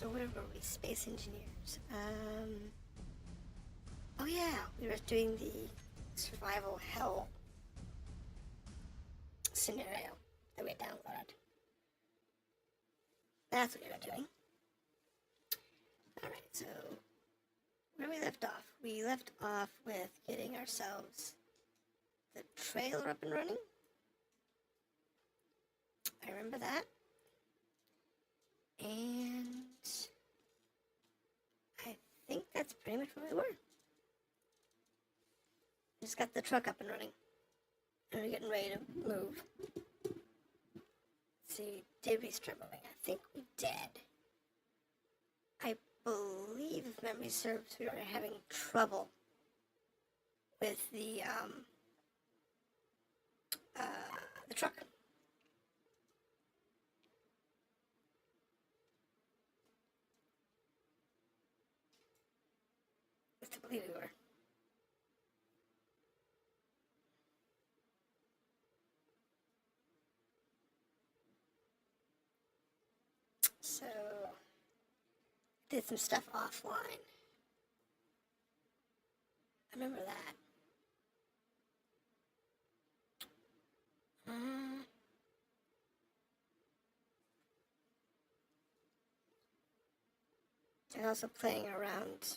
So where were we? Space engineers. Oh yeah, we were doing the survival hell scenario that we downloaded. That's what we were doing. Alright, so where we left off? We left off with getting ourselves the trailer up and running. I remember that. And I think that's pretty much where we were. Just got the truck up and running. And we're getting ready to move. Let's see, did we start moving? I think we did. I believe, if memory serves, we were having trouble with the truck. I believe we were. So, did some stuff offline. I remember that. I'm also playing around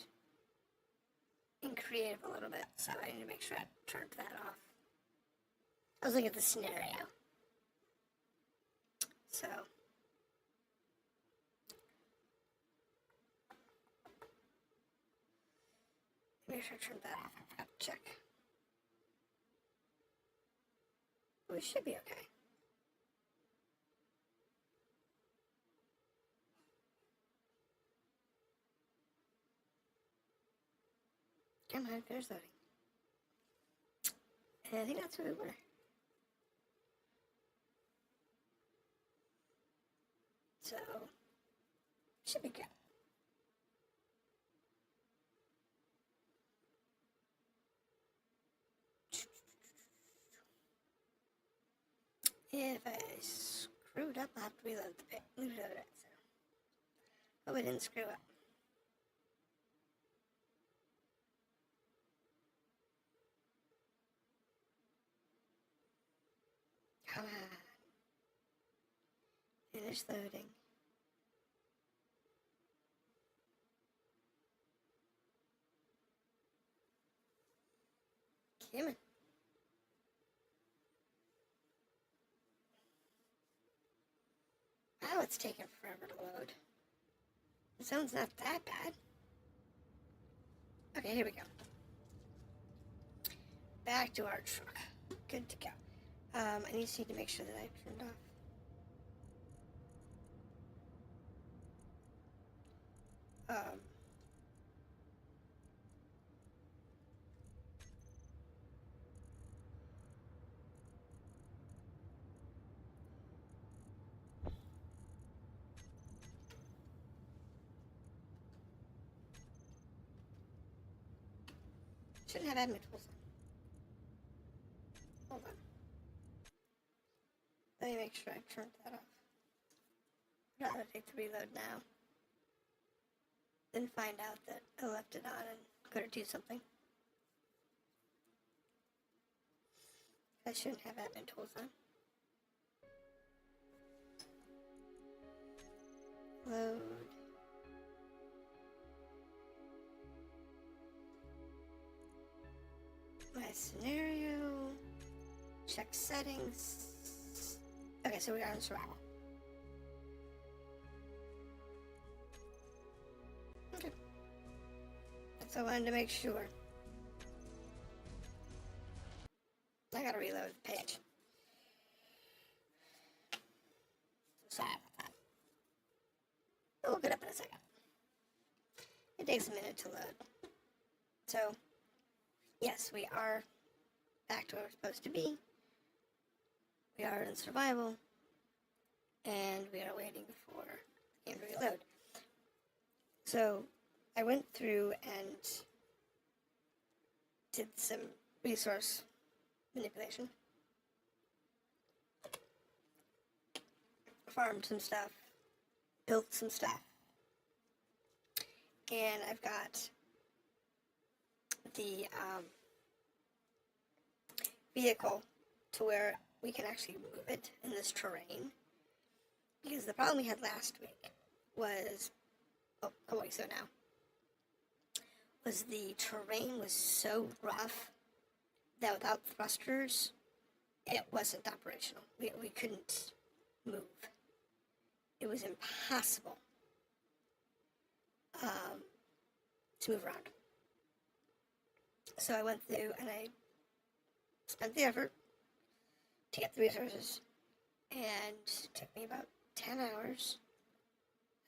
in creative a little bit, so I need to make sure I turned that off. I was looking at the scenario. So, make sure I turned that off. I forgot to check. We should be okay. Come on, finish loading. And I think that's where we were. So, should be good. If I screwed up, I'll have to reload the pit. Reload it. So. But we didn't screw up. Come on. Finish loading. Come on. Wow, it's taking forever to load. The zone's not that bad. Okay, here we go. Back to our truck. Good to go. I need to make sure that I turned off. Shouldn't have admin tools on. Hold on. Let me make sure I turned that off. I'm not going to take the reload now. Then find out that I left it on and go to do something. I shouldn't have admin tools on. Load. My scenario. Check settings. Okay, so we are in survival. Okay. So I wanted to make sure. I gotta reload the page. Sorry about that. We'll get up in a second. It takes a minute to load. So, yes, we are back to where we're supposed to be. We are in survival. And we are waiting for the game to reload. So, I went through and did some resource manipulation. Farmed some stuff. Built some stuff. And I've got the vehicle to where we can actually move it in this terrain. Because the problem we had last week was, a couple weeks ago now, was the terrain was so rough that without thrusters, it wasn't operational. We couldn't move. It was impossible to move around. So I went through and I spent the effort to get the resources, and it took me about 10 hours,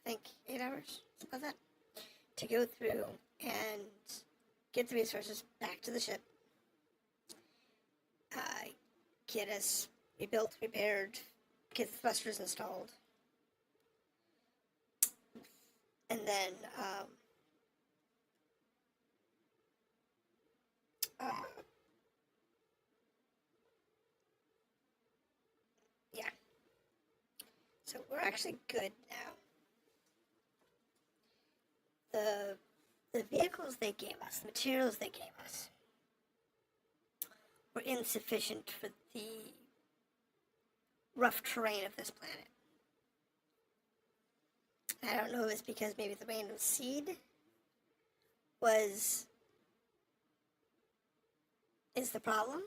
I think 8 hours, something like that, to go through and get the resources back to the ship, get us rebuilt, repaired, get the thrusters installed, and then yeah. So we're actually good now. The vehicles they gave us, the materials they gave us, were insufficient for the rough terrain of this planet. I don't know if it's because maybe the random seed is the problem,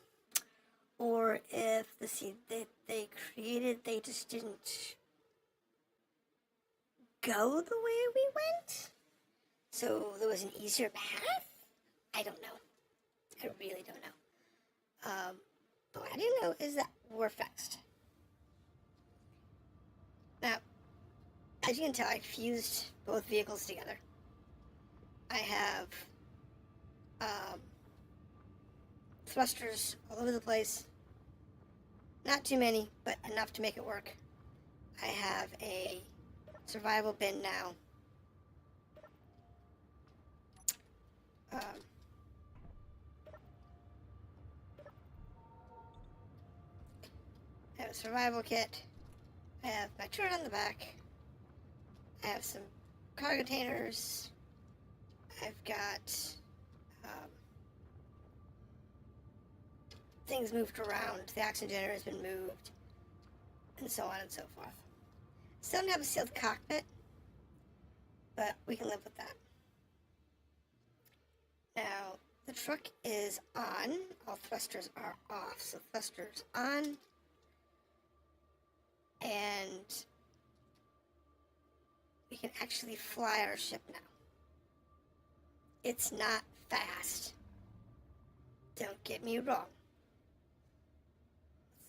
or if the seed that they created, they just didn't go the way we went, so there was an easier path. I don't know. I really don't know. But what I do know is that we're fixed. Now, as you can tell, I fused both vehicles together. I have thrusters all over the place. Not too many, but enough to make it work. I have a survival bin now. I have a survival kit. I have my turret on the back. I have some cargo containers. I've got things moved around. The oxygen generator has been moved, and so on and so forth. Still don't have a sealed cockpit, but we can live with that. Now, the truck is on. All thrusters are off. So thrusters on. And we can actually fly our ship now. It's not fast. Don't get me wrong.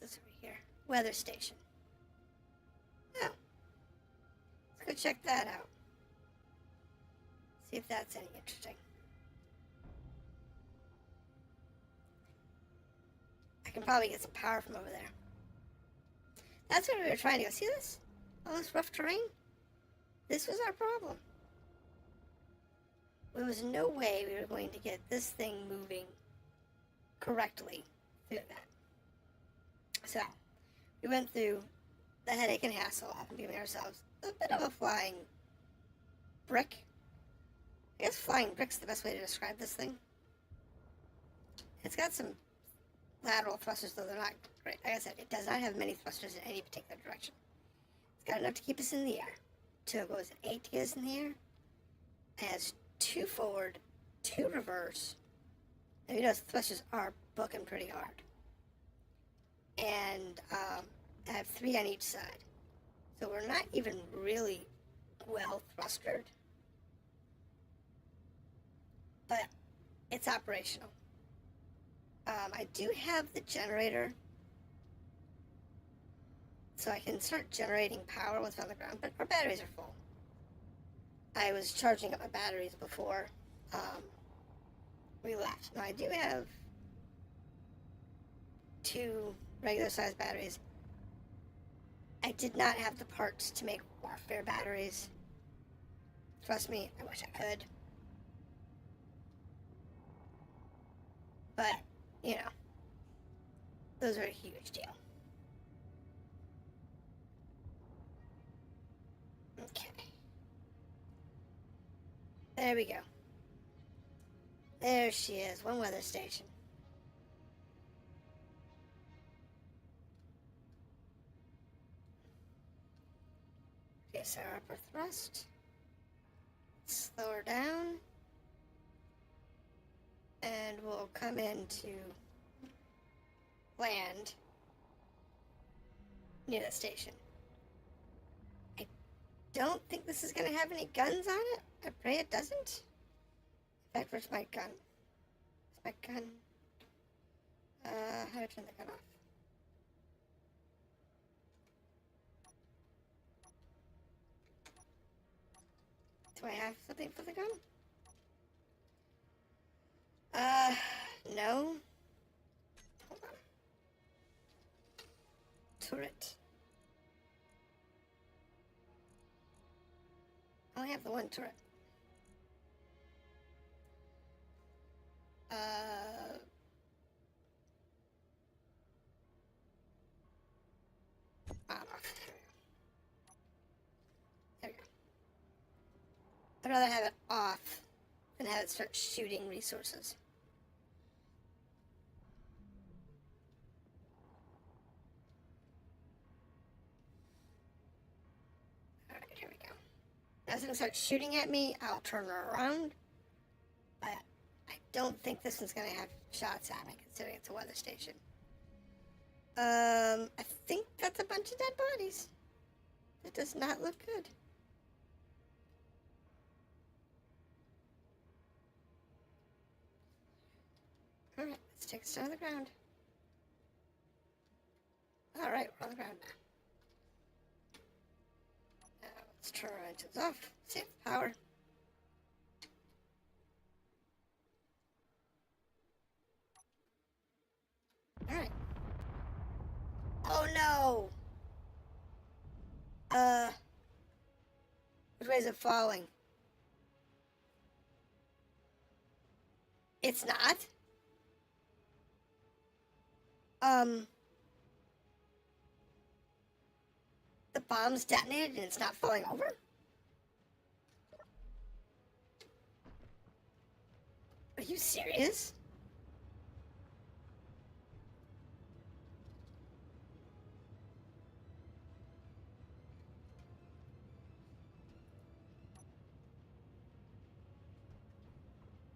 What's this over here? Weather station. Oh. Let's go check that out. See if that's any interesting. I can probably get some power from over there. That's what we were trying to go. See this? All this rough terrain? This was our problem. There was no way we were going to get this thing moving correctly through that. So, we went through the headache and hassle of giving ourselves a bit of a flying brick. I guess flying brick's the best way to describe this thing. It's got some lateral thrusters, though they're not great. Like I said, it does not have many thrusters in any particular direction. It's got enough to keep us in the air. Turbo is an 8 to get us in the air. It has 2 forward, 2 reverse. And you know, thrusters are booking pretty hard. And I have 3 on each side. So we're not even really well thrustered. But it's operational. I do have the generator, so I can start generating power once we're on the ground, but our batteries are full. I was charging up my batteries before we left. Now I do have 2 regular sized batteries. I did not have the parts to make warfare batteries. Trust me, I wish I could. But, you know, those are a huge deal. Okay. There we go. There she is, one weather station. Okay, so our upper thrust. Slow her down. And we'll come into land near the station. I don't think this is going to have any guns on it. I pray it doesn't. In fact, where's my gun? Where's my gun? How do I turn the gun off? Do I have something for the gun? No. Hold on. Turret. I only have the one turret. Off. There we go. I'd rather have it off than have it start shooting resources. Alright, here we go. Now it's going to start shooting at me. I'll turn her around. But I don't think this one's going to have shots at me, considering it's a weather station. I think that's a bunch of dead bodies. It does not look good. Alright, let's take us down to the ground. Alright, we're on the ground now. Now let's turn our engines off. Save power. Alright. Oh no! Which way is it falling? It's not? The bomb's detonated and it's not falling over? Are you serious?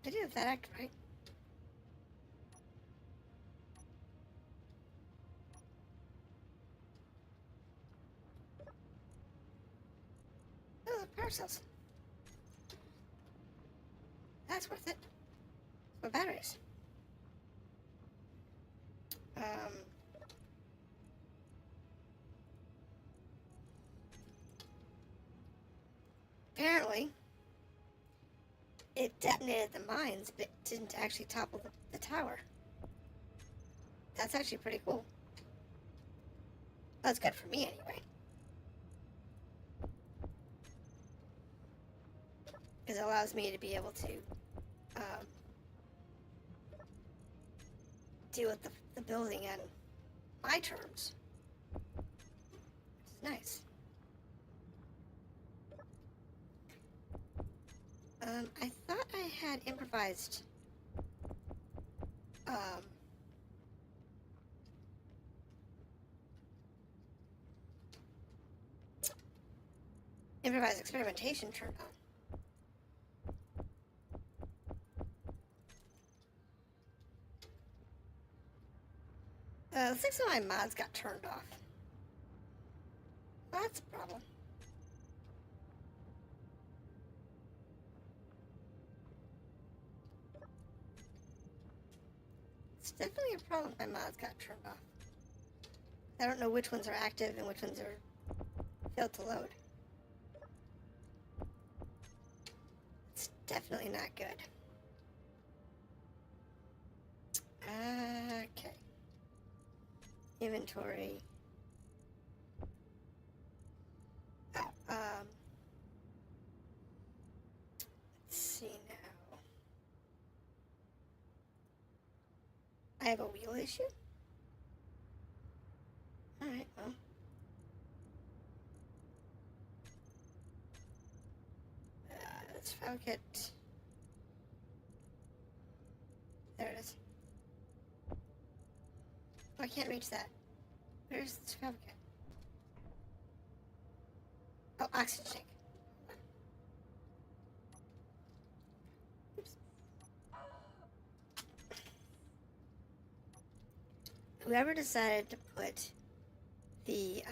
I did that act right. Oh, power cells. That's worth it. For batteries. Apparently, it detonated the mines, but it didn't actually topple the tower. That's actually pretty cool. That's good for me anyway. Because it allows me to be able to deal with the building on my terms. Which is nice. I thought I had improvised improvised experimentation turned on. Looks like some of my mods got turned off. Well, that's a problem. It's definitely a problem if my mods got turned off. I don't know which ones are active and which ones are failed to load. It's definitely not good. Okay. Inventory. Let's see now. I have a wheel issue? Alright, well. survival kit. There it is. Oh, I can't reach that. Where's the survival kit? Oh, oxygen tank. Oops. Whoever decided to put the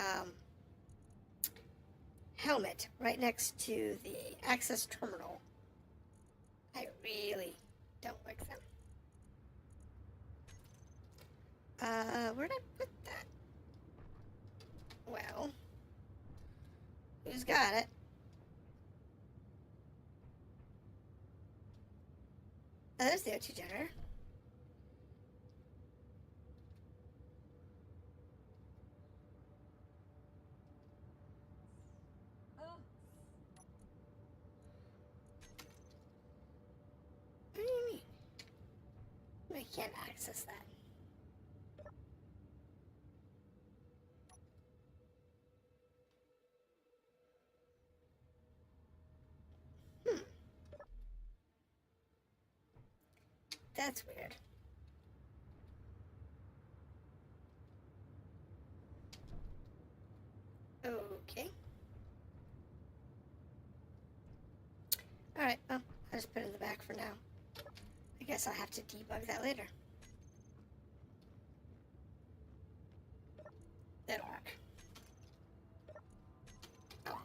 helmet right next to the access terminal, I really don't like them. Where'd I put that? Well, who's got it? Oh, there's the O2 generator. What do you mean? I can't access that. That's weird. Okay. Alright, well, I'll just put it in the back for now. I guess I'll have to debug that later. That'll work. Oh.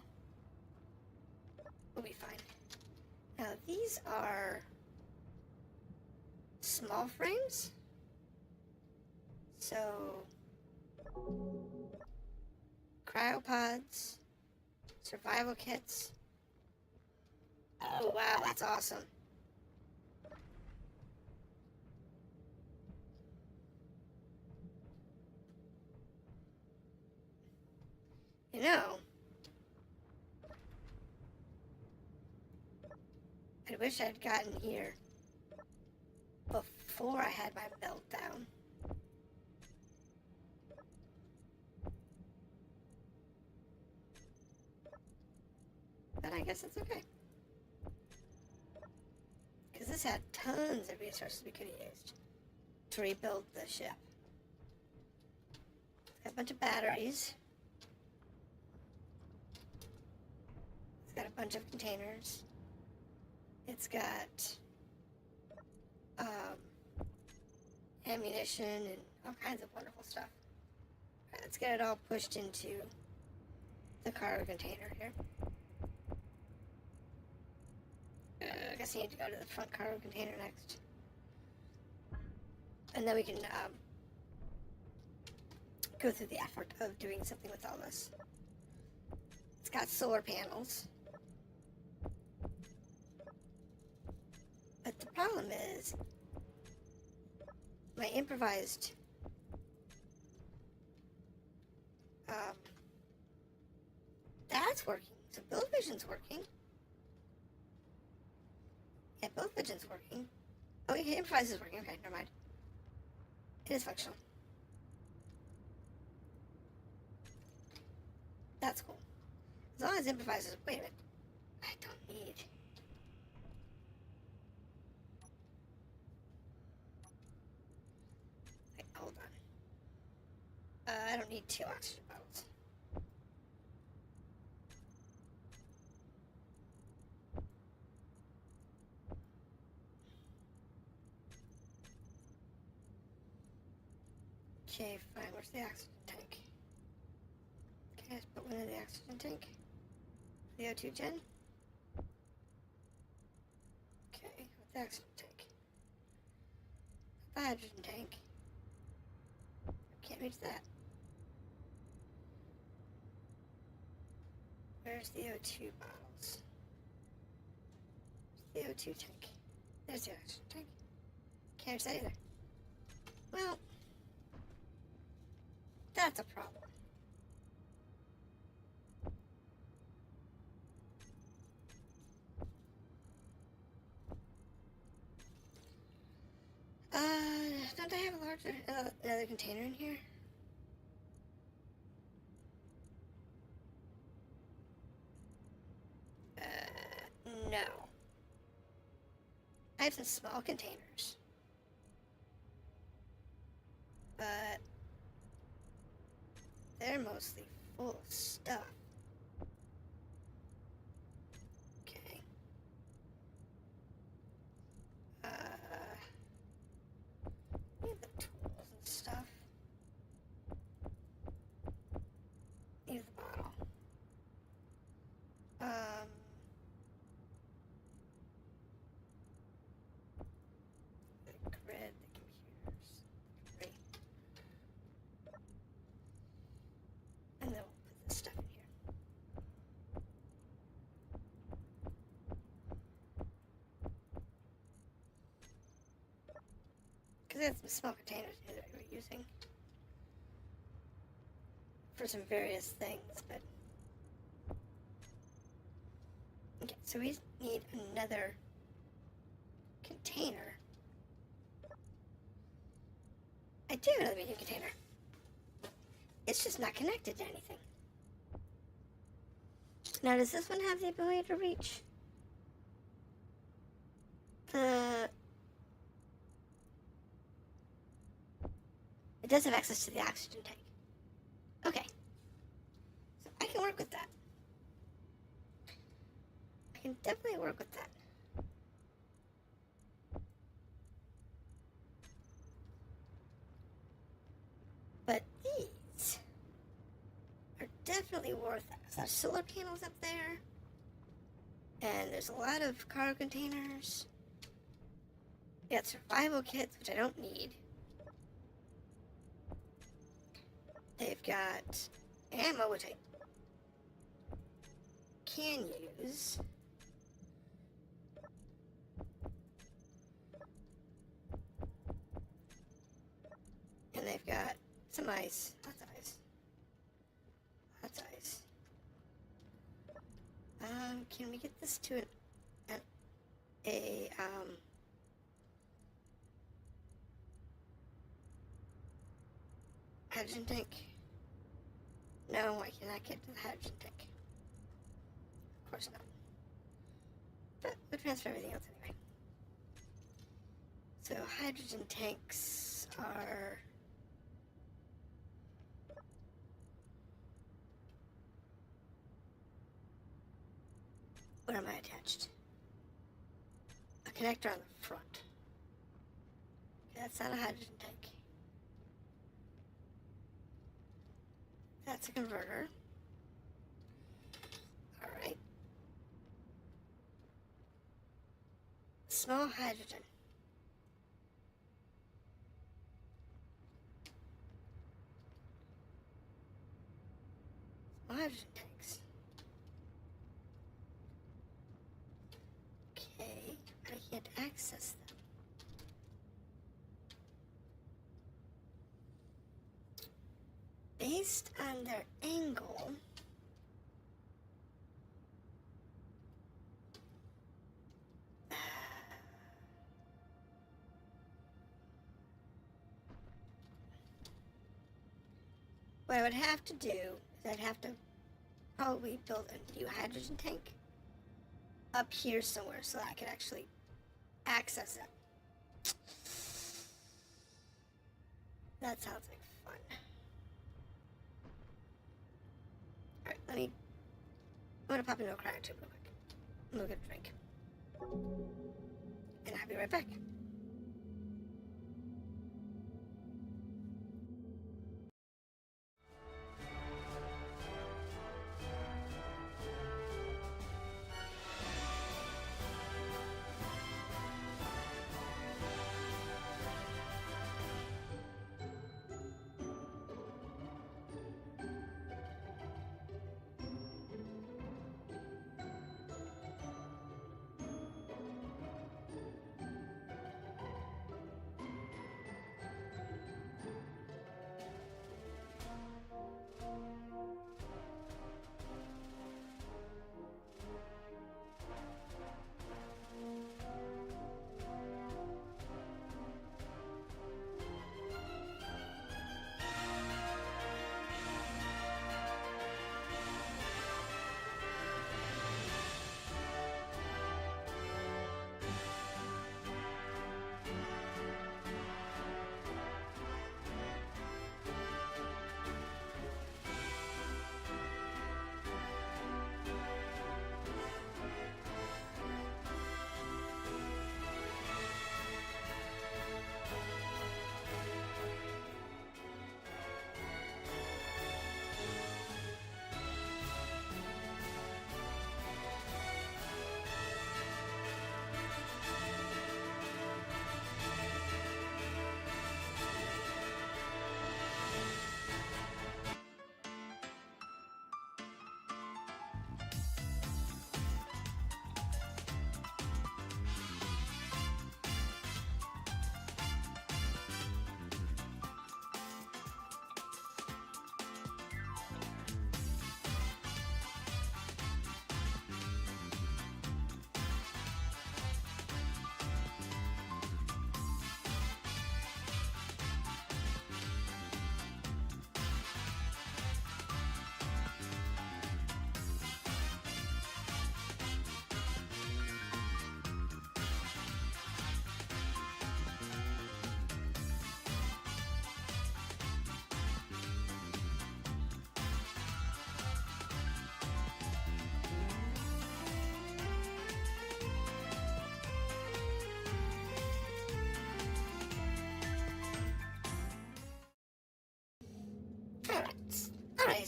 We'll be fine. Now, these are small frames. So, cryopods, survival kits. Oh, wow, that's awesome. You know, I wish I'd gotten here before I had my meltdown. But I guess it's okay. Because this had tons of resources we could have used to rebuild the ship. It's got a bunch of batteries. It's got a bunch of containers. It's got ammunition and all kinds of wonderful stuff. Right, let's get it all pushed into the cargo container here. I guess I need to go to the front cargo container next. And then we can go through the effort of doing something with all this. It's got solar panels. But the problem is, my improvised that's working. So build vision's working. Yeah, build vision's working. Oh, yeah, improvise is working. Okay, never mind. It is functional. That's cool. As long as improvise is. Wait a minute. I don't need. Wait, hold on. I don't need 2 oxygen bottles. Okay, fine. Where's the oxygen tank? Okay, let's put one in the oxygen tank. The O2 gen. Okay, what's the oxygen tank? The hydrogen tank. Can't reach that. Where's the O2 bottles? Where's the O2 tank? There's the oxygen tank. Can't reach that either. Well, that's a problem. Don't I have a larger, another container in here? No. I have some small containers, but they're mostly full of stuff. Okay. Need the tools and stuff. Need the bottle. The grid, the computers, great. And then we'll put this stuff in here. Because it's some small containers here that we're using for some various things, but okay, so we need another container. I do have another medium container. It's just not connected to anything. Now, does this one have the ability to reach the... It does have access to the oxygen tank. Okay. So I can work with that. I can definitely work with that. But these are definitely worth it. There's solar panels up there. And there's a lot of cargo containers. We got survival kits, which I don't need. They've got ammo, which I can use. And they've got some ice. Lots of ice. Lots of ice. Can we get this to a hydrogen tank? No, I cannot get to the hydrogen tank. Of course not. But we'll transfer everything else anyway. So hydrogen tanks are... Where am I attached? A connector on the front. Okay, that's not a hydrogen tank. That's a converter. Alright. Small hydrogen. Small hydrogen tanks. Okay, but I can't access them. Based on their angle, what I would have to do is I'd have to probably build a new hydrogen tank up here somewhere so that I could actually access it. That sounds like fun. Alright, I'm gonna pop into a cryo tube real quick. I'm gonna get a drink. And I'll be right back.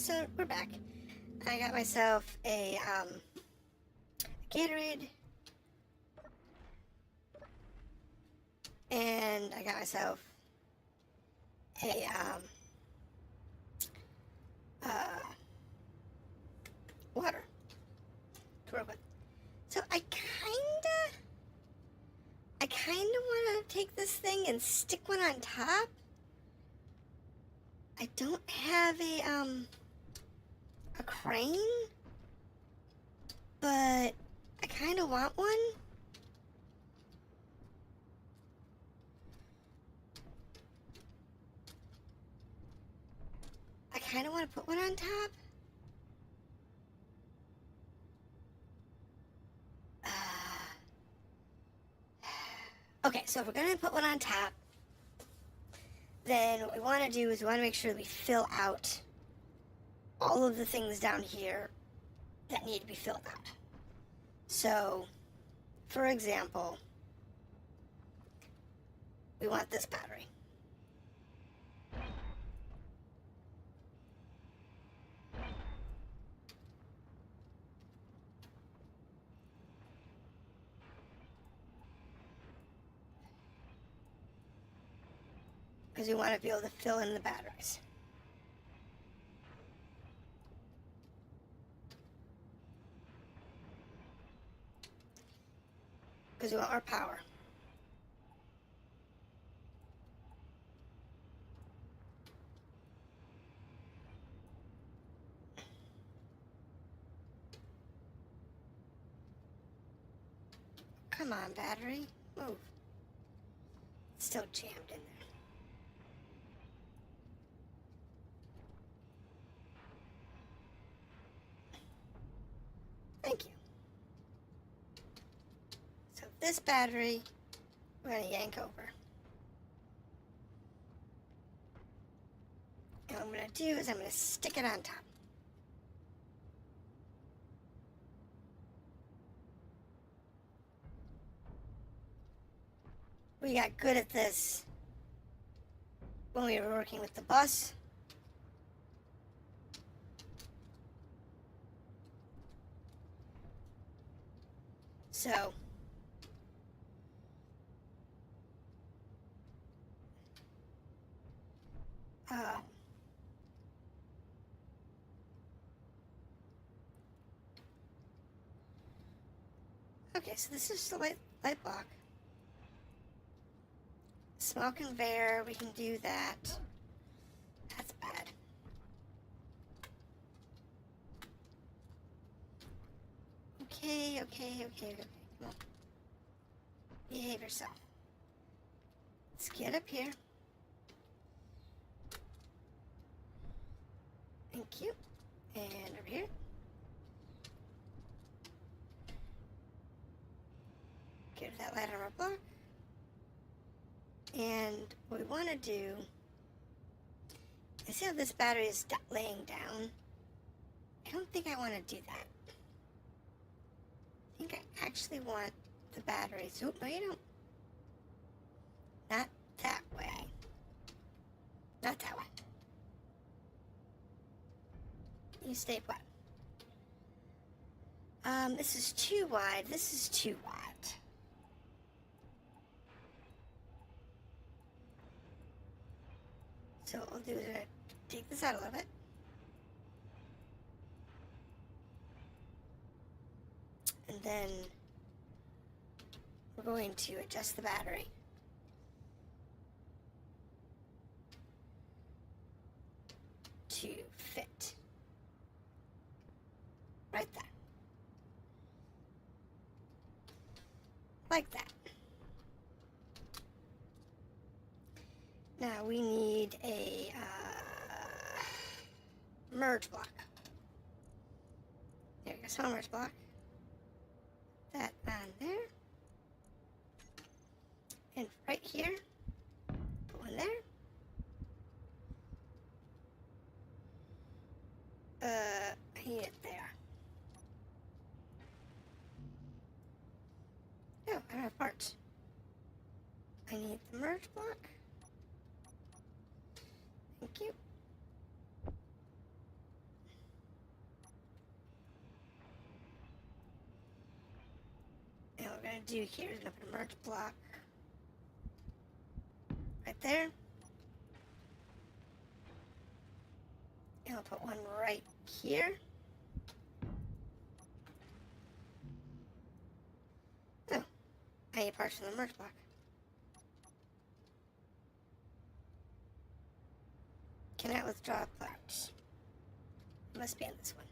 so we're back. I got myself a Gatorade, and I got myself a water to work with. So I kinda want to take this thing and stick one on top. I don't have a crane, but I kinda want one. I kinda want to put one on top. Okay, so if we're gonna put one on top, then what we want to do is we want to make sure we fill out all of the things down here that need to be filled out. So, for example, we want this battery. Because we want to be able to fill in the batteries. Because we want our power. Come on, battery. Move. It's still jammed in there. Thank you. So this battery, we're going to yank over. And what I'm going to do is I'm going to stick it on top. We got good at this when we were working with the bus. So, okay, so this is the light block. Small conveyor, we can do that. That's bad. Okay. Come on. Behave yourself. Let's get up here. Thank you. And over here. Get that light armor block. And what we want to do is see how this battery is laying down. I don't think I want to do that. I think I actually want the batteries. Oh, no, you don't. Not that way. Not that way. You stay put. This is too wide. This is too wide. So what I'll do is take this out a little bit. And then we're going to adjust the battery. To fit. Right there. Like that. Now we need a merge block. There you go, small merge block. That on there. And right here, put one there. I need it there. No, I don't have parts. I need the merge block. Thank you. do here is open a merge block right there. And I'll put one right here. Oh, I need parts from the merge block. Cannot withdraw parts. It must be on this one.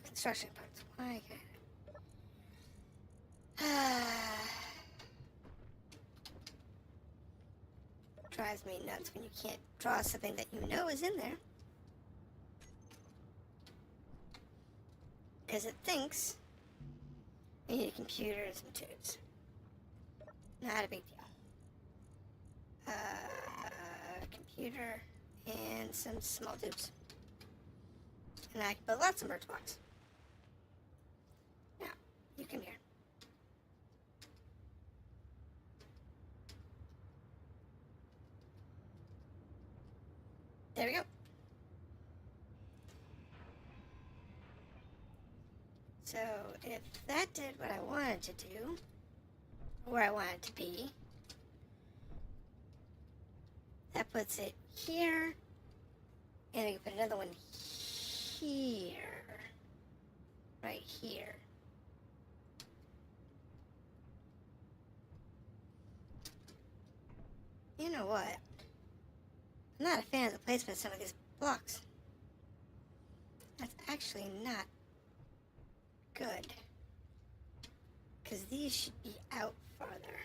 Construction parts. Why can't drives me nuts when you can't draw something that you know is in there. Because it thinks you need a computer and some tubes. Not a big deal. Computer and some small tubes. And I can build lots of merge blocks. Now, you come here. There we go. So, if that did what I wanted to do, or where I want it to be, that puts it here, and we can put another one here, right here. You know what? I'm not a fan of the placement of some of these blocks. That's actually not good, because these should be out farther.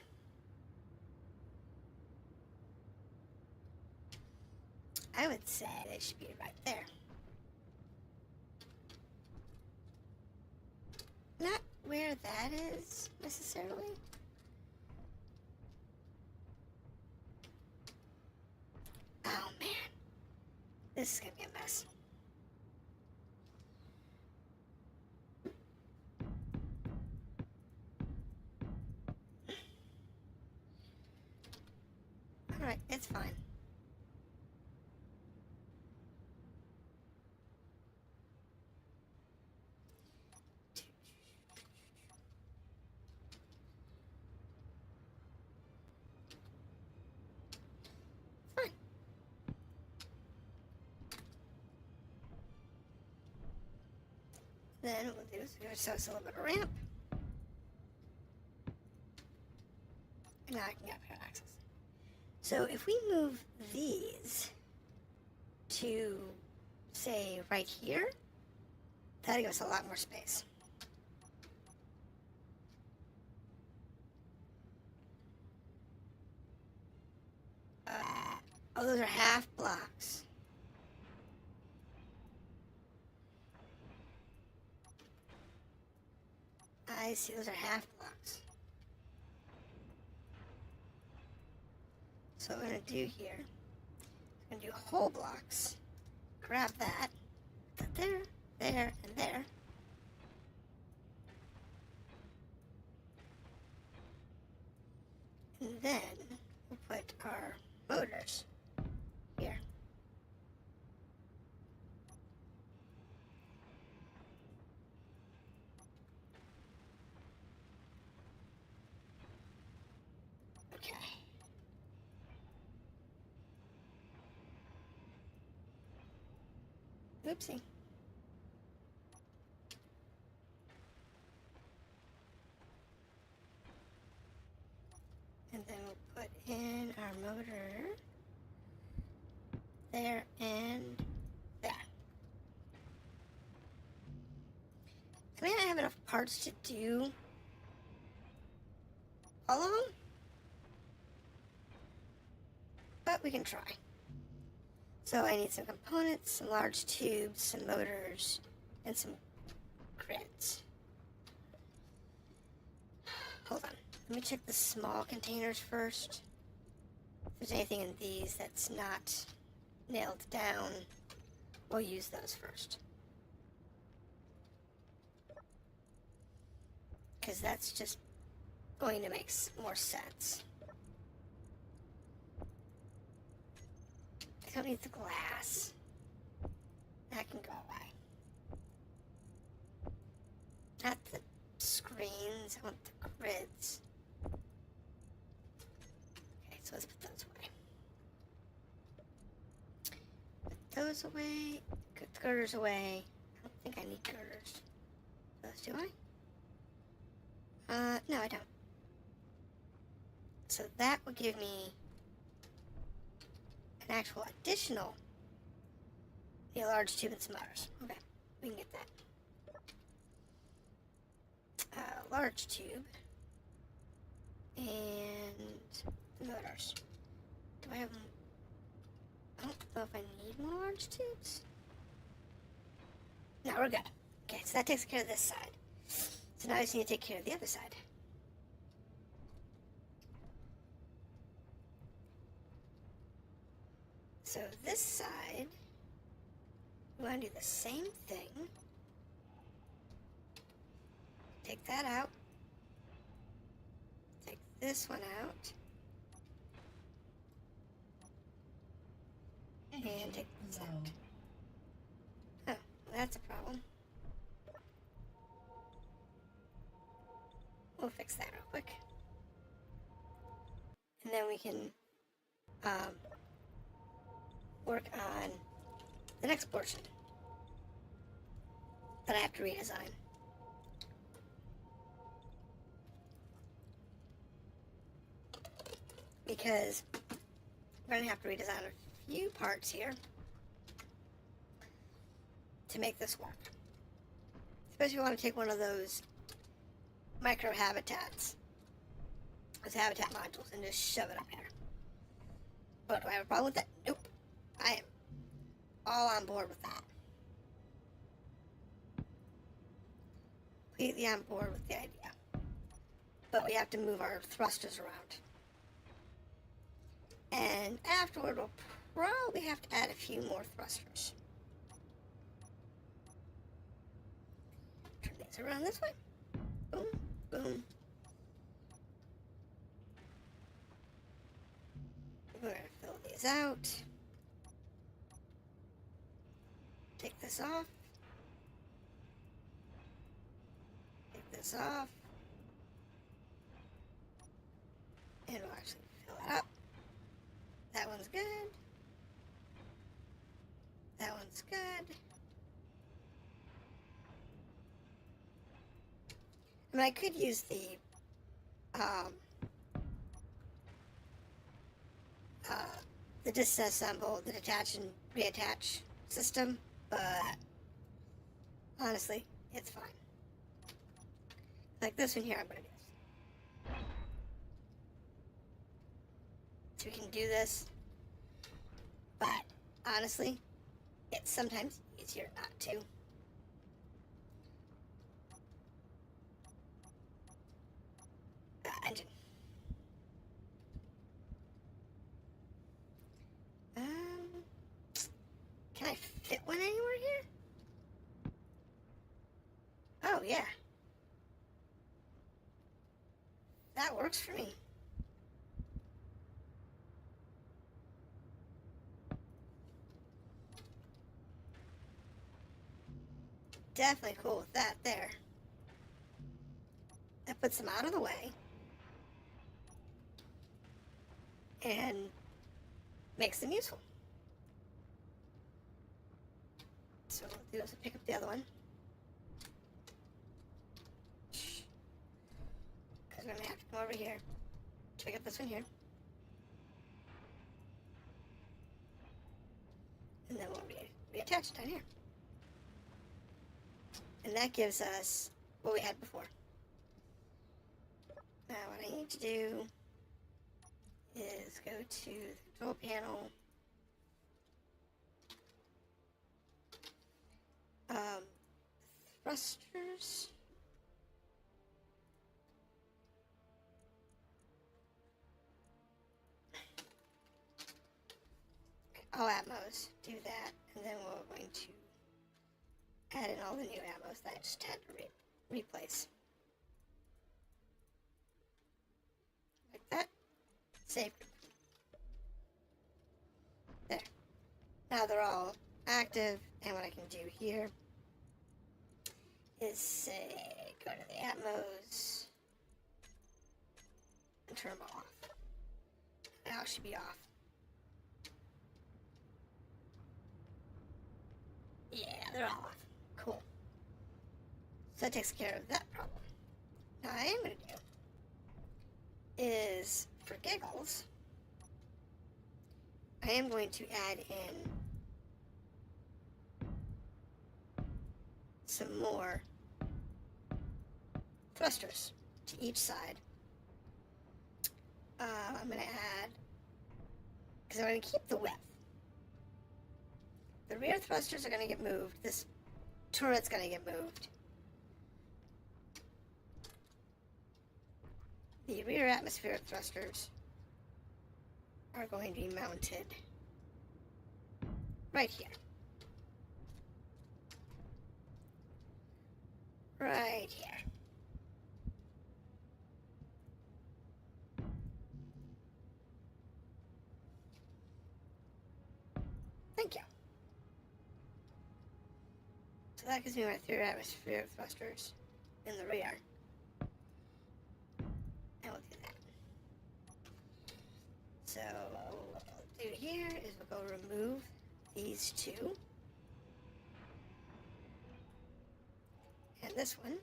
I would say they should be right there. Not where that is, necessarily. Oh, man. This is going to be a mess. Alright, it's fine. Then what we'll do is give ourselves a little bit of ramp. And now I can get up here and access. So if we move these to, say, right here, that'll give us a lot more space. Oh, those are half blocks. I see, those are half blocks. So what we're going to do here, we're going to do whole blocks. Grab that, put there, there, and there. And then we'll put our motors here. Okay. Oopsie. And then we'll put in our motor there and there. I may not have enough parts to do all of them, but we can try. So I need some components, some large tubes, some motors, and some grids. Hold on. Let me check the small containers first. If there's anything in these that's not nailed down, we'll use those first. Because that's just going to make more sense. I don't need the glass. That can go away. Not the screens, I want the grids. Okay, so let's put those away. Put those away. Put the girders away. I don't think I need girders. Those, do I? No, I don't. So that will give me an actual additional large tube and some others. Okay, we can get that. Large tube and the motors. Do I have them? I don't know if I need more large tubes. No, we're good. Okay, so that takes care of this side. So now I just need to take care of the other side. So this side, we want to do the same thing. Take that out. Take this one out. And take this out. Oh, well, that's a problem. We'll fix that real quick. And then we can work on the next portion that I have to redesign. Because we're going to have to redesign a few parts here to make this work. Especially if you want to take one of those micro habitats, those habitat modules, and just shove it up there. But do I have a problem with that? Nope. I am all on board with that. Completely on board with the idea. But we have to move our thrusters around. And afterward, we'll probably have to add a few more thrusters. Turn these around this way. Boom, boom. We're going to fill these out. Take this off. Take this off. And we'll actually fill it up. That one's good. That one's good. I mean, I could use the disassemble, the detach and reattach system, but honestly, it's fine. Like this one here, I'm gonna do this. So we can do this, but honestly, it's sometimes easier not to. Engine. Can I fit one anywhere here? Oh, yeah. That works for me. Definitely cool with that there. That puts them out of the way. And makes them useful. So what we'll do is pick up the other one. Because we're going to have to come over here. Pick up this one here. And then we'll reattach it down here. And that gives us what we had before. Now what I need to do is go to the control panel. Thrusters. All atmos, do that, and then we're going to add in all the new atmos that I just had to replace. Like that. Save. There. Now they're all active, and what I can do here is say, go to the Atmos and turn them all off. Now it should be off. Yeah, they're all off. Cool. So that takes care of that problem. Now what I am going to do is, for giggles, I am going to add in some more thrusters to each side. I'm going to add, because I'm going to keep the width. The rear thrusters are going to get moved. This turret's going to get moved. The rear atmospheric thrusters are going to be mounted right here. Right here. Thank you. So that gives me my 3 atmospheric thrusters in the rear. And we'll do that. So what we'll do here is we'll go remove these 2. And this one.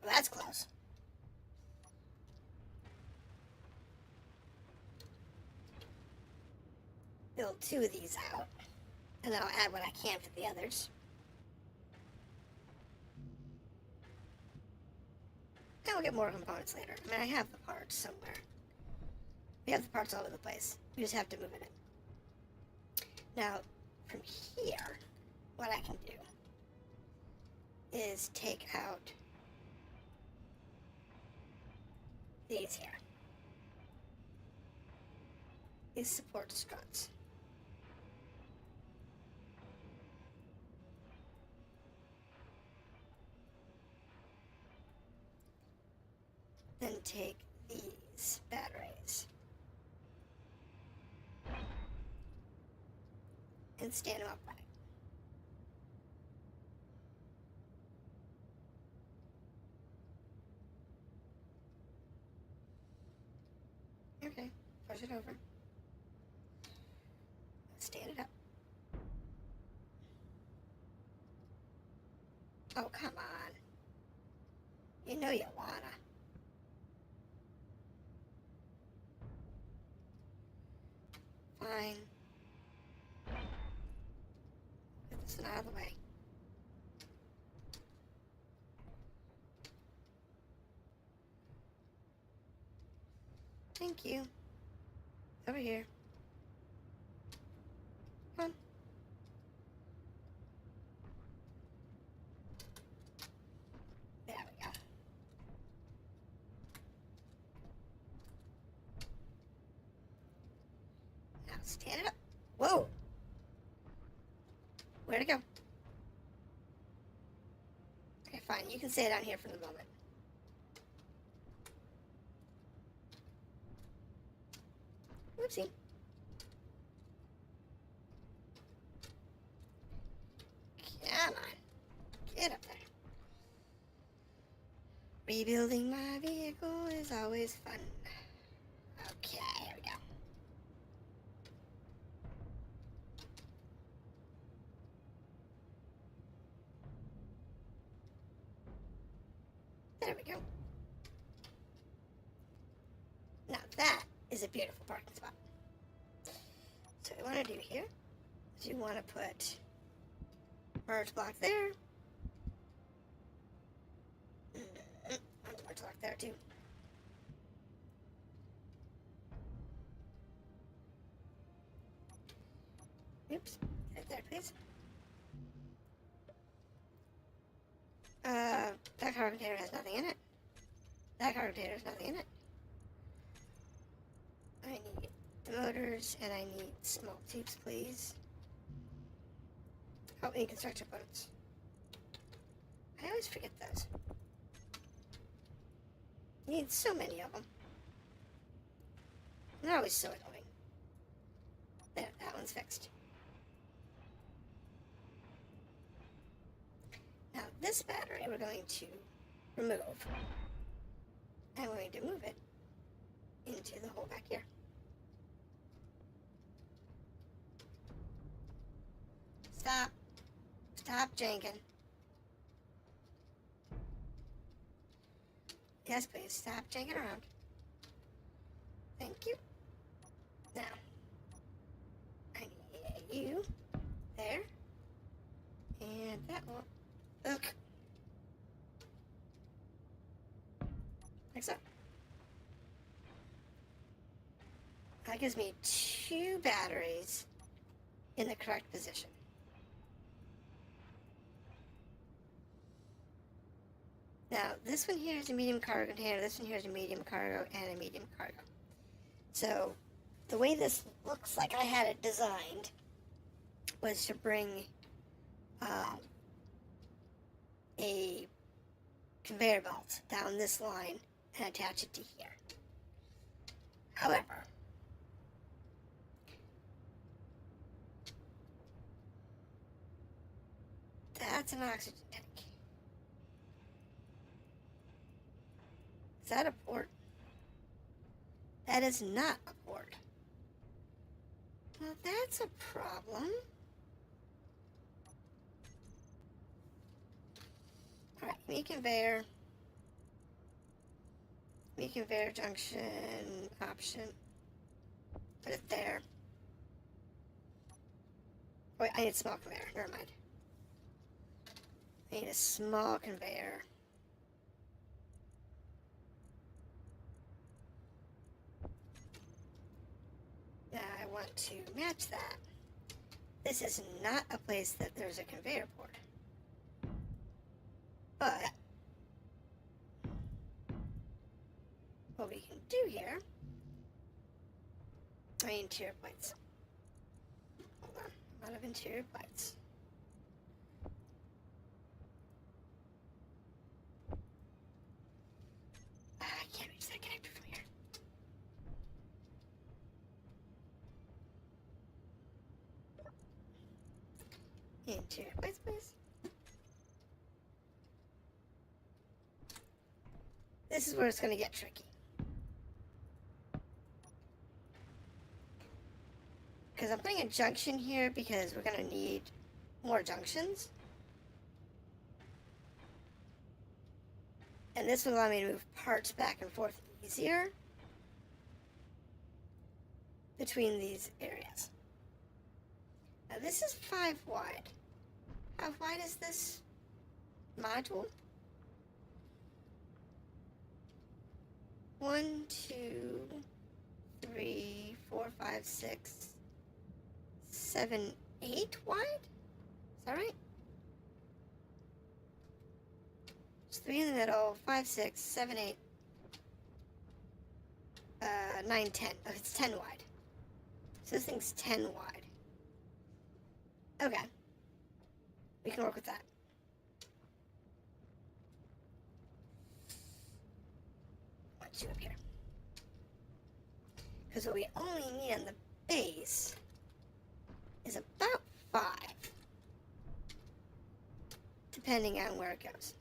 Well, that's close. Build 2 of these out. And then I'll add what I can for the others. And we'll get more components later. I mean, I have the parts somewhere. We have the parts all over the place. We just have to move it in. Now, from here, what I can do is take out these here. These support struts. Then take these batteries and stand them upright. Okay, push it over. Stand it up. Oh, come on. You know you wanna. Fine. Get this one out of the way. Thank you. Over here. Come on. There we go. Now stand it up. Whoa! Where'd it go? Okay, fine. You can stay down here for the moment. Oopsie. Come on. Get up there. Rebuilding my vehicle is always fun. Okay, here we go. There we go. Now that is a beautiful parking spot. So what we want to do here is you want to put merge block there. Merge block there too. Oops, right there, please. That cargo container has nothing in it. That cargo container has nothing in it. I need the motors, and I need small tubes, please. Help me construct components. I always forget those. You need so many of them. They're always so annoying. There, that one's fixed. this battery we're going to remove. I'm going to move it into the hole back here. Stop. Stop janking. Yes, please. Stop janking around. Thank you. Now, I need you there. And that one. Look. Like so. That gives me 2 batteries in the correct position. Now, this one here is a medium cargo container, this one here is a medium cargo, and a medium cargo. So, the way this looks like I had it designed was to bring a conveyor belt down this line and attach it to here. However, that's an oxygen tank. Is that a port? That is not a port. Well, that's a problem. Alright, me conveyor. Me conveyor junction option. Put it there. Wait, I need a small conveyor. Never mind. I need a small conveyor. Now I want to match that. This is not a place that there's a conveyor port. But what we can do here, I need interior plates. Hold on, I'm out of interior plates. I can't reach that connector from here. Interior plates, please. This is where it's going to get tricky. Because I'm putting a junction here because we're going to need more junctions. And this will allow me to move parts back and forth easier between these areas. Now this is 5 wide. How wide is this module? 1, 2, 3, 4, 5, 6, 7, 8 wide? Is that right? There's 3 in the middle, 5, 6, 7, 8, 9, 10. Oh, it's 10 wide. So this thing's 10 wide. Okay. We can work with that. Let's do up here. Because what we only need on the base is about 5. Depending on where it goes.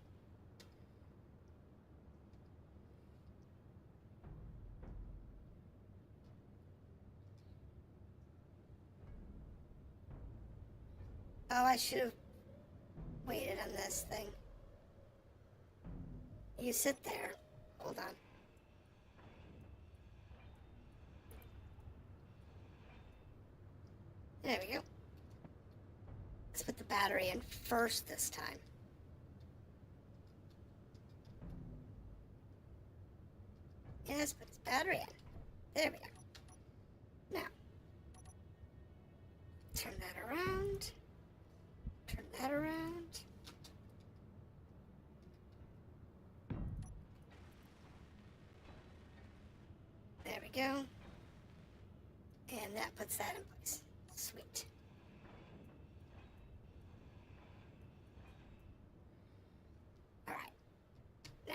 Oh, I should have waited on this thing. You sit there. Hold on. There we go. Let's put the battery in first this time. Yes, put this battery in. There we go. Now, turn that around. Turn that around. There we go. And that puts that in place. Sweet. Alright. Now.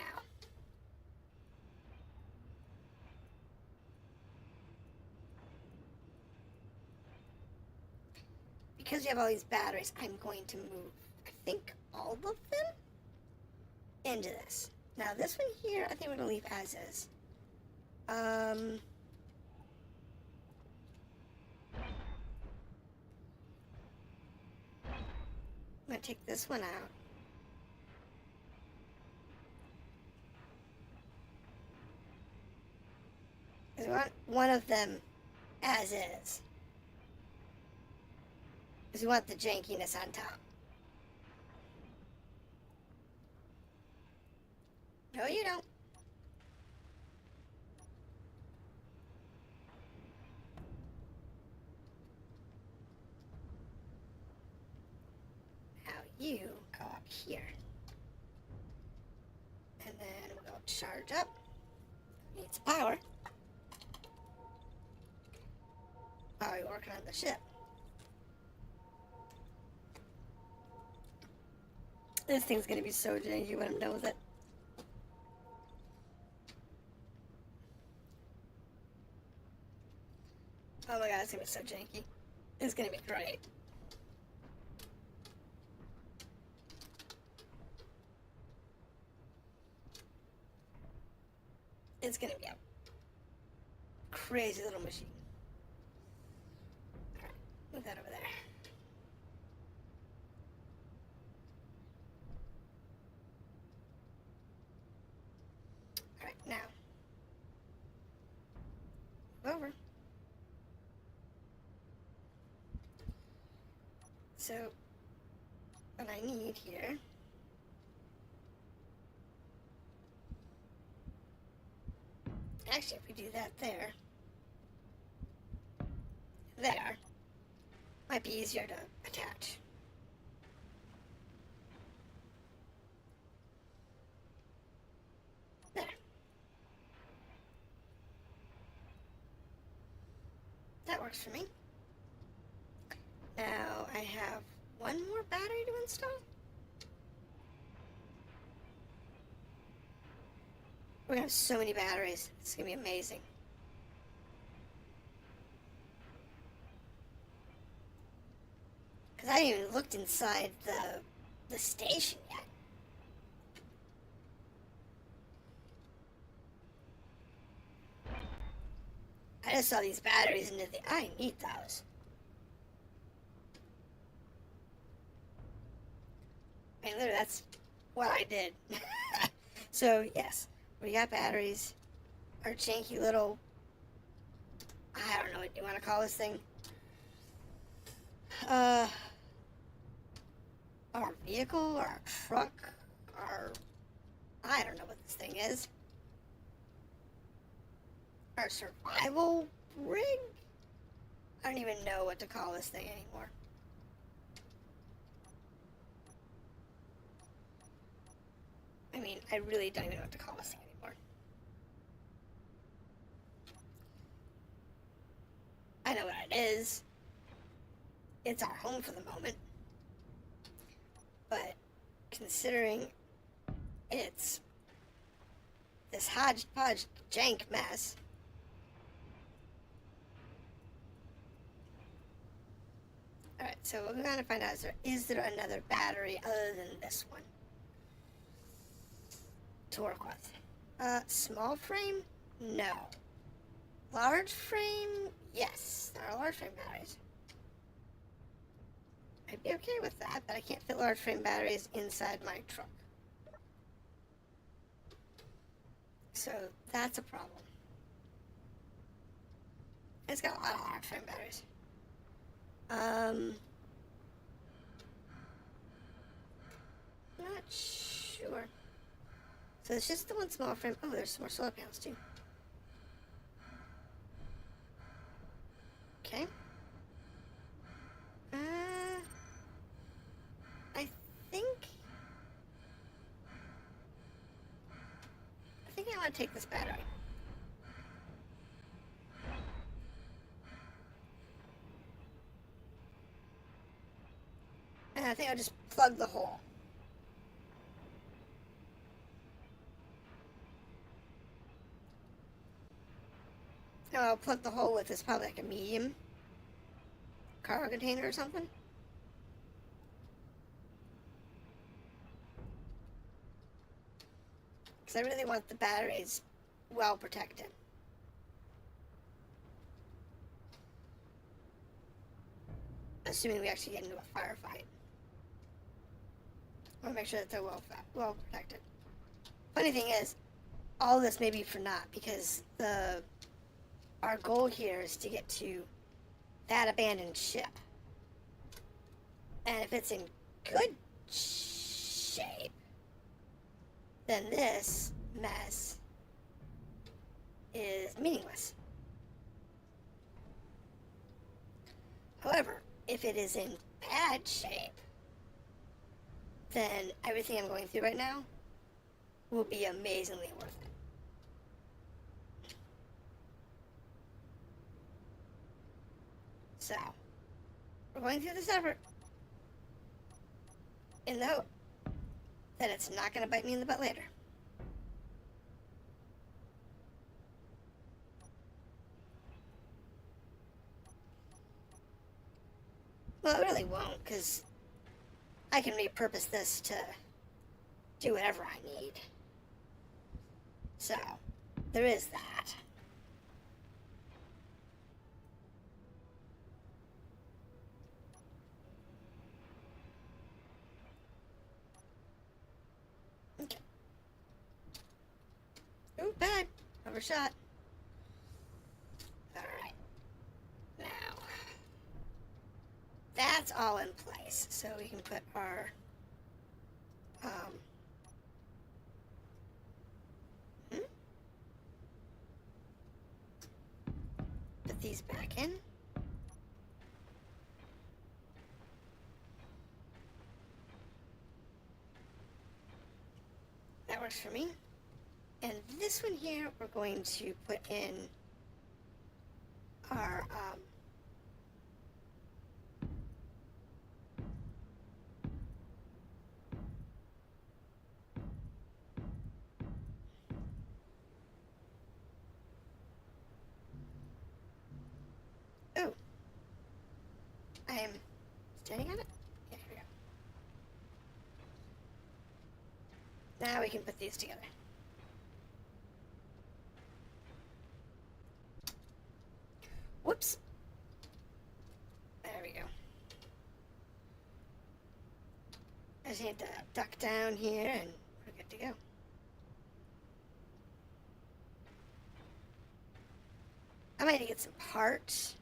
Because you have all these batteries, I'm going to move, I think, all of them? into this. Now this one here, I think we're gonna leave as is. I'm gonna take this one out. Because we want one of them as is. Because we want the jankiness on top. No, you don't. Now you go up here. And then we'll charge up. Needs power. Oh, you're working on the ship. This thing's gonna be so janky when I'm done with it. Oh my god, it's gonna be so janky. It's gonna be great. It's gonna be a crazy little machine. Alright, move that over there. Alright, now. Move over. So, what I need here actually, if we do that there, might be easier to attach. There. That works for me. Now I have one more battery to install. We're gonna have so many batteries. It's gonna be amazing. Because I haven't even looked inside the station yet. I just saw these batteries and I need those. I mean, literally, that's what I did. So, yes, we got batteries. Our janky little, I don't know what you want to call this thing. Our vehicle, our truck, I don't know what this thing is. Our survival rig? I don't even know what to call this thing anymore. I mean, I really don't even know what to call this thing anymore. I know what it is. It's our home for the moment. But considering it's this hodgepodge jank mess, alright, so what we gotta find out is there another battery other than this one to work with? Small frame? No. Large frame? Yes. There are large frame batteries. I'd be okay with that, but I can't fit large frame batteries inside my truck. So that's a problem. It's got a lot of large frame batteries. Not sure. So it's just the one small frame. Oh, there's some more solar panels too. Okay. I think I want to take this battery. And I think I'll just plug the hole. Now I'll plug the hole with this, probably like a medium cargo container or something. Because I really want the batteries well protected. Assuming we actually get into a firefight. I want to make sure that they're well protected. Funny thing is, all this may be for naught because our goal here is to get to that abandoned ship. And if it's in good shape, then this mess is meaningless. However, if it is in bad shape, then everything I'm going through right now will be amazingly worth it. So, we're going through this effort in the hope that it's not going to bite me in the butt later. Well, it really won't, because I can repurpose this to do whatever I need. So, there is that. Okay. Ooh, bad. Overshot. Alright. Now, that's all in place. So we can put our put these back in. That works for me. And this one here, we're going to put in our oh, I am standing on it? Yeah, here we go. Now we can put these together. Whoops. There we go. I just need to duck down here and we're good to go. I might need to get some parts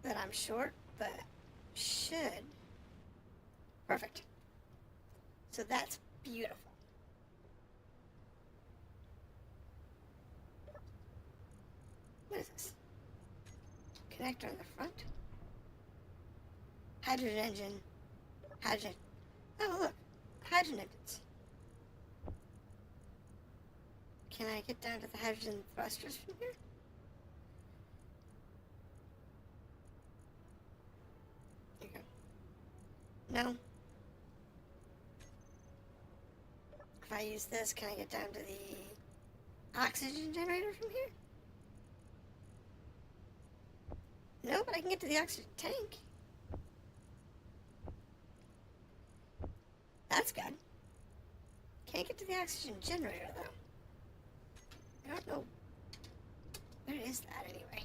that I'm short, but should. Perfect. So that's beautiful. What is this? Connector on the front. Hydrogen engine. Hydrogen. Oh, look. Hydrogen engines. Can I get down to the hydrogen thrusters from here? There you go. No. If I use this, can I get down to the oxygen generator from here? No, but I can get to the oxygen tank. That's good. Can't get to the oxygen generator, though. I don't know. Where is that, anyway?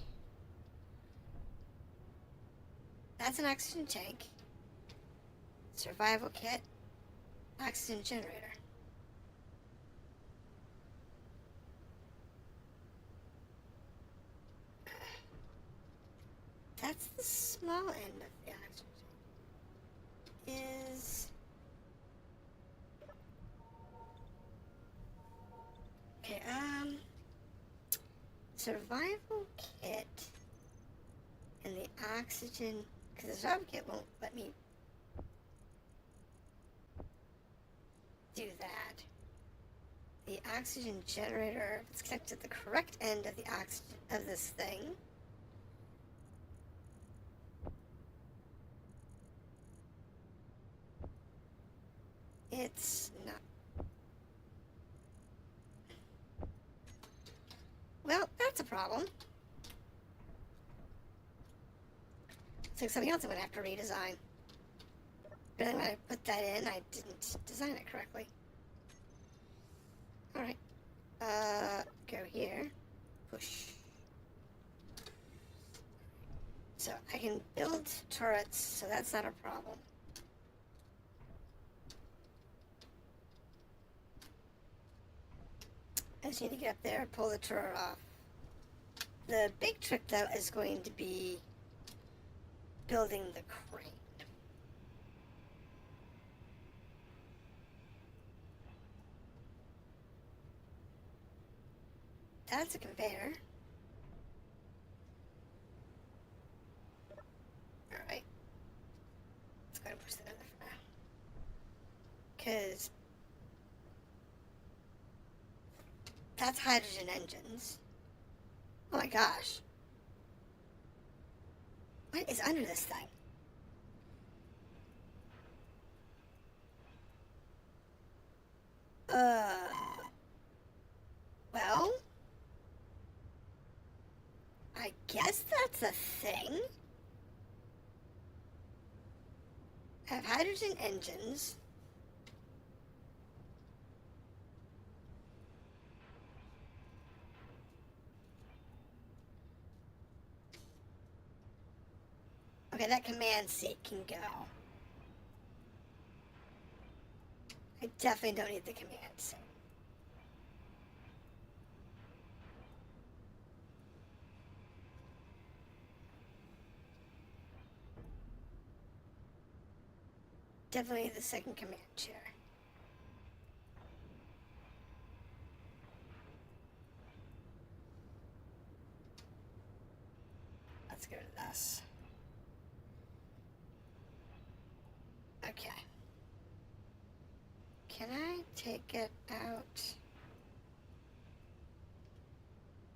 That's an oxygen tank. Survival kit. Oxygen generator. That's the small end of the oxygen tank. Is... Okay, survival kit and the oxygen, because the survival kit won't let me do that. The oxygen generator, if it's connected to the correct end of the oxygen of this thing, it's not. Well, that's a problem. Looks like something else I'm going to have to redesign. But then when I put that in, I didn't design it correctly. Alright. Go here. Push. So I can build turrets, so that's not a problem. I just need to get up there and pull the turret off. The big trick, though, is going to be building the crane. That's a conveyor. Alright. Let's go ahead and push that in there for now. Because that's hydrogen engines. Oh my gosh. What is under this thing? Well, I guess that's a thing. I have hydrogen engines. Okay, that command seat can go. I definitely don't need the command seat. Definitely the second command chair. Let's go to this. Okay. Can I take it out?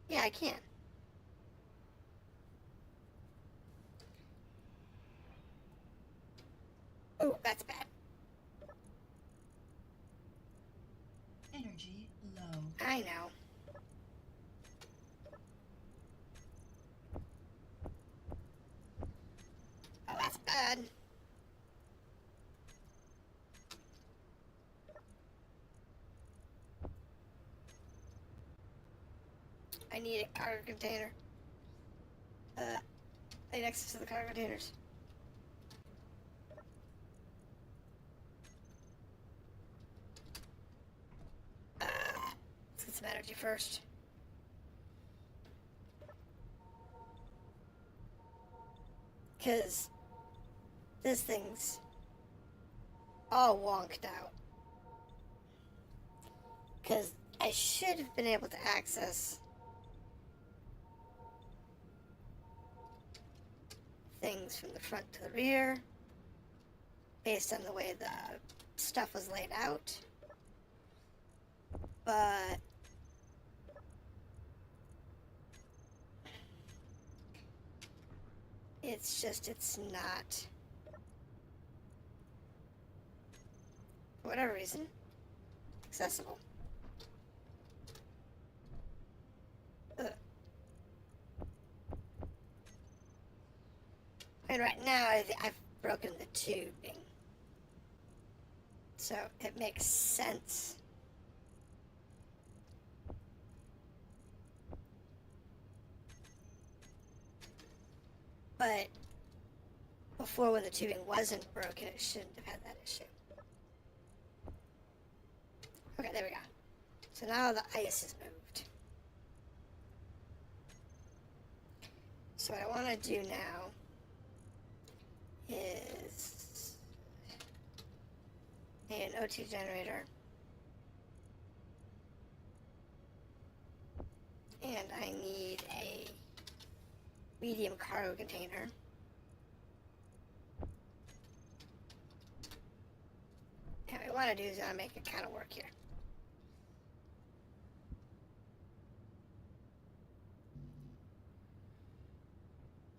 Yeah, I can. Oh, that's bad. Energy low. I know. Oh, that's bad. I need a cargo container. I need access to the cargo containers. Let's get some energy first. Because this thing's all wonked out. Because I should have been able to access things from the front to the rear based on the way the stuff was laid out. But it's just, it's not, for whatever reason, accessible. Ugh. And right now, I've broken the tubing. So it makes sense. But before, when the tubing wasn't broken, it shouldn't have had that issue. Okay, there we go. So now the ice is moved. So what I want to do now is an O2 generator. And I need a medium cargo container. And what I want to do is I want to make it kind of work here.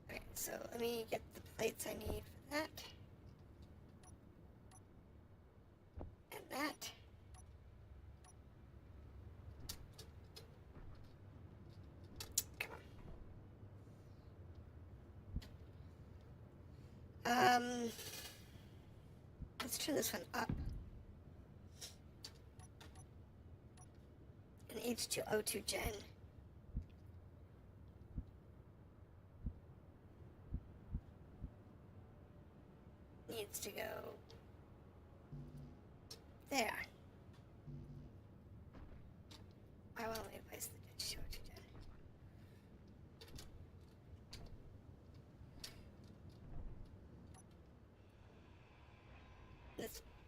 Okay, so let me get the plates I need for that. And that. Come on. let's turn this one up. An H2O2 gen. Needs to go there. I will only place the H2O2 gen.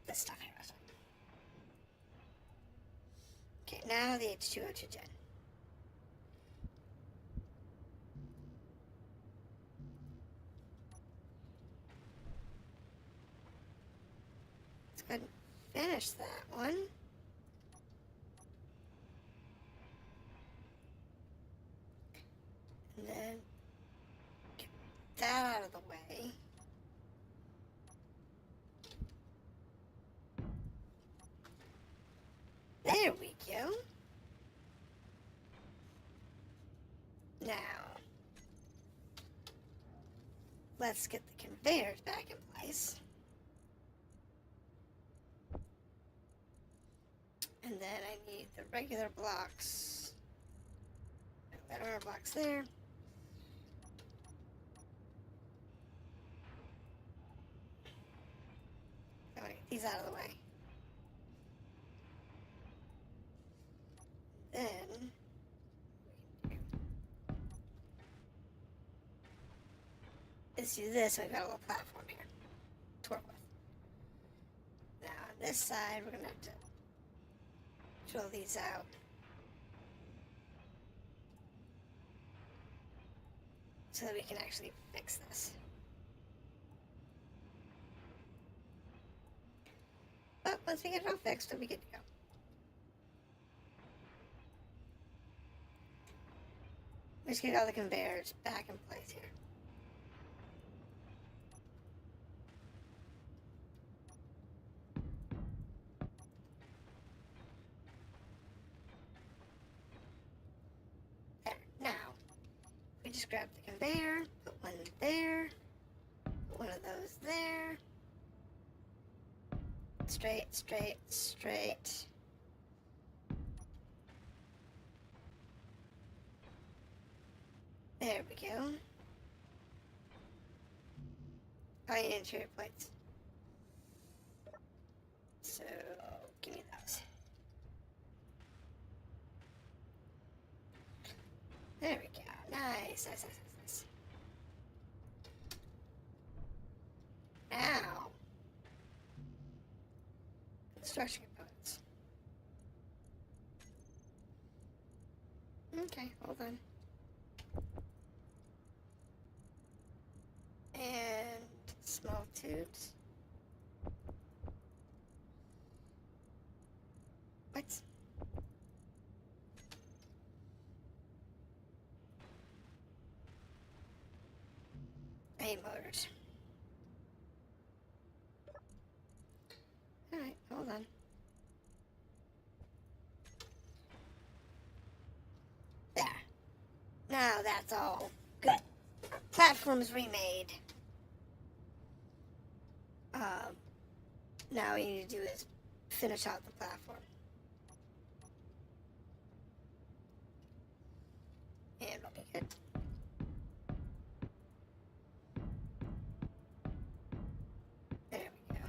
This stuff here. Okay, now the H2O2 gen. Let's go ahead and finish that one. And then get that out of the way. There we go. Now, let's get the conveyors back in place. And then I need the regular blocks. That are blocks there. I want to get these out of the way. Then let's do this. We've got a little platform here to work with. Now on this side, we're gonna have to drill these out. So that we can actually fix this. But once we get it all fixed, we'll be good to go. We just get all the conveyors back in place here. There. Now, we just grab the conveyor, put one there, put one of those there. Straight, straight, straight. There we go. Oh, I need interior plates. So, give me those. There we go. Nice, nice, nice, nice, nice. Now, construction components. Okay, hold on. And small tubes. What? I need motors. Alright, hold on. There. Now that's all good. Platform's remade. Now what you need to do is finish out the platform. And it'll be good. There we go.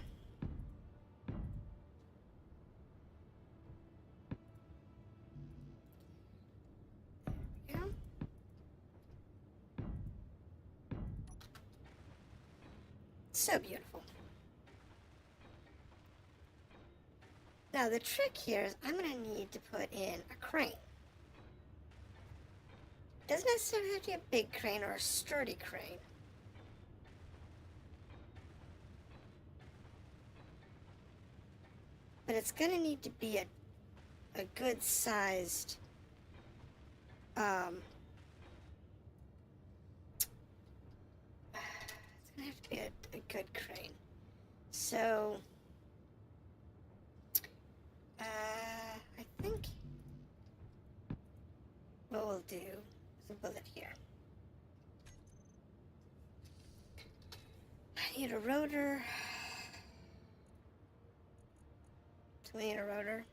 There we go. So beautiful. Now the trick here is I'm going to need to put in a crane. Doesn't necessarily have to be a big crane or a sturdy crane. But it's going to need to be a good sized it's going to have to be a good crane. So I think what we'll do is we'll build it here. I need a rotor. So we need a rotor.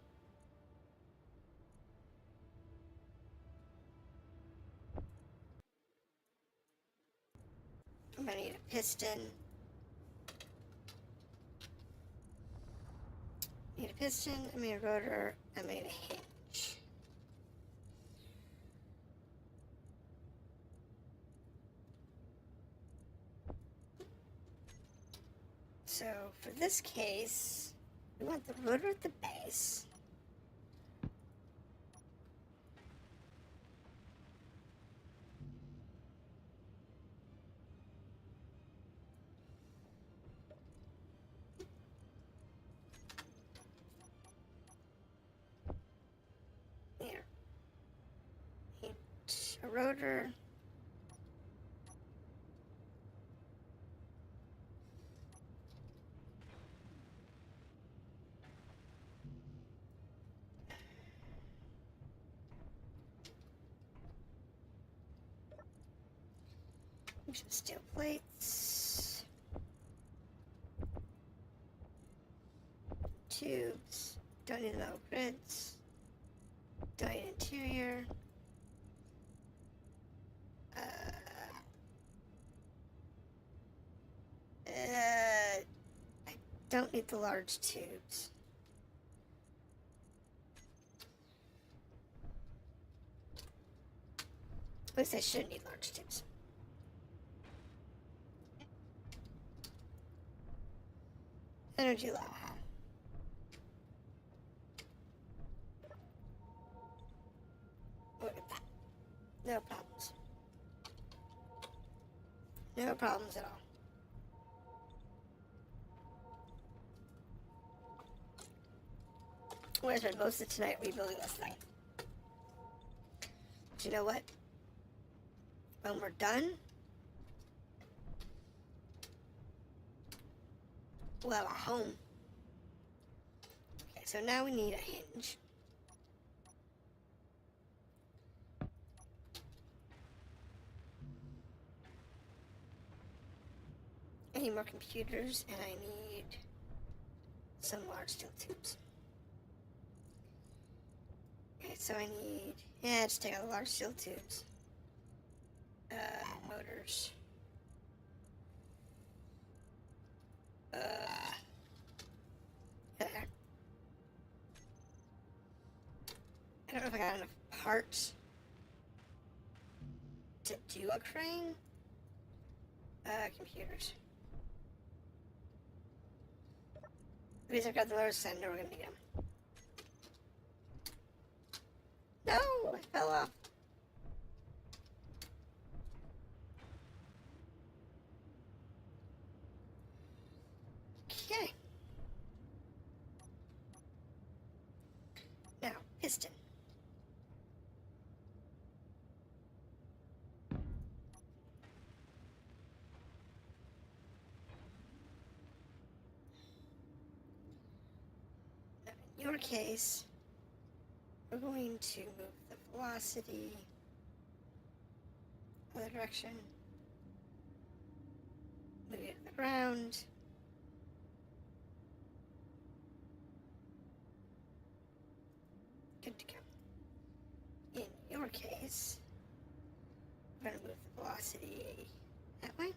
I'm gonna need a piston. Need a piston, I need a rotor, I need a hinge. So for this case, we want the rotor at the base. Here. Need a rotor. Some steel plates, tubes, don't need metal grids, don't need interior, I don't need the large tubes. At least I should need large tubes. Energy low. Look at that. No problems. No problems at all. I'm gonna spend most of tonight rebuilding this thing. But you know what? When we're done, we'll have a home. Okay, so now we need a hinge. I need more computers, and I need some large steel tubes. Okay, so I need, just take out the large steel tubes. Motors. There. I don't know if I got enough parts to do a crane. Computers. At least I've got the lowest end, we're gonna need them. No, I fell off. Okay. Now, piston. Now, in your case, we're going to move the velocity other direction. Move it to the ground. Good to go. In your case, we're going to move the velocity that way.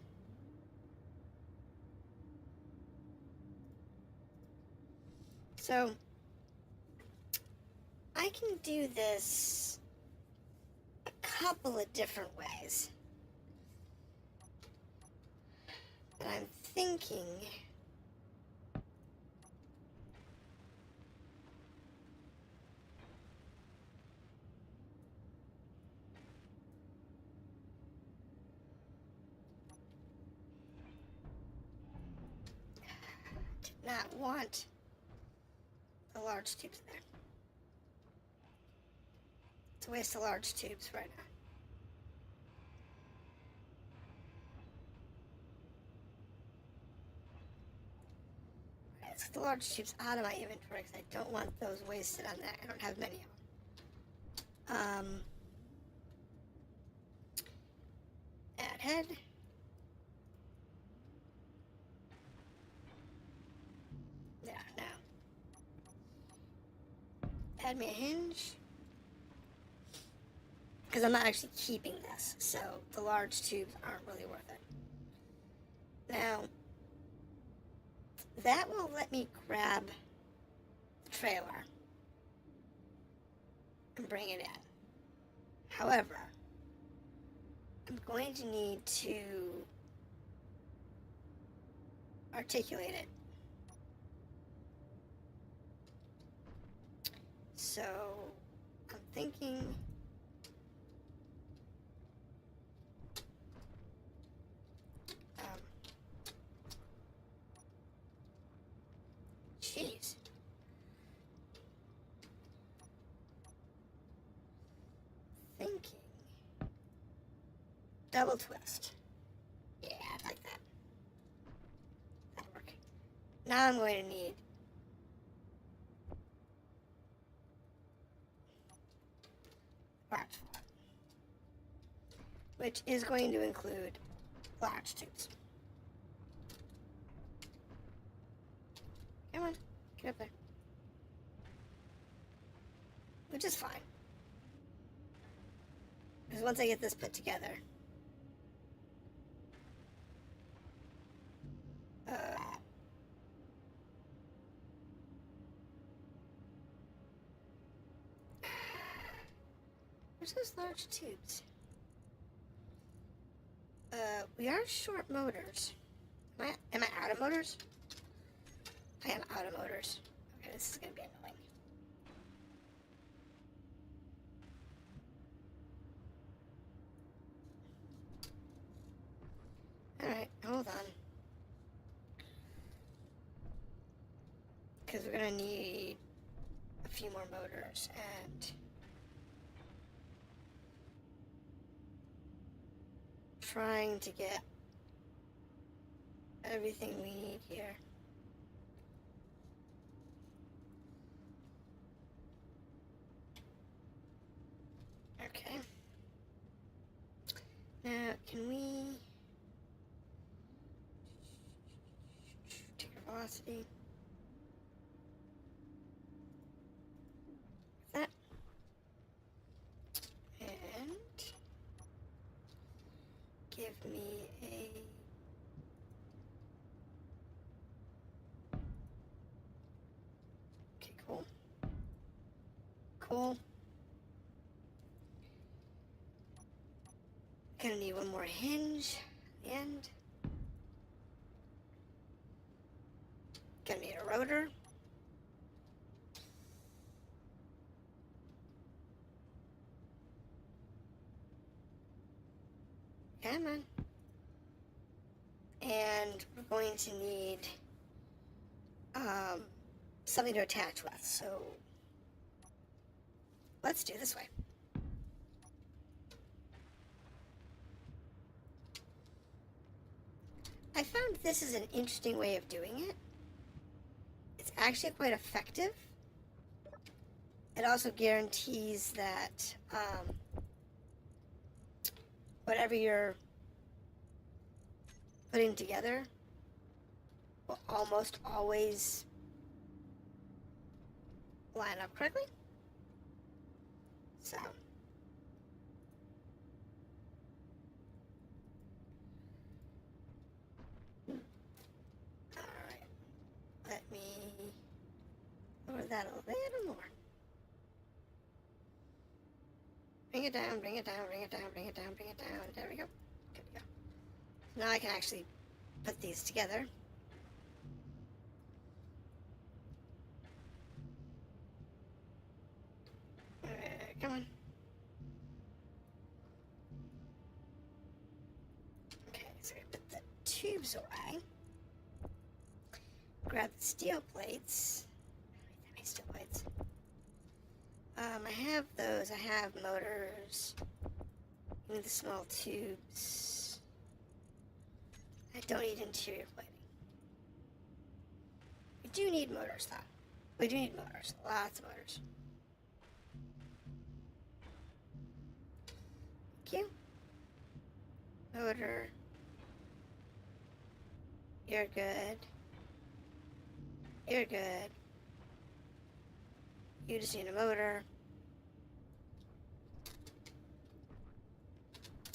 So, I can do this a couple of different ways. But I'm thinking did not want the large tubes there. It's a waste of large tubes right now. Let's get the large tubes out of my inventory because I don't want those wasted on that. I don't have many of them. Add head. Yeah, now. add me a hinge. Because I'm not actually keeping this, so the large tubes aren't really worth it. Now, that will let me grab the trailer and bring it in. However, I'm going to need to articulate it. So, I'm thinking... Jeez. Thinking. Double twist. Yeah, I like that. That'll work. Now I'm going to need large flat, which is going to include large tubes. Come on, get up there. Which is fine. Because once I get this put together, where's those large tubes? We are short motors. Am I out of motors? I am out of motors. Okay, this is gonna be annoying. Alright, hold on. Because we're gonna need a few more motors and trying to get everything we need here. Okay. Now, can we take our velocity? That. And give me a okay, cool. Cool. Gonna need one more hinge at the end. Gonna need a rotor. Come on. And we're going to need something to attach with, so let's do it this way. I found this is an interesting way of doing it. It's actually quite effective. It also guarantees that whatever you're putting together will almost always line up correctly. So alright. Let me lower that a little more. Bring it down, bring it down, bring it down, bring it down, bring it down. There we go. Good to go. Now I can actually put these together. Come on. Okay, so we put the tubes away. Grab the steel plates. How many steel plates? I have those. I have motors. I need the small tubes. I don't need interior plating. We do need motors, though. We do need motors. Lots of motors. Thank you. Motor. You're good. You're good. You just need a motor.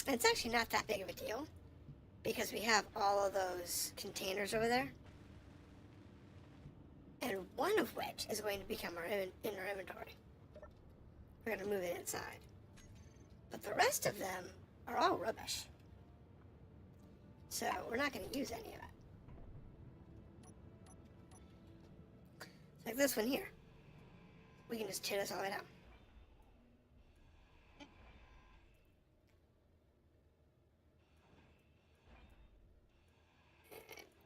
And it's actually not that big of a deal because we have all of those containers over there. And one of which is going to become in our inventory. We're going to move it inside. But the rest of them are all rubbish. So we're not going to use any of it. Like this one here. We can just tear this all the way down.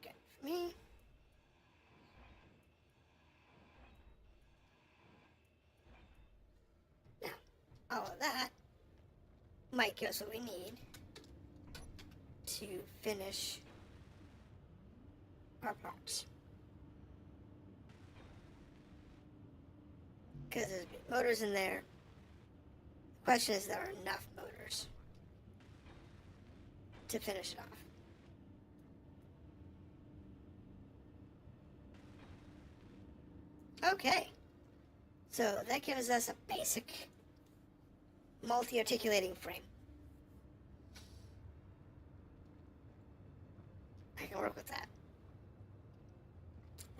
Good for me. Now, all of that might give us what we need to finish our parts. Because there's motors in there. The question is, there are enough motors to finish it off. Okay, so that gives us a basic multi-articulating frame. I can work with that.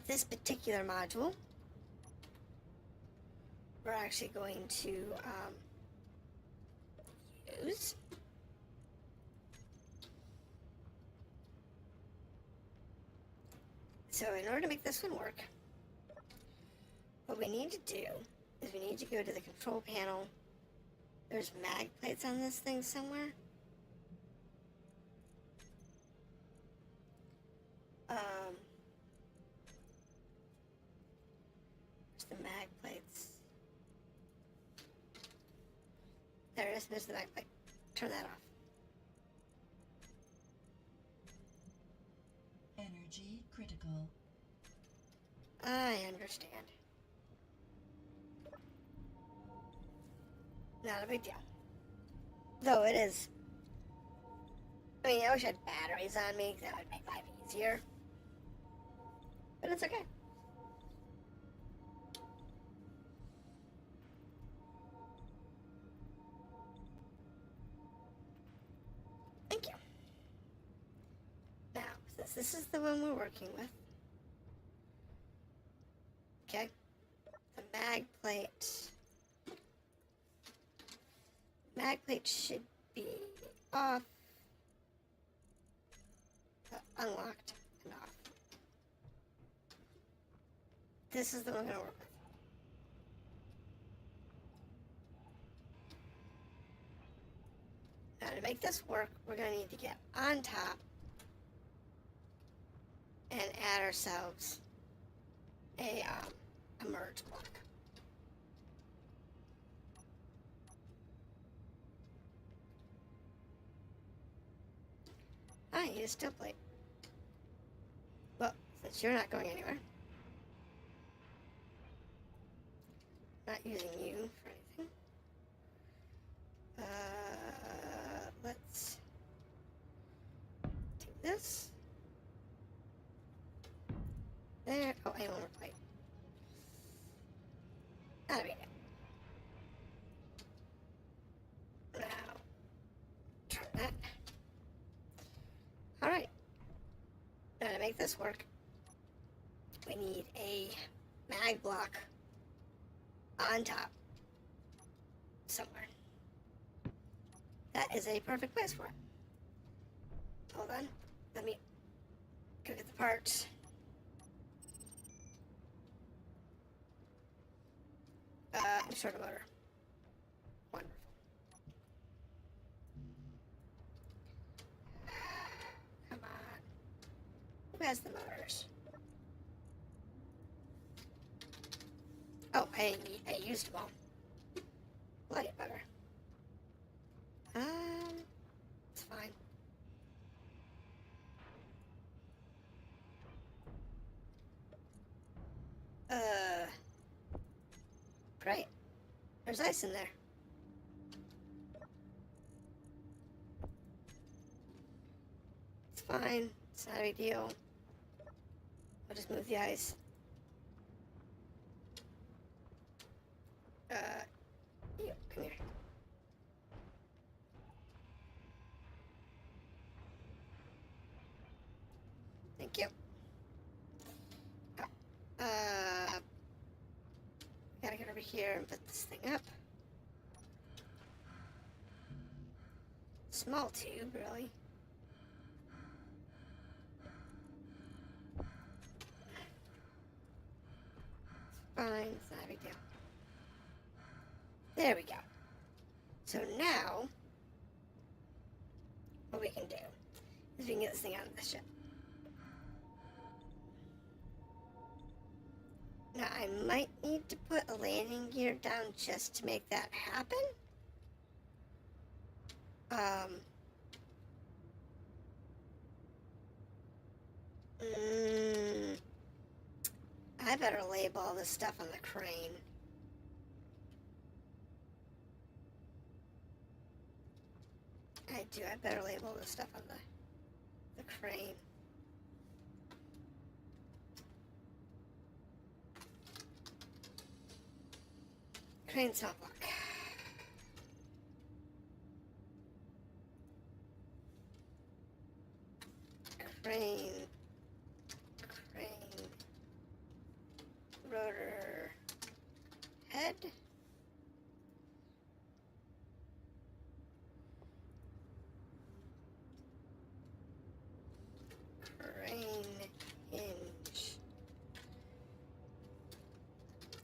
This particular module, we're actually going to use. So in order to make this one work, what we need to do is we need to go to the control panel. There's mag plates on this thing somewhere. There's the mag plates. There it is, there's the mag plate. Turn that off. Energy critical. I understand. Not a big deal. Though it is. I mean, I wish I had batteries on me, because that would make life easier. But it's okay. Thank you. Now, since this is the one we're working with, okay, the mag plate should be off, unlocked and off. This is the one I'm going to work with. Now to make this work, we're going to need to get on top and add ourselves a merge block. I need a steel plate. Well, since you're not going anywhere, not using you for anything, let's take this. There. Oh, I want more plate. Not a big deal. Now, turn that. Alright. Now to make this work, we need a mag block on top somewhere. That is a perfect place for it. Hold on. Let me go get the parts. Short motor. Wonderful. Come on. Who has the motors? Oh, I used them all. Bloody butter. It's fine. Great. There's ice in there. It's fine. It's not a big deal. I'll just move the ice. here and put this thing up. Small tube, really. Fine, it's not a big deal. There we go. So now, what we can do is we can get this thing out of the ship. Now, I might need to put a landing gear down just to make that happen. I better label all this stuff on the crane. I do. I better label this stuff on the crane. Crane's not block. Crane. Rotor. Head. Crane. Hinge.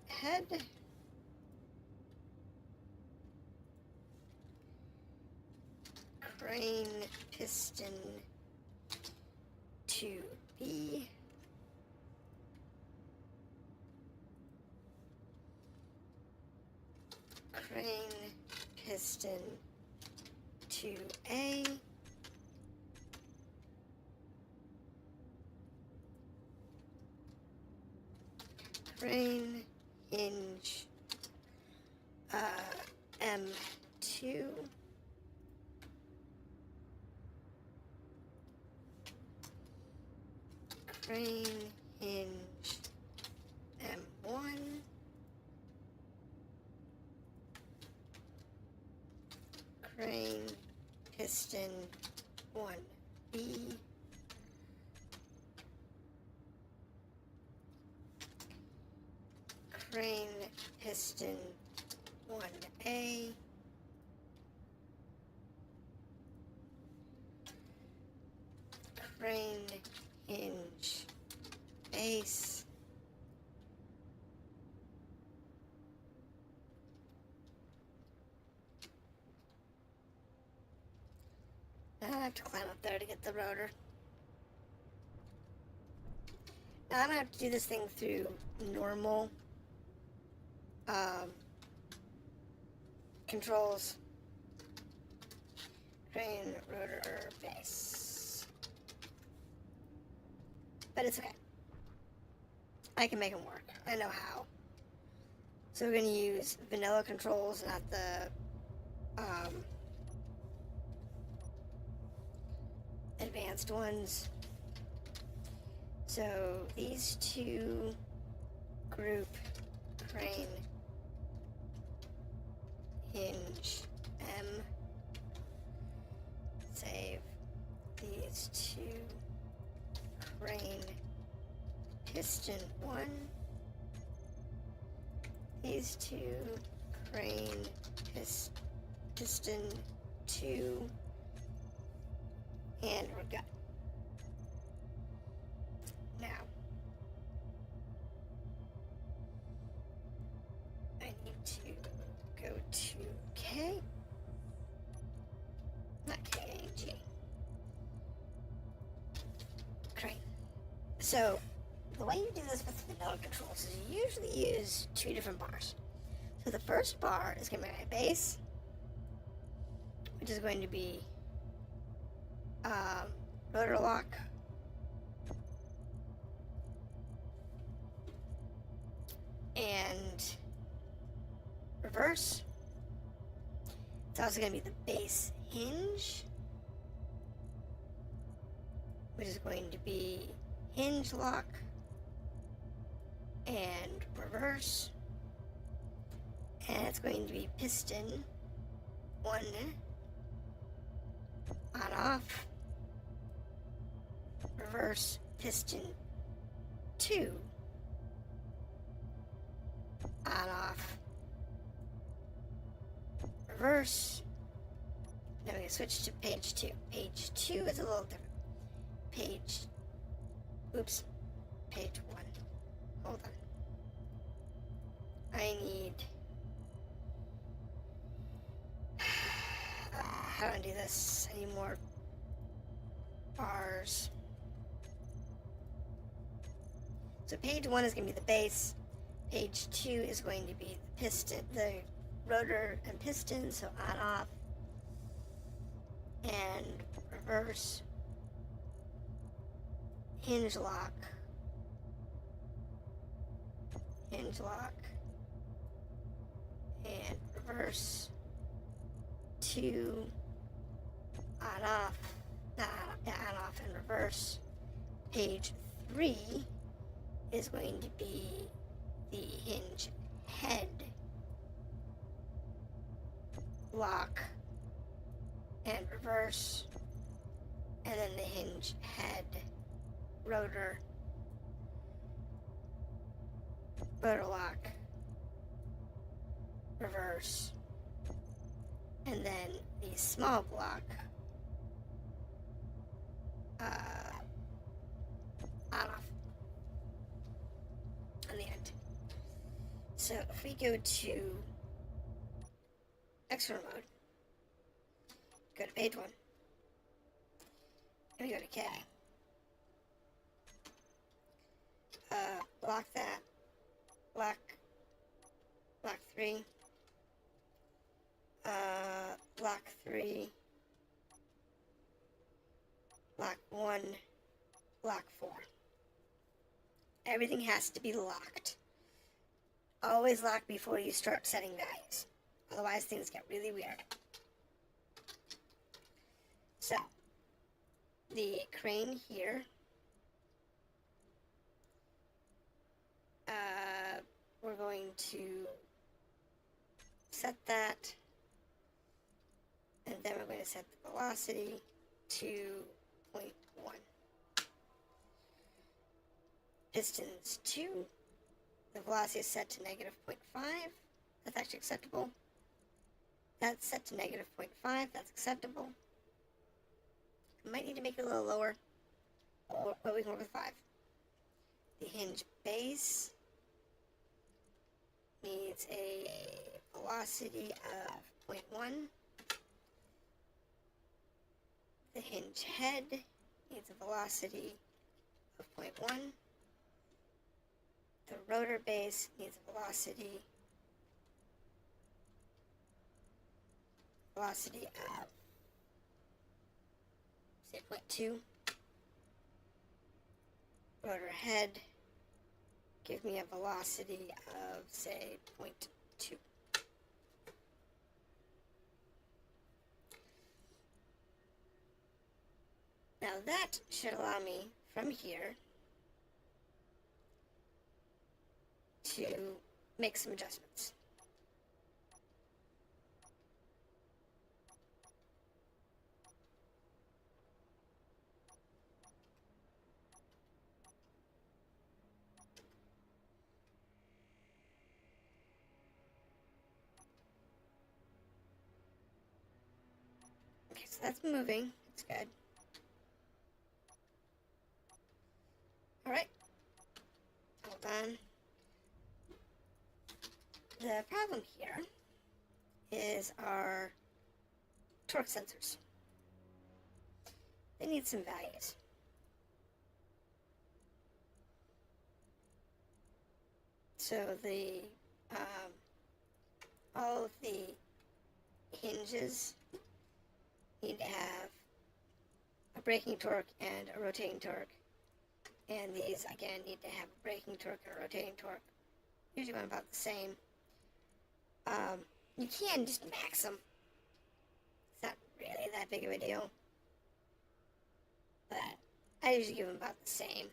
Head. Crane. Piston. 2B. Crane, piston, 2A. Crane, hinge, M2. Crane, hinge, M1. Crane, piston, 1B. Crane, piston, 1A. Crane, hinge, base. Now I have to climb up there to get the rotor. Now I'm gonna have to do this thing through normal controls. Crane, rotor, base. But it's okay. I can make them work. I know how. So we're gonna use vanilla controls, not the advanced ones. So these two group crane hinge M. Save these two crane piston 1. These two crane piston 2. And we're good. Now, I need to go to K. Not K, G. Crane. So, the way you do this with vanilla controls is you usually use 2 different bars. So the first bar is going to be my base, which is going to be rotor lock, and reverse. It's also going to be the base hinge, which is going to be hinge lock and reverse, and it's going to be piston 1 on off, reverse piston 2 on off, reverse. Now we're going to switch to page 2. Page 2 is a little different. Page 1. Hold on. I need... how do I do this? I need more bars. So page 1 is going to be the base. Page 2 is going to be the piston, the rotor and piston, so on off. And reverse. Hinge lock. Hinge lock. And reverse. 2. On off. On off and reverse. Page 3 is going to be the hinge head lock and reverse, and then the hinge head rotor lock, reverse, and then the small block on off on the end. So if we go to external mode, go to page 1, and we go to K. Block that. Block 3. Block 3. Block 1. Block 4. Everything has to be locked. Always lock before you start setting values. Otherwise things get really weird. So, the crane here, we're going to set that, and then we're going to set the velocity to 0.1. Pistons 2, the velocity is set to negative 0.5, that's actually acceptable. That's set to negative 0.5, that's acceptable. I might need to make it a little lower, but we can work with 5. The hinge base needs a velocity of 0.1. The hinge head needs a velocity of 0.1. The rotor base needs a velocity of, say, 0.2. Rotor head, give me a velocity of, say, 0.2. Now that should allow me from here to make some adjustments. Okay, so that's moving. It's good. Alright. Hold on. The problem here is our torque sensors. They need some values. So the all of the hinges need to have a braking torque and a rotating torque, and these again need to have a braking torque and a rotating torque. Usually going about the same. You can just max them. It's not really that big of a deal, but I usually give them about the same.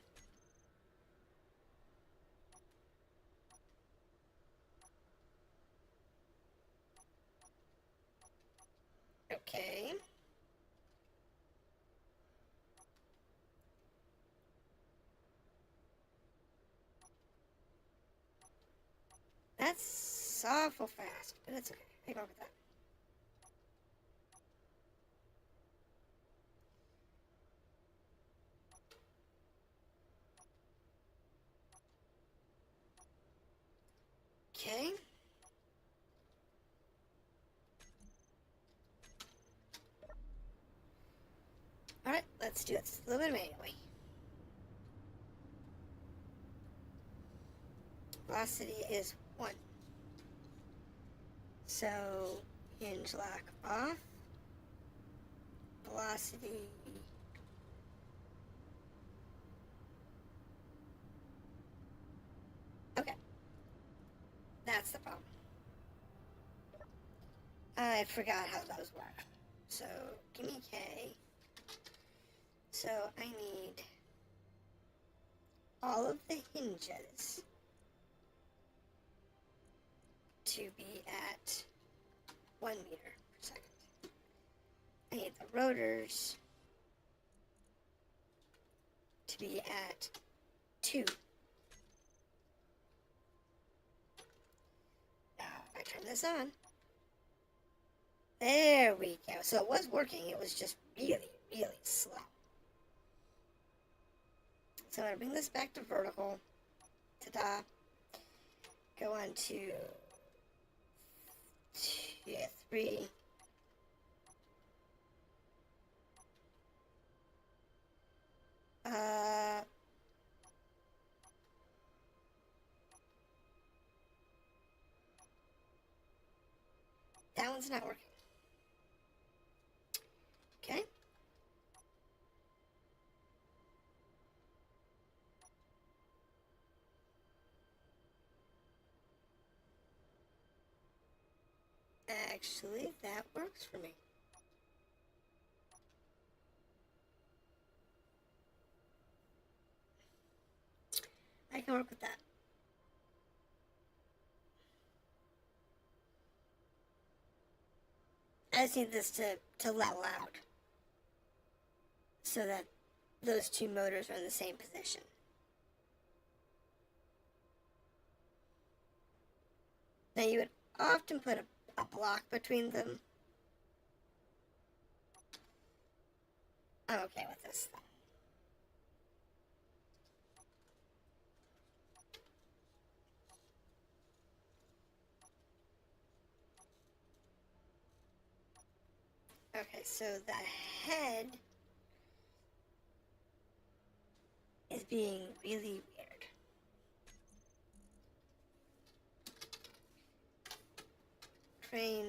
Okay. That's awful fast, but it's okay. I can work with that. Okay. Alright, let's do it a little bit manually. Velocity is 1. So, hinge lock off. Velocity. Okay. That's the problem. I forgot how those work. So, give me K. So, I need all of the hinges to be at 1 meter per second. I need the rotors to be at 2. Now, if I turn this on, there we go. So it was working, it was just really, really slow. So I'm going to bring this back to vertical. Ta-da. Go on to 3. That one's not working. Okay. Actually, that works for me. I can work with that. I just need this to level out so that those 2 motors are in the same position. Now you would often put a block between them. I'm okay with this though. Okay, so the head is being really weird. Train.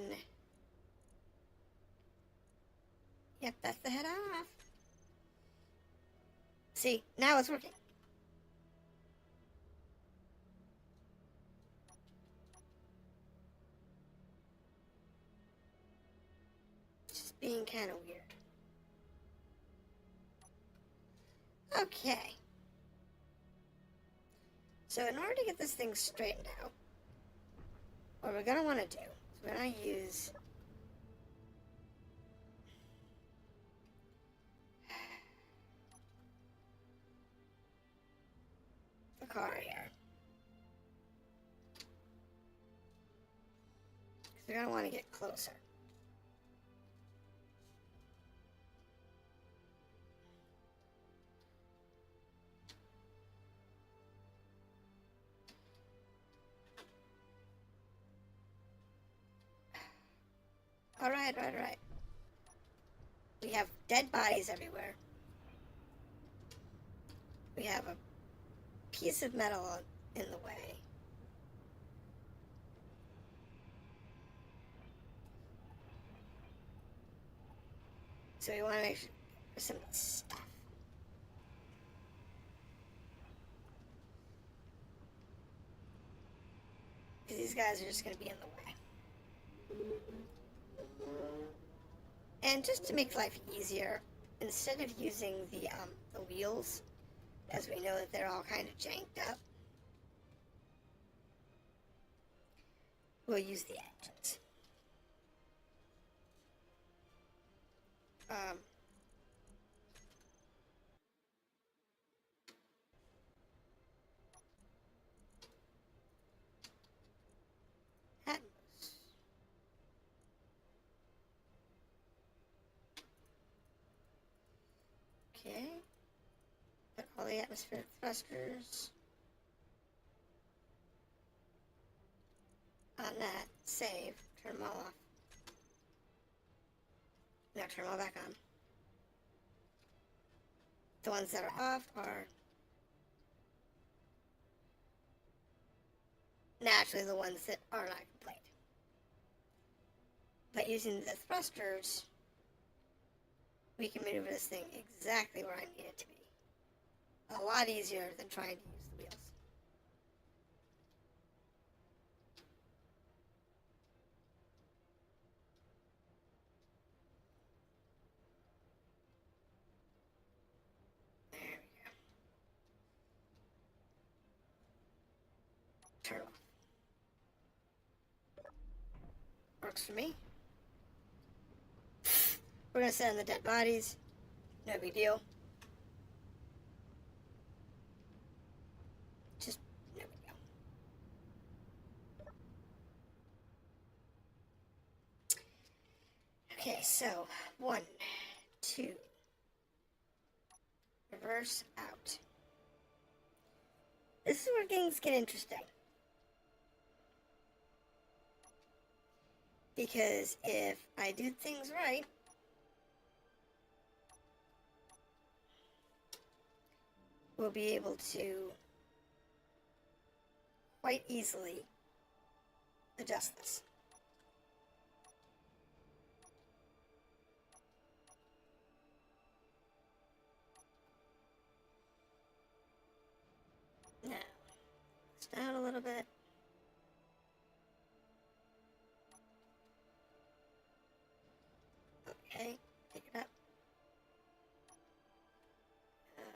Yep, that's the head off. See, now it's working. It's just being kind of weird. Okay. So in order to get this thing straightened out, what we're going to want to do is we're going to use the car here. Because we're going to want to get closer. Alright. We have dead bodies everywhere. We have a piece of metal in the way. So we want to make sure there's some stuff. Because these guys are just going to be in the way. And just to make life easier, instead of using the wheels, as we know that they're all kind of janked up, we'll use the engines. That moves. Okay. Put all the atmospheric thrusters. on that. Save. Turn them all off. Now turn them all back on. The ones that are off are naturally the ones that are not complete. But using the thrusters, we can maneuver this thing exactly where I need it to be. A lot easier than trying to use the wheels. There we go. Turn off. Works for me. We're going to set on the dead bodies. No big deal. Just no big deal. Okay, so 1, 2. Reverse out. This is where things get interesting. Because if I do things right, we'll be able to quite easily adjust this. Now, it's down a little bit. Okay, pick it up. Alright.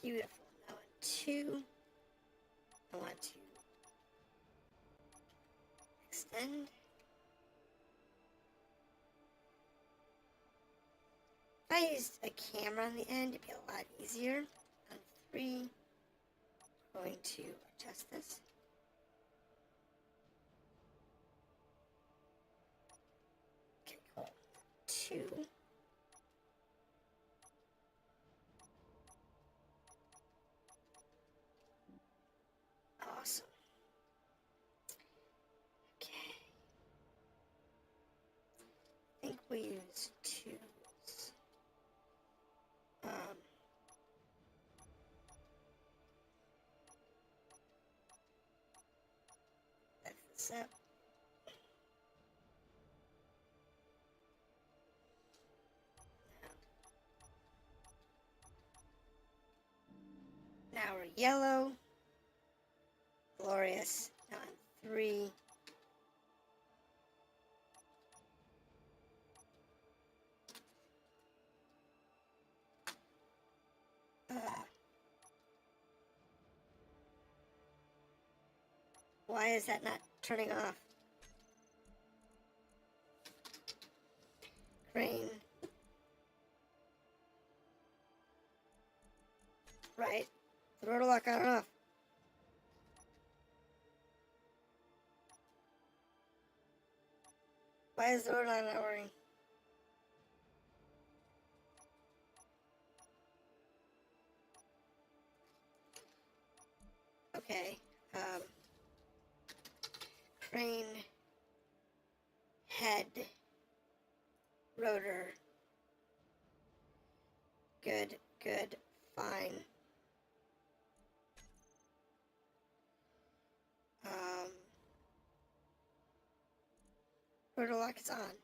Beautiful. Now on 2, I want to extend. If I used a camera on the end, it'd be a lot easier. On 3, I'm going to adjust this. Okay, cool. 2. Awesome. Okay. I think we use 2s. Lift this up. Now we're yellow. Glorious. Now on 3. Why is that not turning off? Crane. Right. The rotor lock on and off. Why is the rotor lock not working? Okay. Crane. Head. Rotor. Good, good, fine. Rotor lock is on.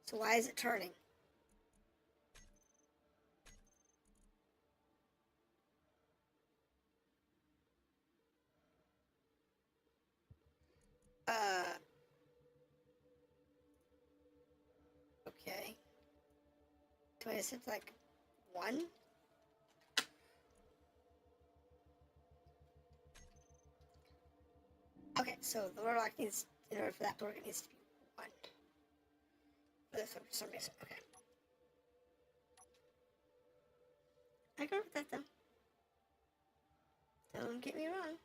So why is it turning? Okay. Do I set like 1? Okay, so the rotor lock needs, in order for that to work, it needs to be 1. For this one, for some reason. Okay. I can work with that though. Don't get me wrong.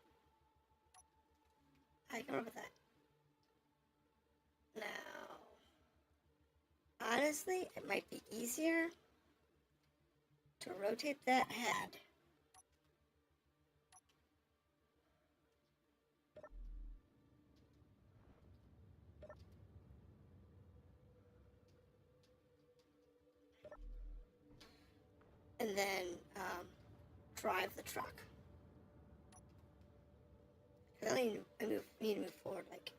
I can work with that. Now, honestly, it might be easier to rotate that head. And then drive the truck. I need to move forward, like.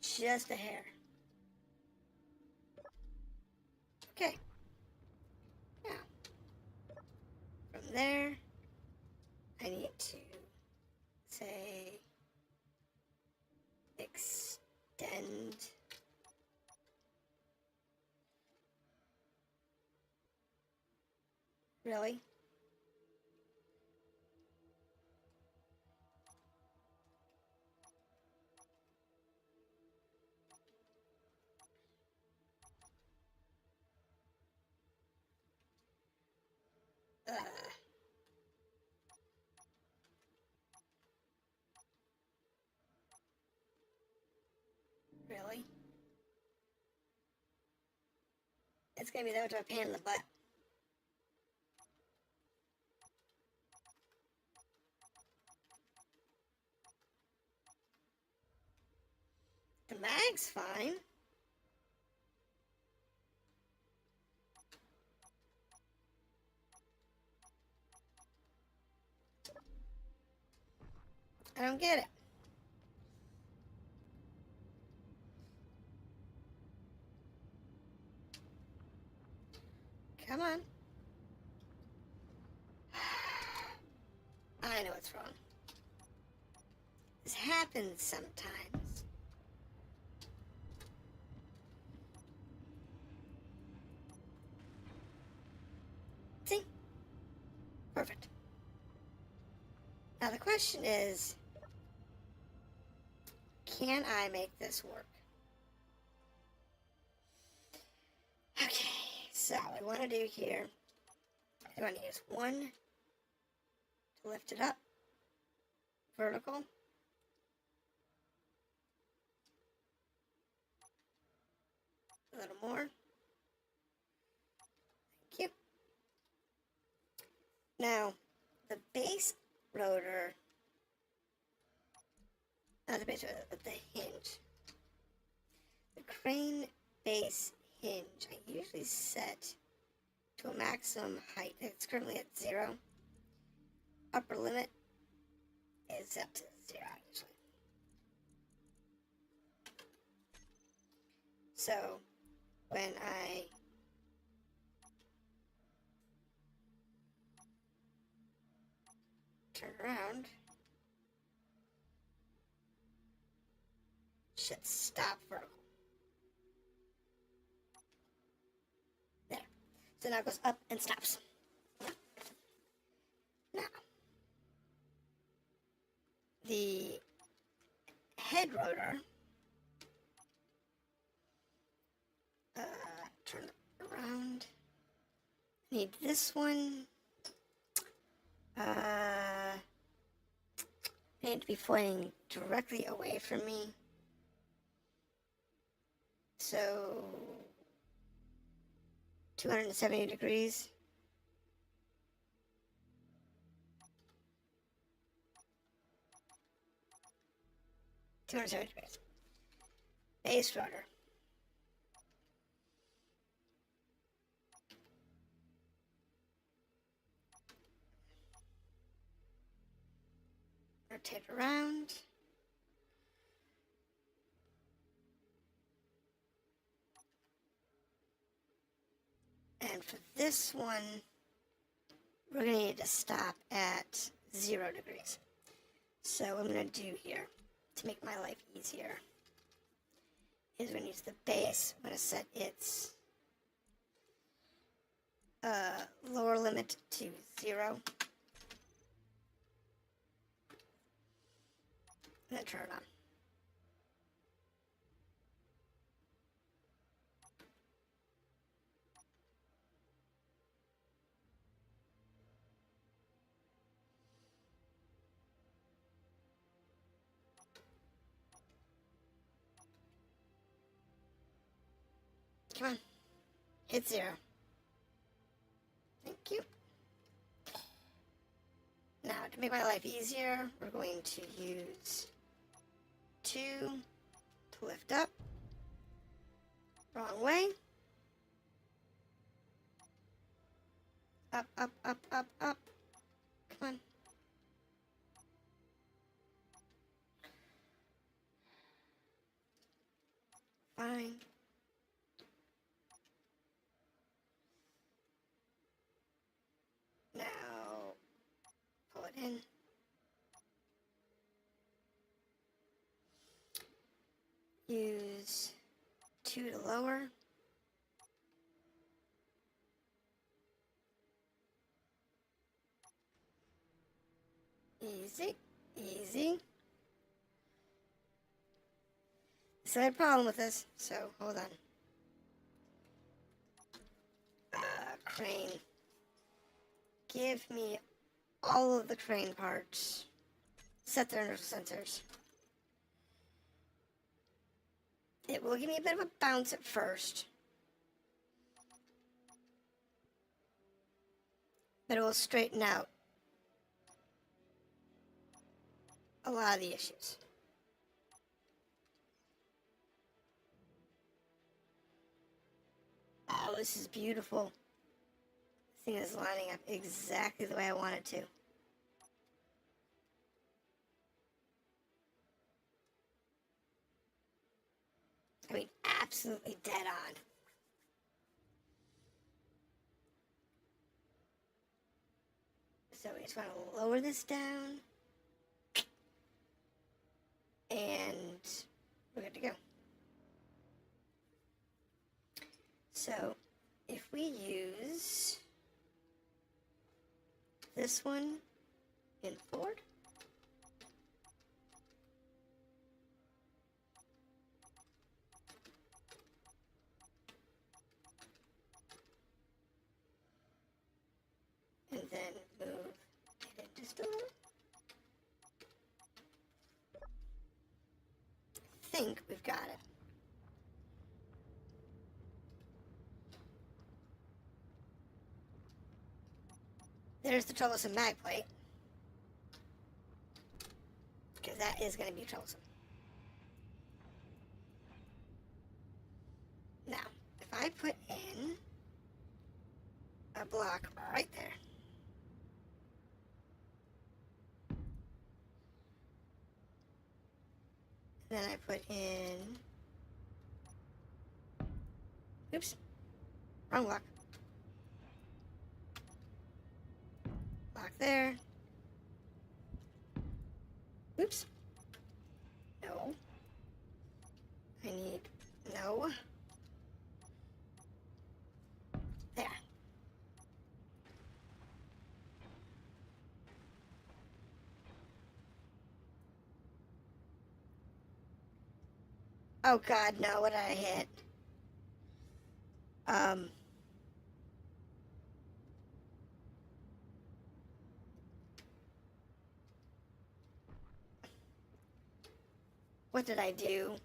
Just a hair. Okay. Now, from there, I need to say extend. Really? Really? It's gonna be that much of a pain in the butt. The mag's fine. I don't get it. Come on. I know what's wrong. This happens sometimes. See? Perfect. Now the question is, can I make this work? Okay, so what I want to do here, I want to use one to lift it up, vertical. A little more. Thank you. Now, the base rotor, not the base rotor, but the hinge. The crane base hinge, I usually set to a maximum height. It's currently at 0. Upper limit is up to 0 usually. So when I turn around, it should stop vertical. There. So now it goes up and stops. Now, the head rotor, turn it around. Need this one. Need to be pointing directly away from me. So 270 degrees. Base rotor. Rotate around. And for this one, we're going to need to stop at 0 degrees. So what I'm going to do here, to make my life easier, is we're going to use the base. I'm going to set its lower limit to 0. And then turn it on. Come on. Hit 0. Thank you. Now, to make my life easier, we're going to use 2 to lift up. Wrong way. Up, up, up, up, up. Come on. Fine. Now, pull it in. Use 2 to lower. Easy, easy. So I had a problem with this, so hold on. Crane. Give me all of the crane parts. Set their inertial sensors. It will give me a bit of a bounce at first, but it will straighten out a lot of the issues. Oh, this is beautiful. This thing is lining up exactly the way I want it to. I mean, absolutely dead on. So we just want to lower this down. And we're good to go. So if we use this one in forward, and then move it in just a little. I think we've got it. There's the troublesome mag plate, because that is going to be troublesome. Now, if I put in a block right there, then I put in, oops, wrong block. Block there. Oops. No. I need, no. There. Oh God, no, what did I hit? What did I do?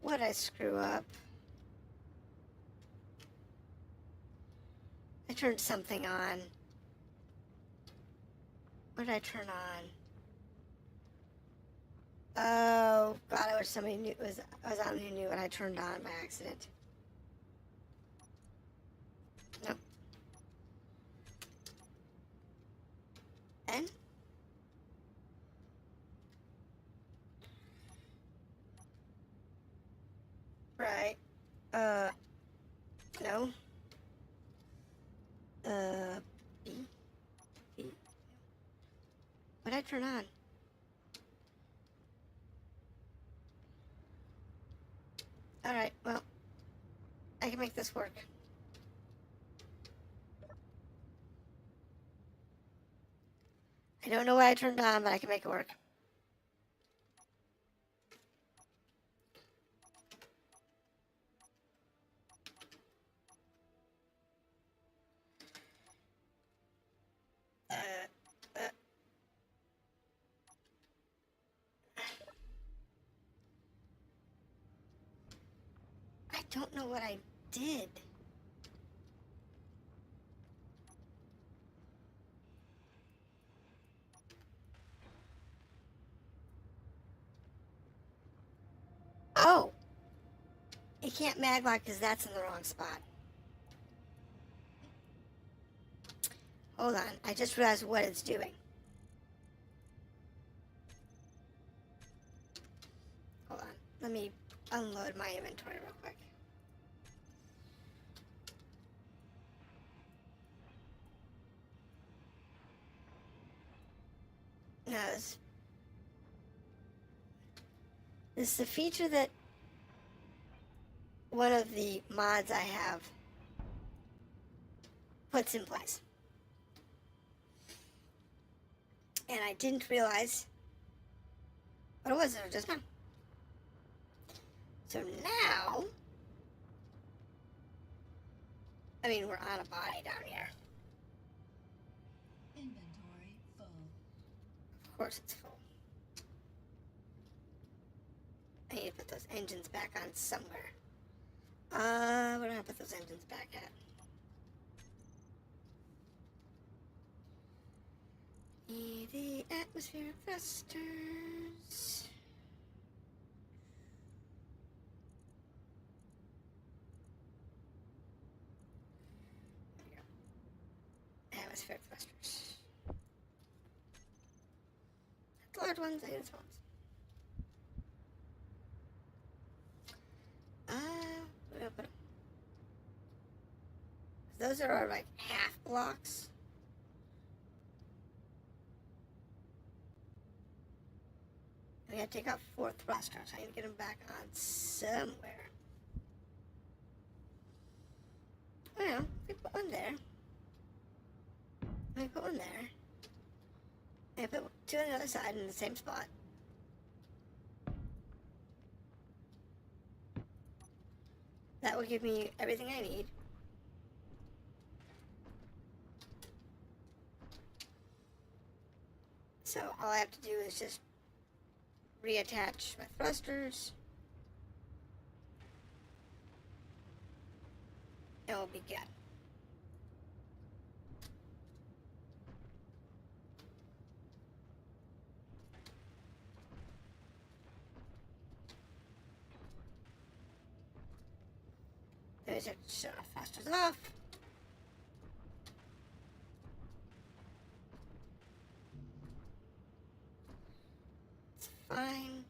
What did I screw up? I turned something on. What did I turn on? Oh God, I wish somebody knew I was on who knew what I turned on by accident. Nope. And right. No. B. B. What did I turn on? Alright, well, I can make this work. I don't know what I turned on, but I can make it work. don't know what I did. Oh! It can't maglock because that's in the wrong spot. Hold on, I just realized what it's doing. Hold on, let me unload my inventory real quick. No, this is a feature that one of the mods I have puts in place. And I didn't realize what it was just now. So now, I mean, we're on a body down here. Inventory full. Of course it's full. I need to put those engines back on somewhere. Where do I put those engines back at? The atmospheric thrusters. There we go. Atmospheric thrusters. The large ones, I need the small ones. Where do I put them? Those are our, like, half blocks. We gotta take out 4 thrusters. I need to get them back on somewhere. Well, we put one there. We put one there. And put 2 on the other side in the same spot. That will give me everything I need. So all I have to do is just reattach my thrusters. And we'll be good. There's a shut off thrusters off. It's fine.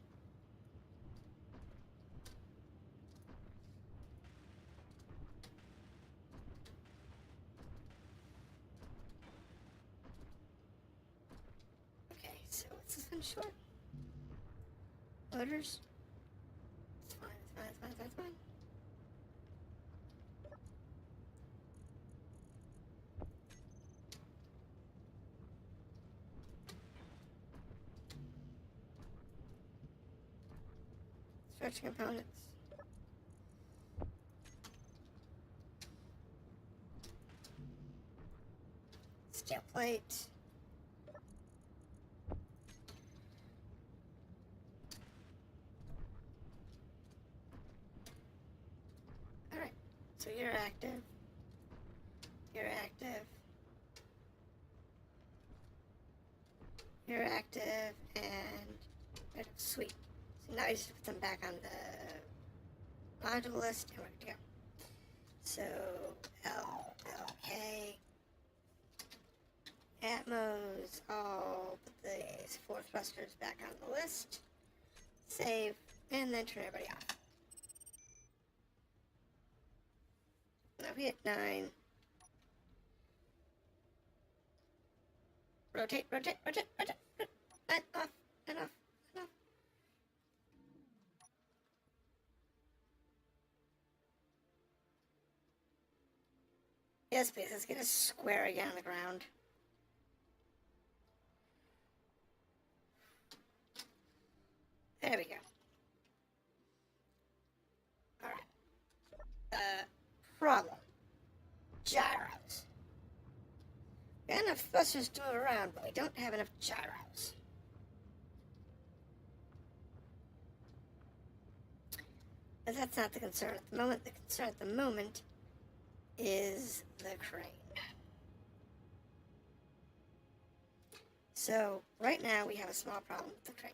Okay, so what's this one short? Motors? It's fine, it's fine, it's fine, it's fine. Stretching components. Steel plate. Alright, so you're active. You're active. You're active, and sweet. So now I just put them back on the module list, and we're good to go. So, K, Atmos, I'll put these 4 thrusters back on the list, save, and then turn everybody off. Now we hit 9. Rotate, rotate, rotate, rotate, and off, and off, and off. Yes, please, let's get a square again on the ground. There we go. Alright. Problem. Gyros. We got enough thrusters to move around, but we don't have enough gyros. But that's not the concern at the moment. The concern at the moment is the crane. So, right now we have a small problem with the crane.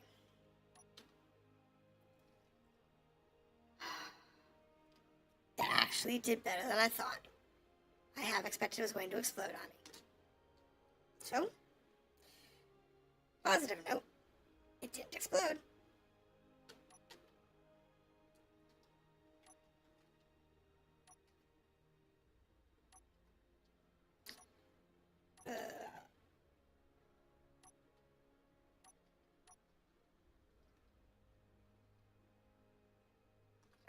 That actually did better than I thought. I have expected it was going to explode on me. So, positive note, it didn't explode.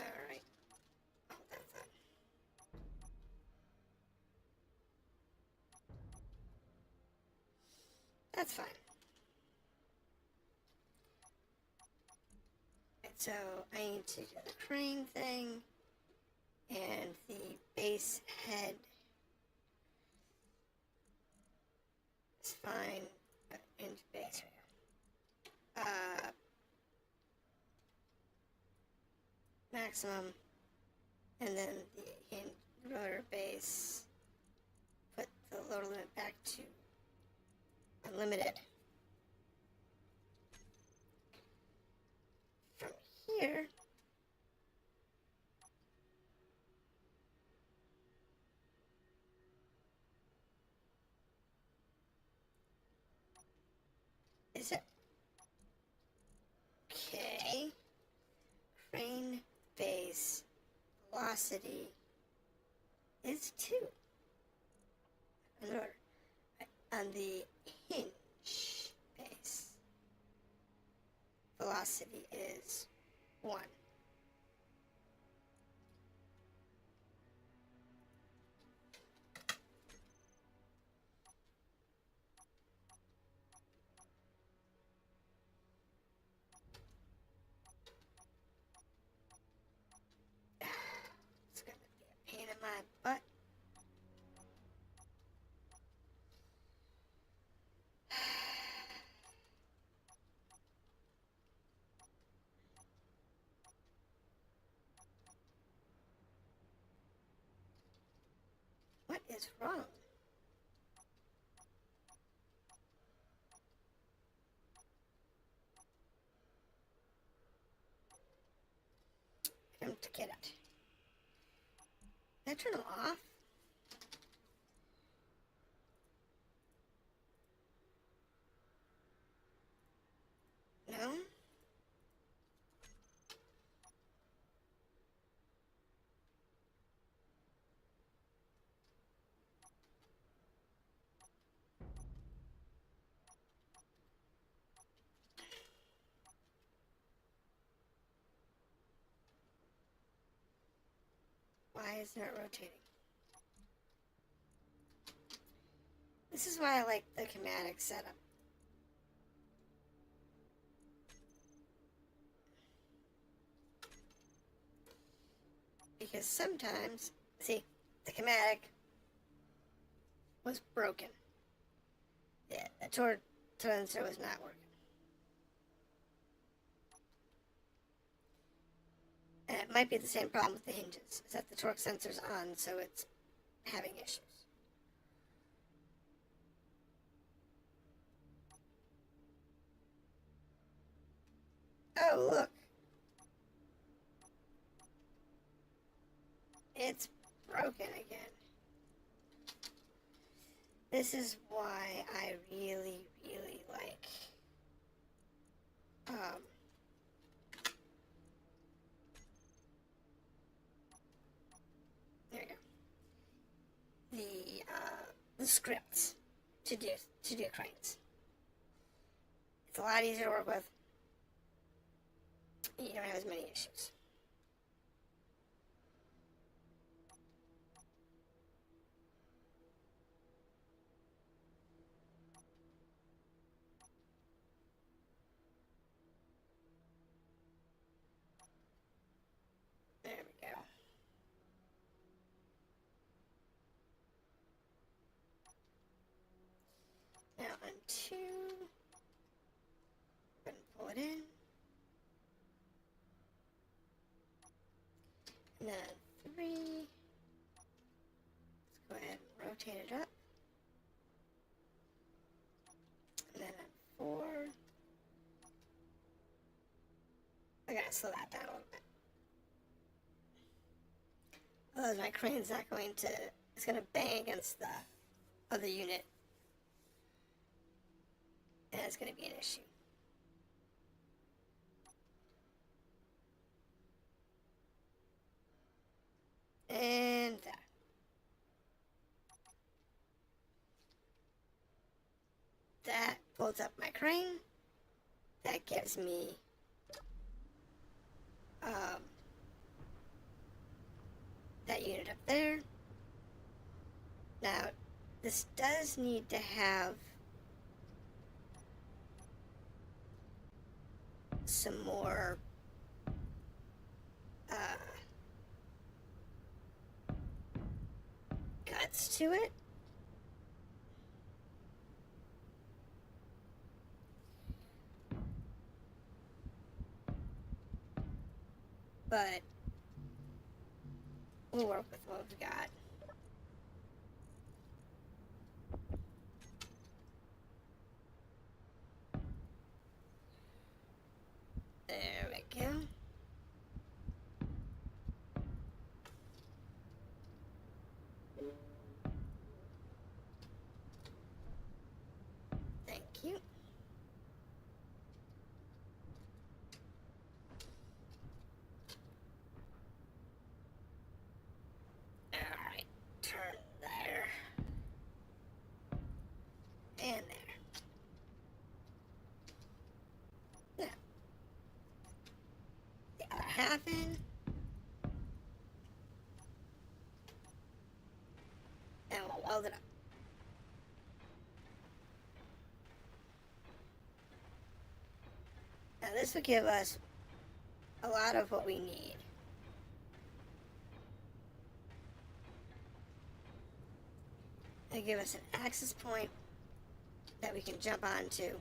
Alright. Oh, that's fine. That's fine. Right, so I need to do the crane thing and the base head is fine, but into base here. Maximum, and then the hinge rotor base. Put the load limit back to unlimited. From here, is it? Okay. Crane base velocity is 2. In order. On the hinge base, velocity is 1. It's gonna be a pain in my butt. What is wrong? Come to get it. Did I turn them off? No? Why isn't it rotating? This is why I like the schematic setup. Because sometimes, see, the schematic was broken. Yeah, the torque sensor was not working. And it might be the same problem with the hinges, is that the torque sensor's on, so it's having issues. Oh, look. It's broken again. This is why I really, really like there you go. The scripts to do cranes. It's a lot easier to work with. You don't have as many issues. There we go. Now on 2, go ahead and pull it in. rotate it up. And then on 4. I gotta slow that down a little bit. Otherwise my crane's not going to, it's gonna bang against the other unit. And it's gonna be an issue. And there. That pulls up my crane. That gives me that unit up there. Now, this does need to have some more guts to it. But we'll work with what we've got. There we go. Thank you. Alright, turn there. And there. Now, the other half in. And we'll weld it up. Now this will give us a lot of what we need. It'll give us an access point that we can jump onto.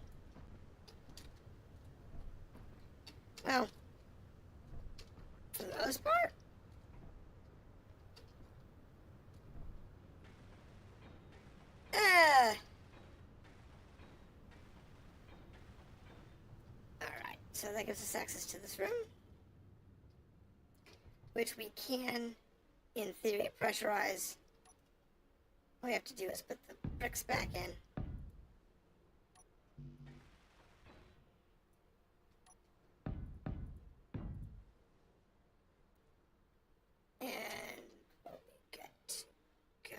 Well, for the most part, alright, so that gives us access to this room, which we can, in theory, pressurize. All we have to do is put the bricks back in. And we'll be good to go.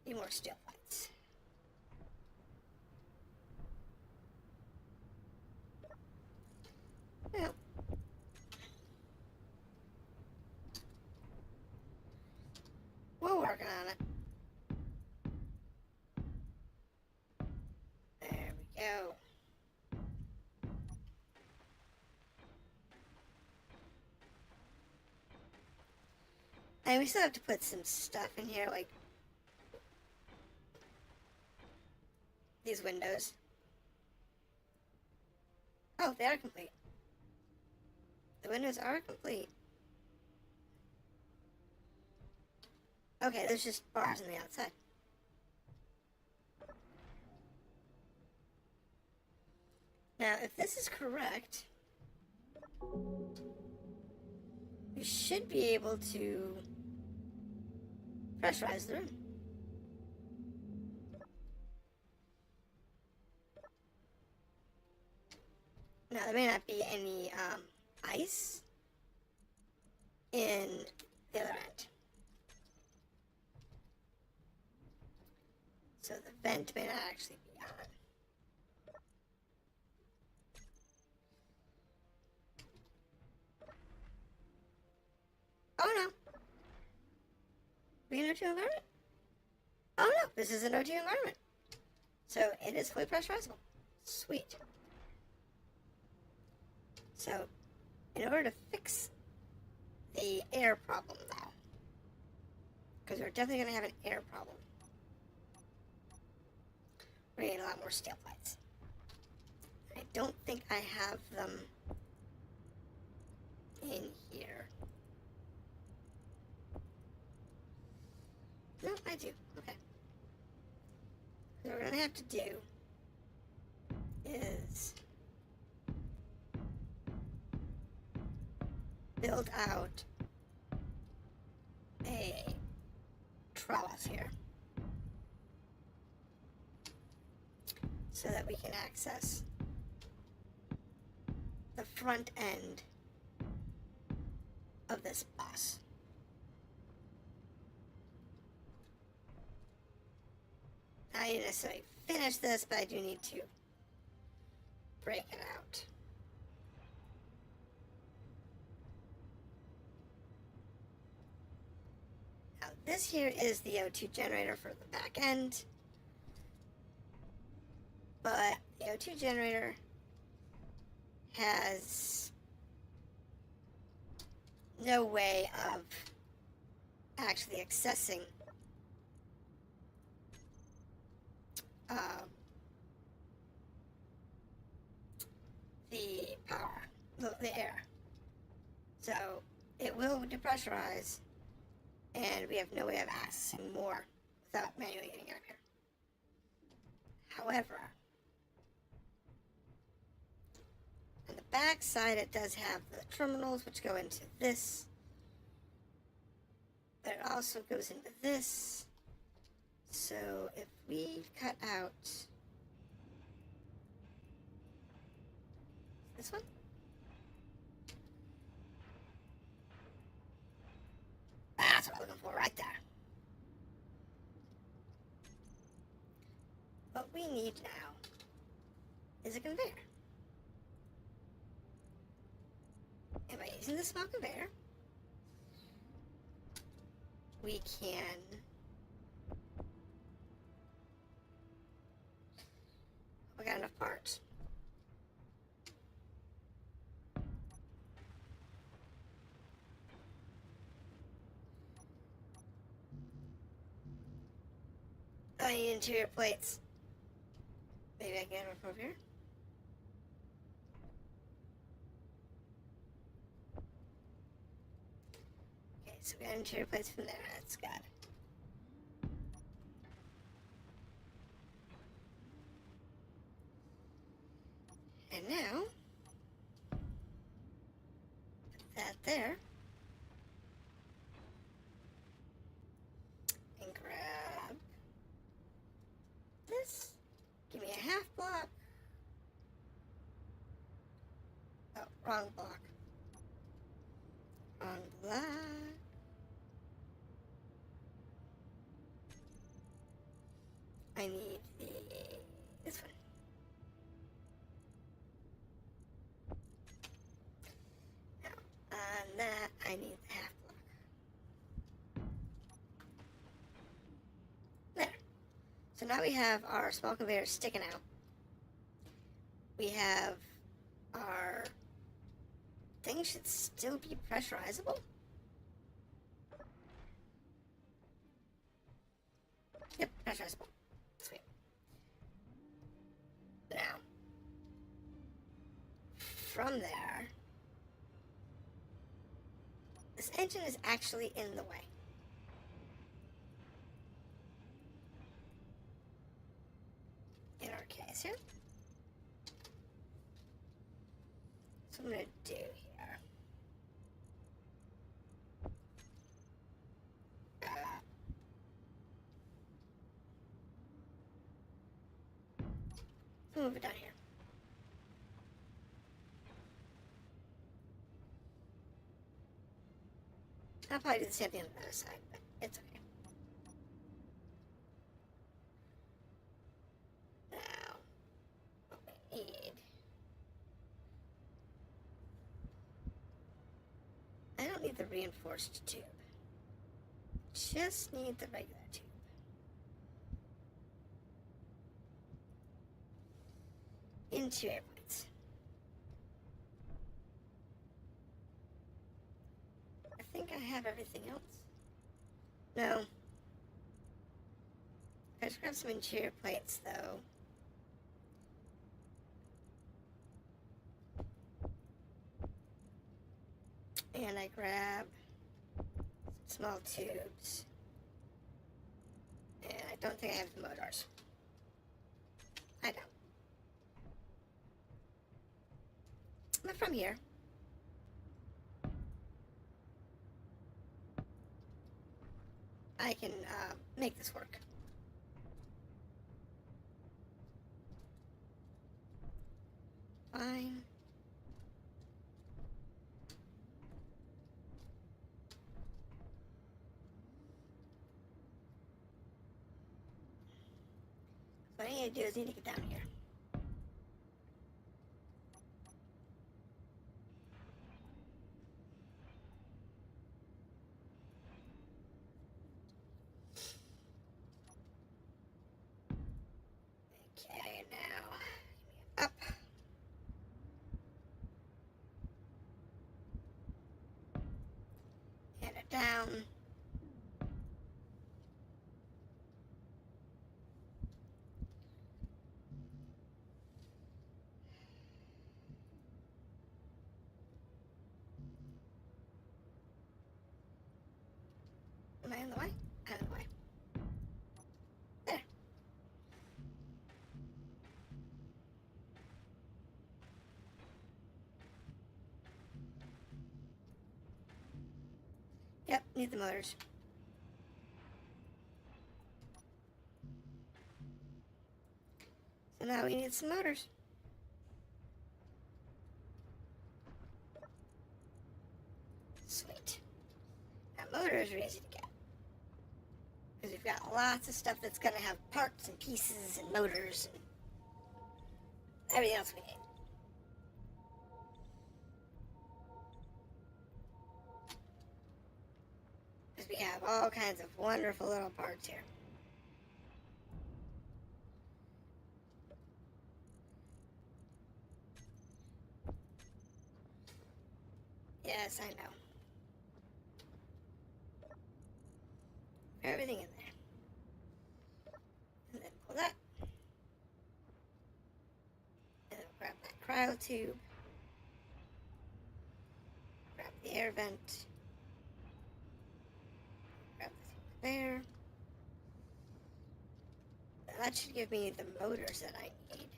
Need more steel plates. Well, we're working on it. There we go. And we still have to put some stuff in here, like these windows. Oh, they are complete. The windows are complete. Okay, there's just bars on the outside. Now, if this is correct, we should be able to pressurize the room. Now, there may not be any ice in the other end. So the vent may not actually be on. Oh no. Are we in an O2 environment? Oh no, this is an O2 environment. So it is fully pressurizable. Sweet. So, in order to fix the air problem now, Because we're definitely going to have an air problem. We're going to need a lot more steel plates. I don't think I have them in here. No, I do. Okay. So what we're going to have to do is build out a trellis here so that we can access the front end of this bus. I didn't necessarily finish this, but I do need to break it out. Now, this here is the O2 generator for the back end, but the O2 generator has no way of actually accessing the power, the air. So it will depressurize, and we have no way of accessing more without manually getting out here. However, on the back side, it does have the terminals, which go into this, but it also goes into this. So if we cut out this one, that's what I'm looking for right there. What we need now is a conveyor. And by using the small conveyor, we can we got enough parts. I need interior plates. Maybe I can get one over here. Okay, so we got interior plates from there. That's good. And now, put that there. And grab this. Give me a half block. Oh, wrong block. Wrong block. I need this one. Now, on that, I need the half block. There. So now we have our small conveyor sticking out. We have our thing should still be pressurizable. Yep, pressurizable. Sweet. Now, from there, this engine is actually in the way. In our case here. So I'm going to do here. Move it down here. I'll probably do the same thing on the other side, but it's okay. Now, what we need. I don't need the reinforced tube. Just need the regular tube. Into airplanes. I think I have everything else. No. I just grab some interior plates, though. And I grab some small tubes. And I don't think I have the motors. I don't. But from here, I can make this work. Fine. What I need to do is need to get down here. Okay, now up. And it down. Am I in the way? Out of the way. There. Yep, need the motors. So now we need some motors. Sweet. Now motors are easy to get. Because we've got lots of stuff that's going to have parts and pieces and motors and everything else we need. Because we have all kinds of wonderful little parts here. Yes, I know. Everything in there. And then pull that. And then grab that cryo tube. Grab the air vent. Grab the thing there. And that should give me the motors that I need.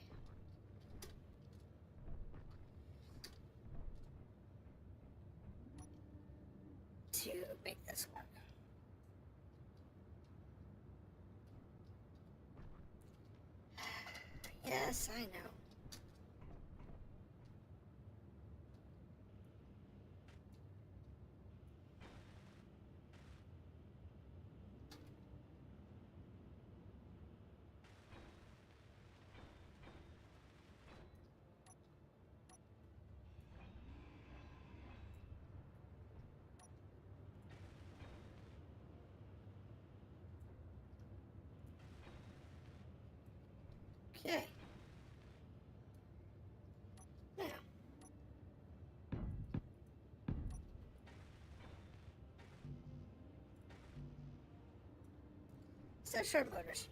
To make this work. Yes, I know. Okay. Now. So short motors.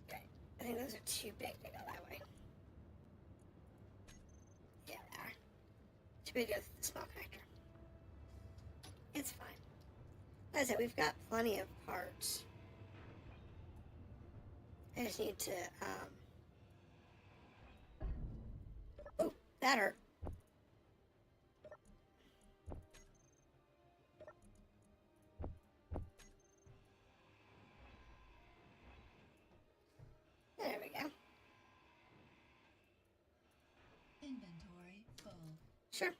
Okay. I think those are too big to go that way. Yeah, they are. Too big to go through the small connector. It's fine. As I said, we've got plenty of parts. I just need to, oh, that hurt. There we go. Inventory full. Sure.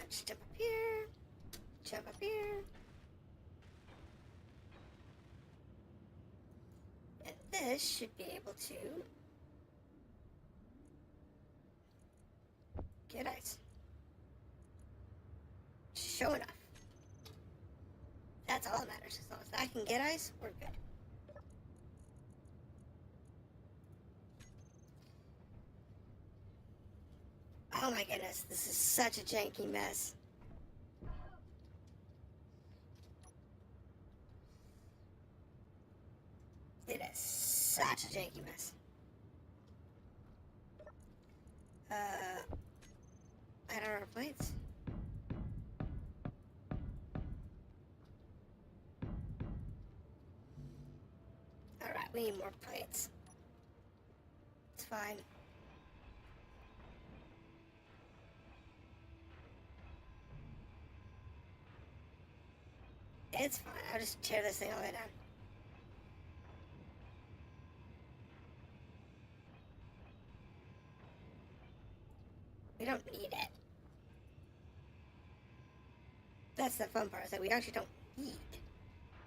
Just jump up here. Jump up here. And this should be able to get ice. Show enough. That's all that matters. As long as I can get ice, we're good. Oh my goodness, this is such a janky mess. It is such a janky mess. I don't know plates. Alright, we need more plates. It's fine. It's fine. I'll just tear this thing all the way down. We don't need it. That's the fun part, is that we actually don't need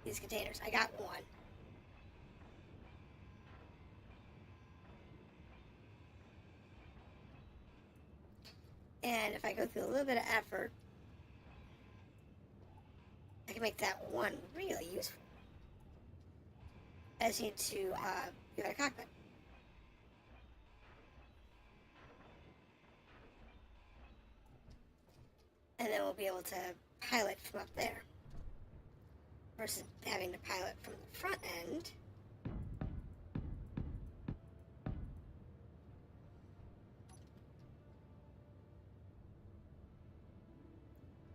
these containers. I got one. And if I go through a little bit of effort, I can make that one really useful. I just need to give it a cockpit. And then we'll be able to pilot from up there. Versus having to pilot from the front end.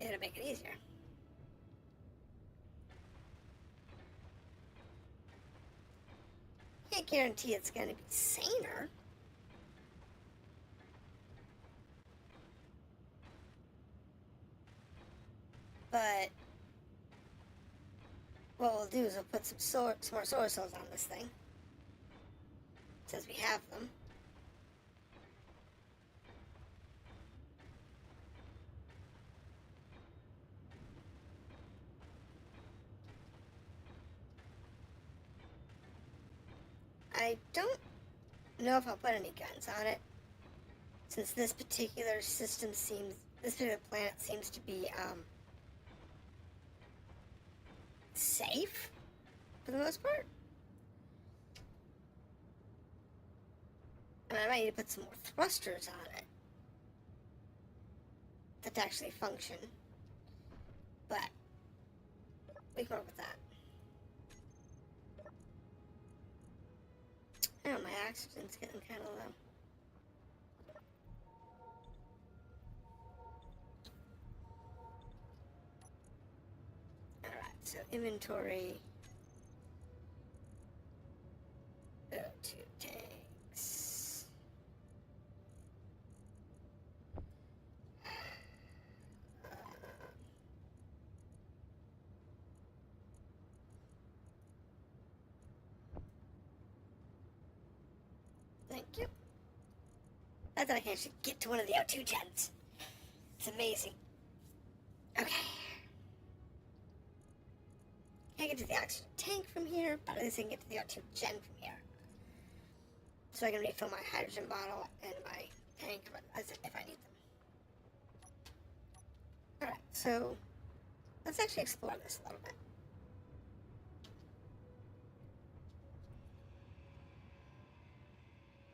It'll make it easier. Can't guarantee it's going to be saner. But what we'll do is we'll put some more solar cells on this thing, since we have them. I don't know if I'll put any guns on it, since this particular planet seems to be, safe, for the most part. I mean, I might need to put some more thrusters on it that actually function, but we can work with that. Oh, my oxygen's getting kind of low. Alright, so inventory. Go to tanks. Thank you. I thought I can actually get to one of the O2 gens. It's amazing. Okay. Can't get to the oxygen tank from here, but at least I can get to the O2 gen from here. So I can refill my hydrogen bottle and my tank if I need them. Alright, so let's actually explore this a little bit.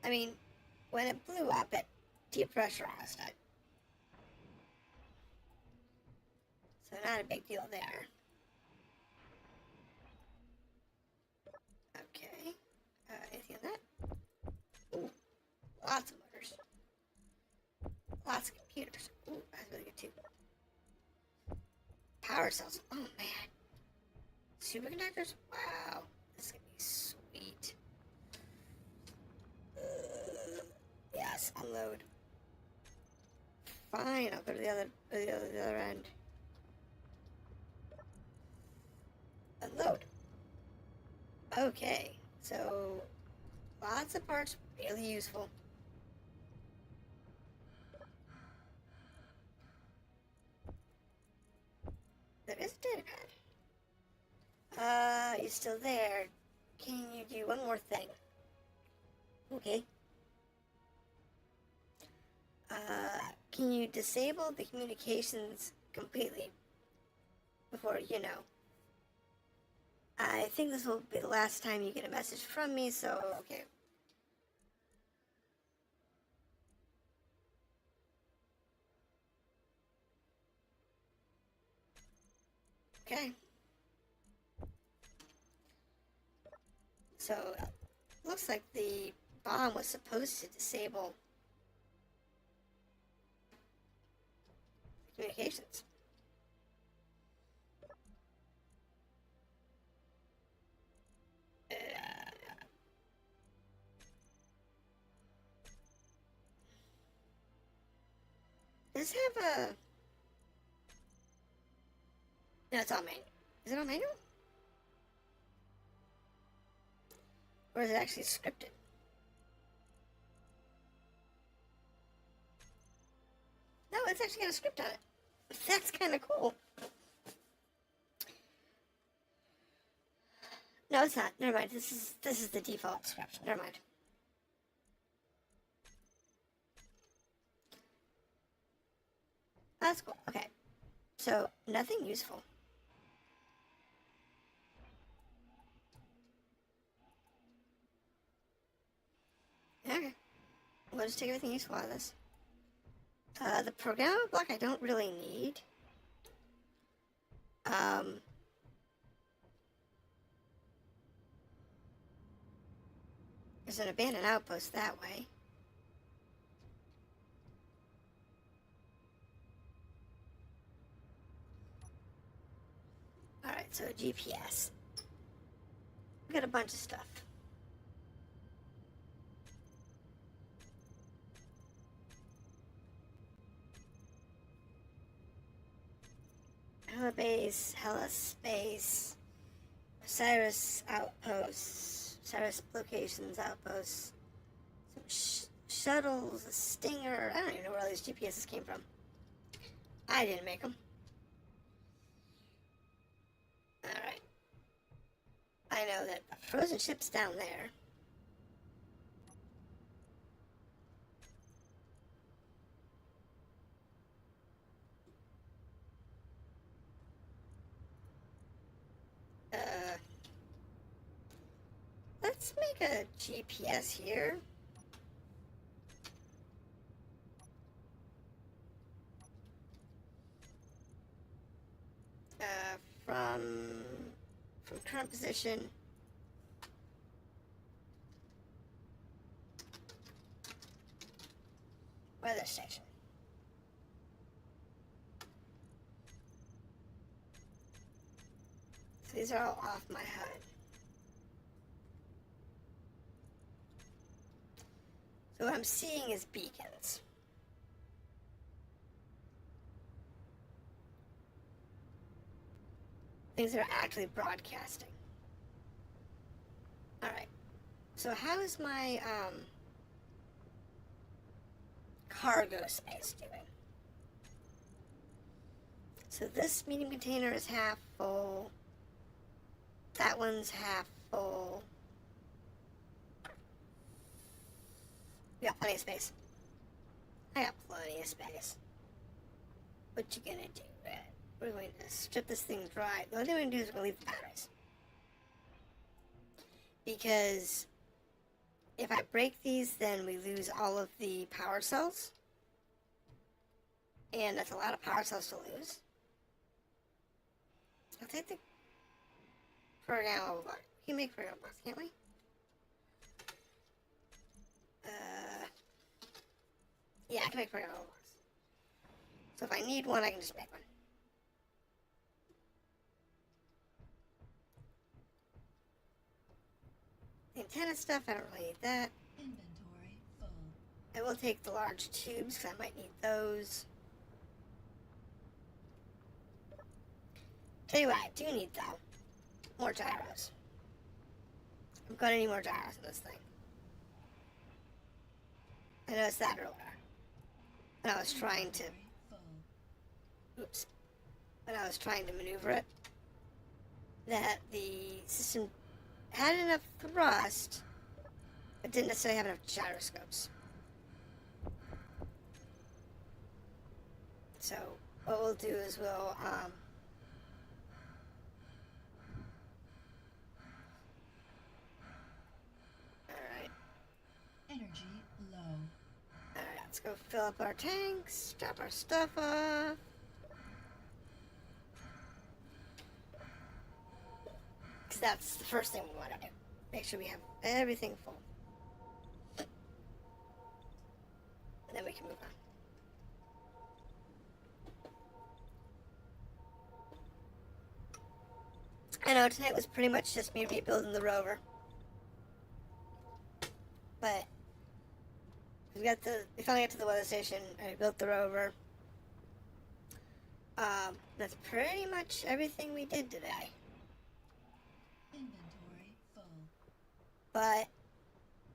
I mean, when it blew up, it depressurized it. So not a big deal there. Okay. Anything on that? Ooh, lots of motors. Lots of computers. Ooh, that's really good too. Power cells. Oh man. Superconductors? Wow. This is gonna be sweet. Yes, unload. Fine, I'll go to the other end. Unload. Okay, so lots of parts, really useful. There is a data pad. You're still there. Can you do one more thing? Okay. Can you disable the communications completely before, I think this will be the last time you get a message from me, so, okay. Okay. So, looks like the bomb was supposed to disable communications. Does this have a... No, it's all manual. Is it all manual? Or is it actually scripted? No, it's actually got a script on it. That's kind of cool. No, it's not. Never mind. This is the default script. Never mind. That's cool. Okay. So, nothing useful. Okay. We'll just take everything useful out of this. The programmable block I don't really need. There's an abandoned outpost that way. Alright, so GPS. We got a bunch of stuff. Hella base, Hella space, Osiris outposts, Osiris locations outposts, some shuttles, a stinger. I don't even know where all these GPSs came from. I didn't make them. Alright. I know that a frozen ship's down there. Let's make a GPS here. From current position. Weather station. So these are all off my HUD. So what I'm seeing is beacons. Things that are actually broadcasting. Alright. So how is my cargo space doing? So this medium container is half full. That one's half full. We got plenty of space. I got plenty of space. What you gonna do, Red? We're going to strip this thing dry. The only thing we're gonna do is we're gonna leave the batteries. Because if I break these, then we lose all of the power cells. And that's a lot of power cells to lose. I'll take the programmable box. We can make programmable box, can't we? Yeah, I can make programmable box. So if I need one, I can just make one. The antenna stuff, I don't really need that. Inventory full. I will take the large tubes because I might need those. Tell you what, I do need though. More gyros. I'm gonna need more gyros in this thing. I noticed that earlier. When I was trying to... Oops. When I was trying to maneuver it. That the system had enough thrust, but didn't necessarily have enough gyroscopes. So, what we'll do is we'll, Alright. Energy low. Alright, let's go fill up our tanks, drop our stuff off. So that's the first thing we want to do. Make sure we have everything full. And then we can move on. I know tonight was pretty much just me rebuilding the rover. But we finally got to the weather station. I built the rover. That's pretty much everything we did today. Inventory full. But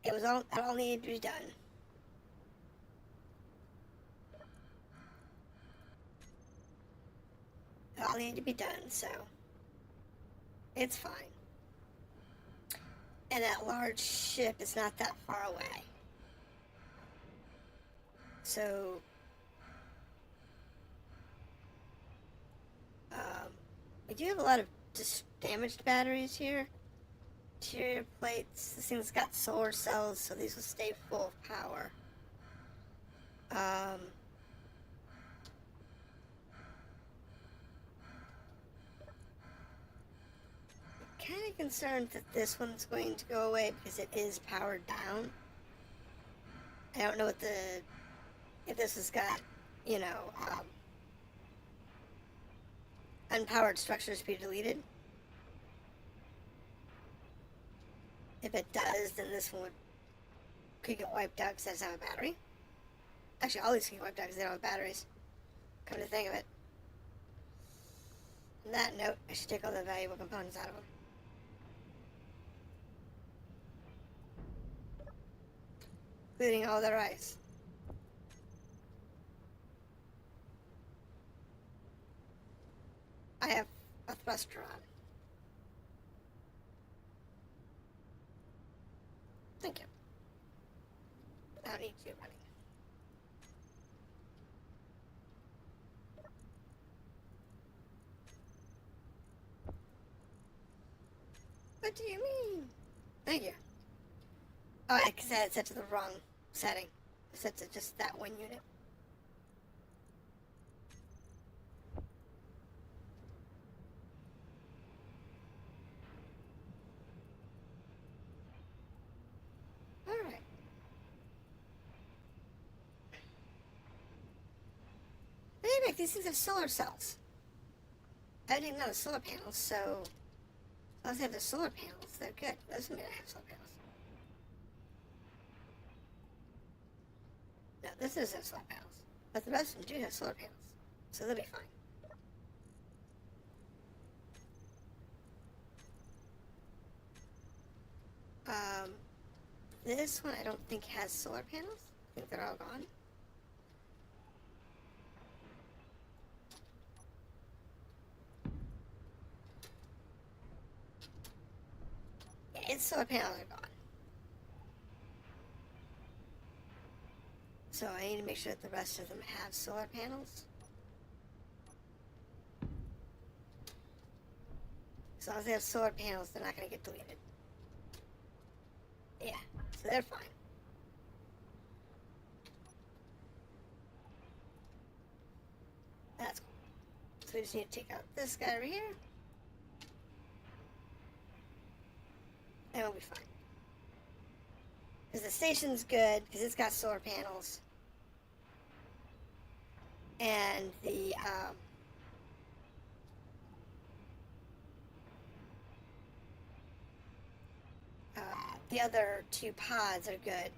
it all needed to be done. It all needed to be done, so it's fine. And that large ship is not that far away. So we do have a lot of damaged batteries here. Interior plates. This thing's got solar cells, so these will stay full of power. Kind of concerned that this one's going to go away because it is powered down. I don't know if this has got, unpowered structures to be deleted. If it does, then this one could get wiped out because it doesn't have a battery. Actually, all these can get wiped out because they don't have batteries. Come to think of it. On that note, I should take all the valuable components out of them. Including all their ice. I have a thruster on. Thank you. I don't need you running. What do you mean? Thank you. Oh, because I had it set to the wrong setting. I set to just that one unit. Alright. Anyway, these things have solar cells. I didn't know the solar panels, so as long as they have the solar panels, they're good. Doesn't mean I have solar panels. No, this doesn't have solar panels. But the rest of them do have solar panels. So they'll be fine. This one I don't think has solar panels. I think they're all gone. Yeah, its solar panels are gone. So I need to make sure that the rest of them have solar panels. As long as they have solar panels, they're not going to get deleted. Yeah, so they're fine. That's cool. So we just need to take out this guy over here. And we'll be fine. Because the station's good, because it's got solar panels. And the other two pods are good,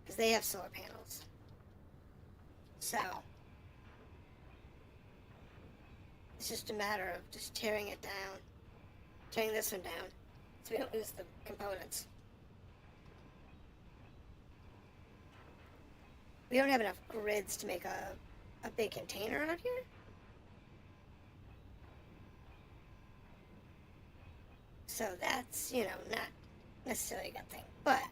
because they have solar panels. So it's just a matter of just tearing it down, tearing this one down, so we don't lose the components. We don't have enough grids to make a big container out here. So that's, not necessarily a good thing. But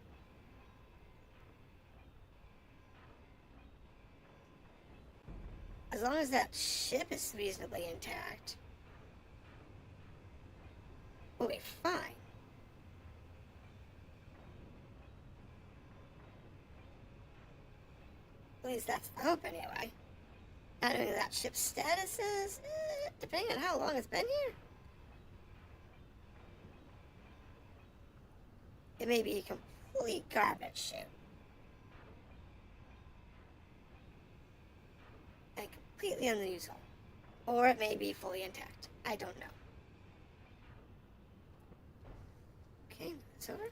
as long as that ship is reasonably intact, we'll be fine. At least that's the hope anyway. Not knowing that ship's status is, depending on how long it's been here. it may be a complete garbage ship. And completely unusable. Or it may be fully intact. I don't know. Okay, it's over.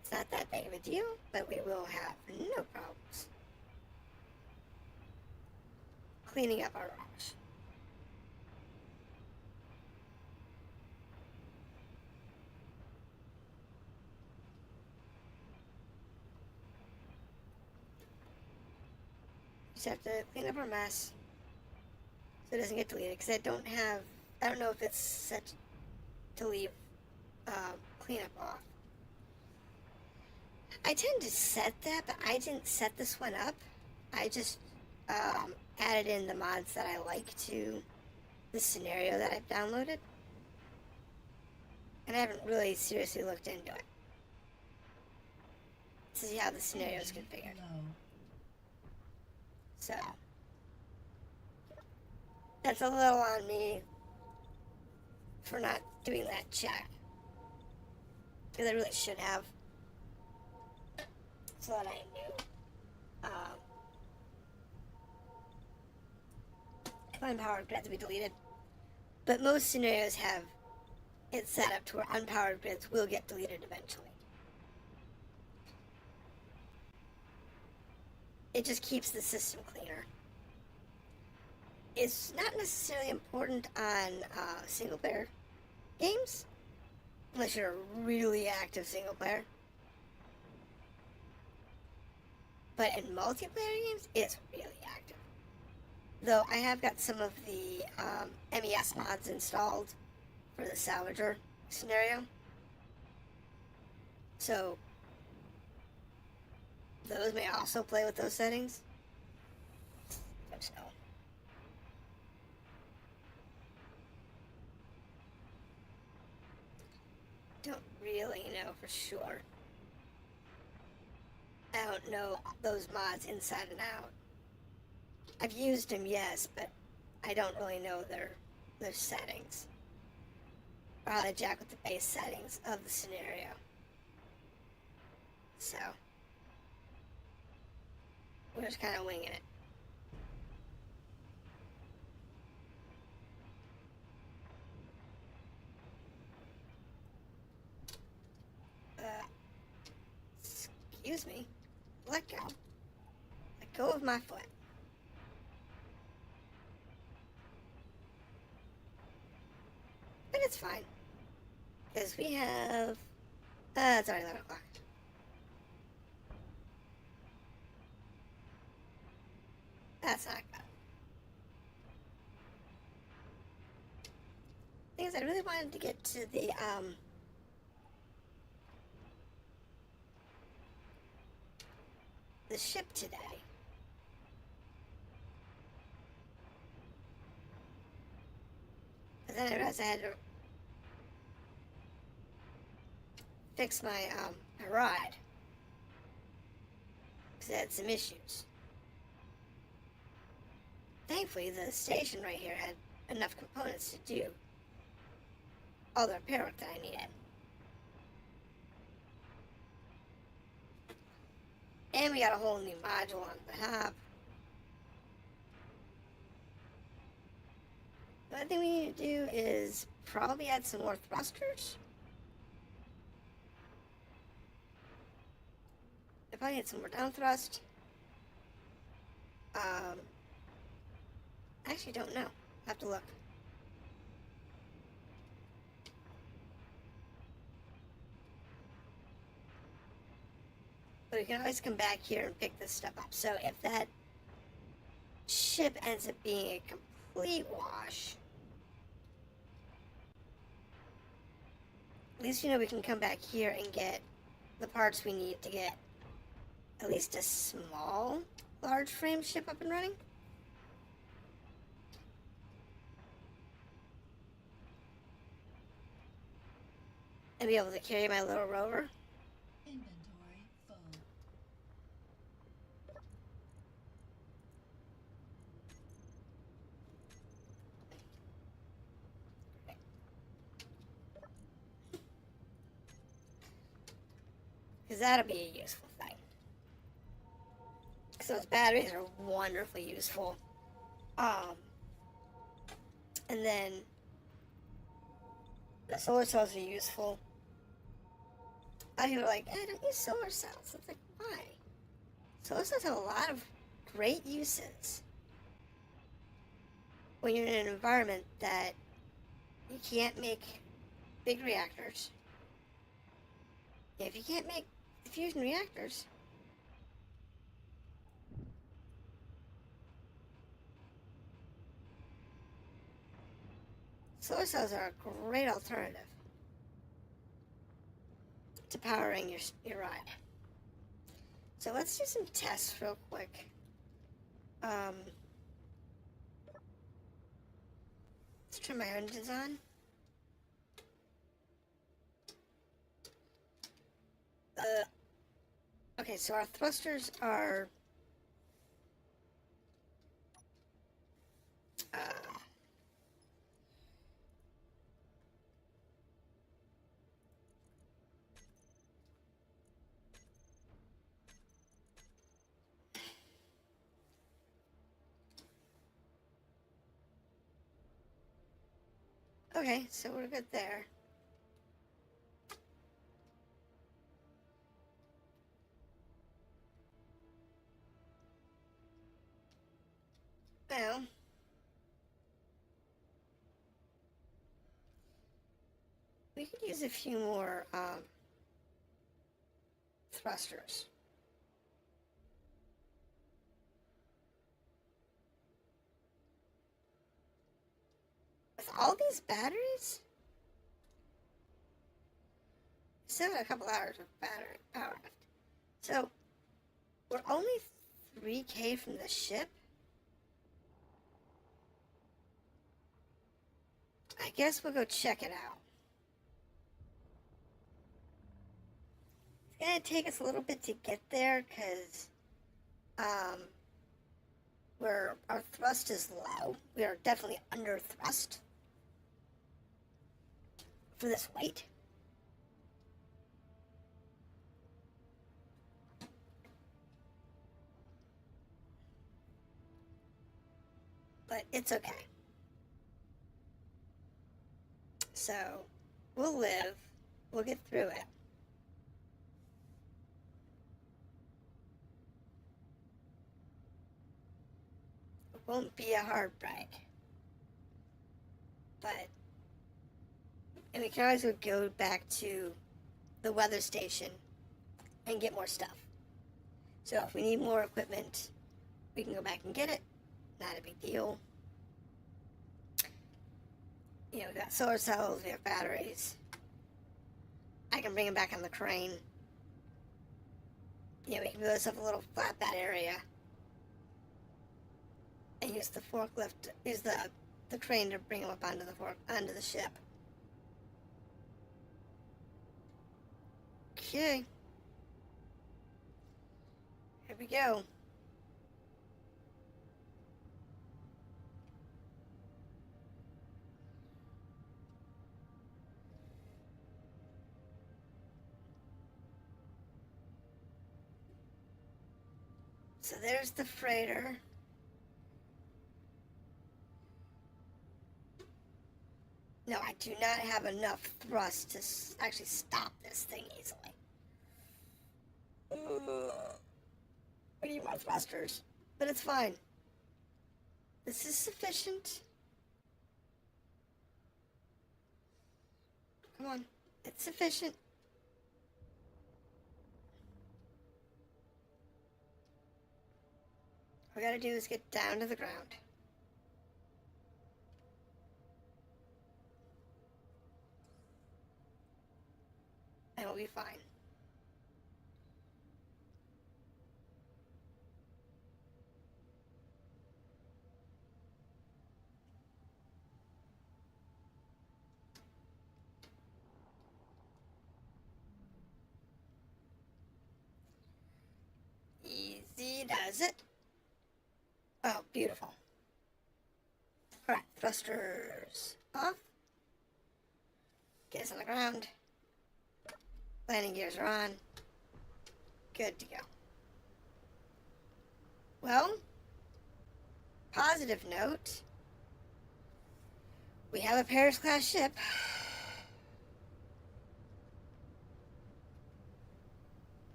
It's not that big of a deal, but we will have no problems cleaning up our rubbish. Just have to clean up our mess so it doesn't get deleted, because I don't know if it's set to leave cleanup off. I tend to set that, but I didn't set this one up. I just added in the mods that I like to the scenario that I've downloaded. And I haven't really seriously looked into it to see how the scenario is configured. So, that's a little on me for not doing that check. Because I really should have. So that I knew. If unpowered grids be deleted. But most scenarios have it set up to where unpowered grids will get deleted eventually. It just keeps the system cleaner. It's not necessarily important on single player games, unless you're a really active single player. But in multiplayer games, it's really active. Though I have got some of the MES mods installed for the salvager scenario. So those may also play with those settings. Don't know. Don't really know for sure. I don't know those mods inside and out. I've used them, yes, but I don't really know their settings. Or how they jack with the base settings of the scenario. So, we're just kind of winging it. Excuse me. Let go. Let go of my foot. But it's fine. Because we have... it's already 11 o'clock. That's not good. Thing is, I really wanted to get to the ship today. But then I realized I had to fix my ride. Because it had some issues. Thankfully, the station right here had enough components to do all the repair work that I needed. And we got a whole new module on the top. The other thing we need to do is probably add some more thrusters. I probably need some more down thrust. I actually don't know. I'll have to look. But we can always come back here and pick this stuff up. So if that ship ends up being a complete wash, at least, you know, we can come back here and get the parts we need to get at least a small, large frame ship up and running. And be able to carry my little rover. Inventory full. that'll be a useful thing. Because those batteries are wonderfully useful. And then the solar cells are useful. I people are like, I don't use solar cells. It's like, why? Solar cells have a lot of great uses when you're in an environment that you can't make big reactors. If you can't make fusion reactors, solar cells are a great alternative to powering your ride. So let's do some tests real quick. Let's turn my engines on. Okay, so our thrusters are okay, so we're good there. Well, we could use a few more thrusters. With all these batteries? Still got a couple hours of battery power left. So, we're only 3K from the ship? I guess we'll go check it out. It's gonna take us a little bit to get there, because our thrust is low. We are definitely under thrust for this weight. But it's okay. So, we'll live. We'll get through it. It won't be a hard break. But, and we can always go back to the weather station and get more stuff. So if we need more equipment, we can go back and get it. Not a big deal. You know, we got solar cells, we have batteries. I can bring them back on the crane. You know, we can build us up a little flatbed area and use the forklift, use the crane to bring them up onto the ship. Okay. Here we go. So there's the freighter. No, I do not have enough thrust to actually stop this thing easily. We need more thrusters, but it's fine. This is sufficient. Come on, it's sufficient. All we gotta do is get down to the ground. And we'll be fine. Easy does it. Oh, beautiful. Alright, thrusters off. Get us on the ground. Landing gears are on. Good to go. Well, positive note. We have a Paris-class ship.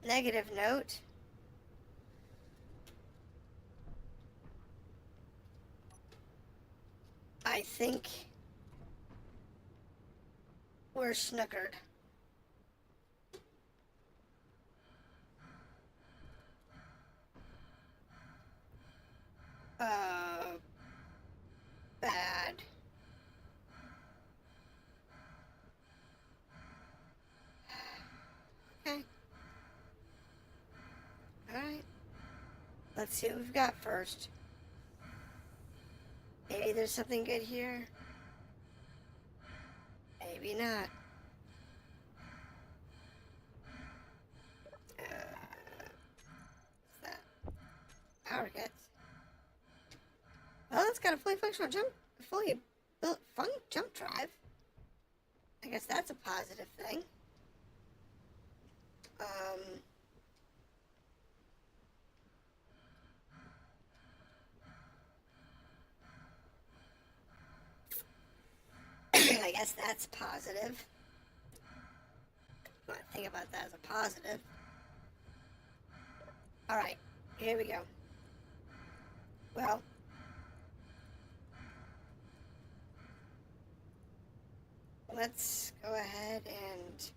Negative note. I think we're snookered. Bad. Okay. Alright. Let's see what we've got first. Maybe there's something good here. Maybe not. What's that? Power kits. Well, it's got a fully functional fully built jump drive. I guess that's a positive thing. I guess that's positive. I think about that as a positive. Alright, here we go. Well, let's go ahead and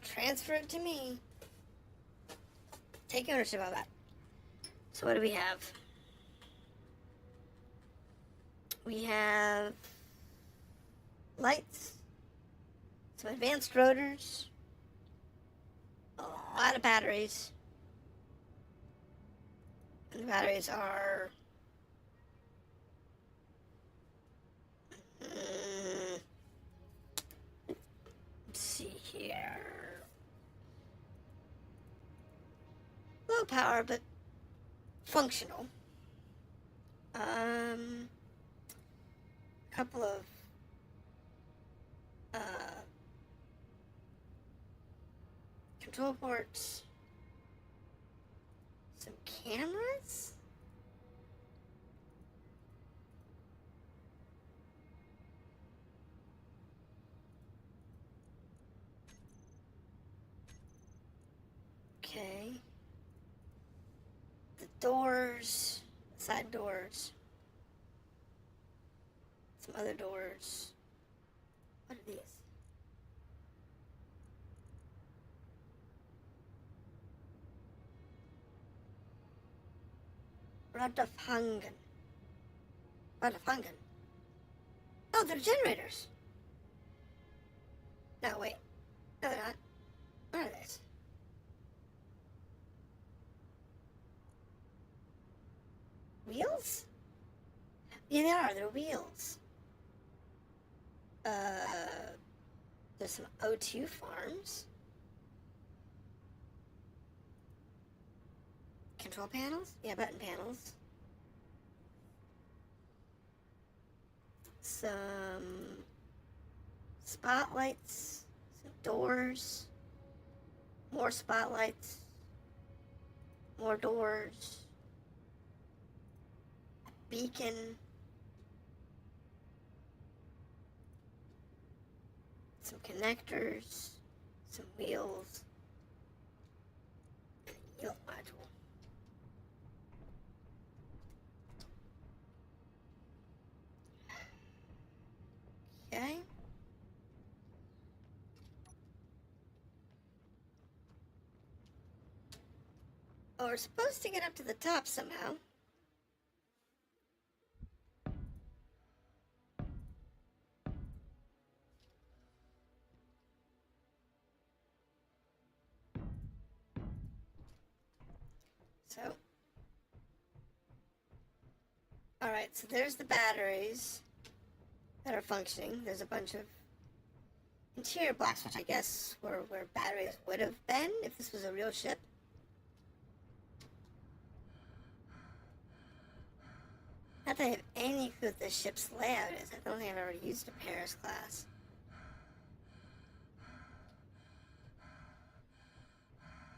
transfer it to me. Take ownership of that. So what do we have? We have lights, some advanced rotors, a lot of batteries. And the batteries are let's see here. Low power, but functional. A couple of control ports, some cameras. Okay. The doors, side doors. Some other doors. What are these? Radafangen. Radafangen. Oh, they're generators. No, wait. No, they're not. What are these? Wheels? Yeah, they are. They're wheels. There's some O2 farms. Control panels? Yeah, button panels. Some spotlights. Some doors. More spotlights. More doors. A beacon. Some connectors, some wheels, and a yield module. Okay. Oh, we're supposed to get up to the top somehow. So, alright, so there's the batteries that are functioning. There's a bunch of interior blocks, which I guess were where batteries would have been if this was a real ship. Not that I have any clue what this ship's layout is. I don't think I've ever used a Paris class.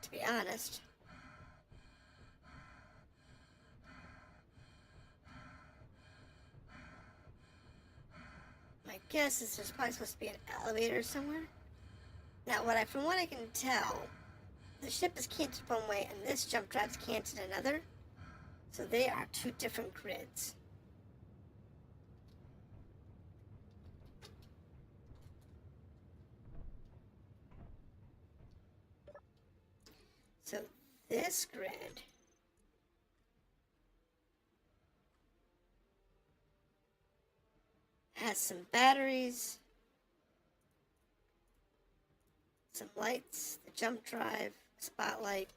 To be honest. My guess is there's probably supposed to be an elevator somewhere. Now, from what I can tell, the ship is canted one way and this jump drive's canted another. So they are two different grids. So this grid has some batteries, some lights, the jump drive, spotlight.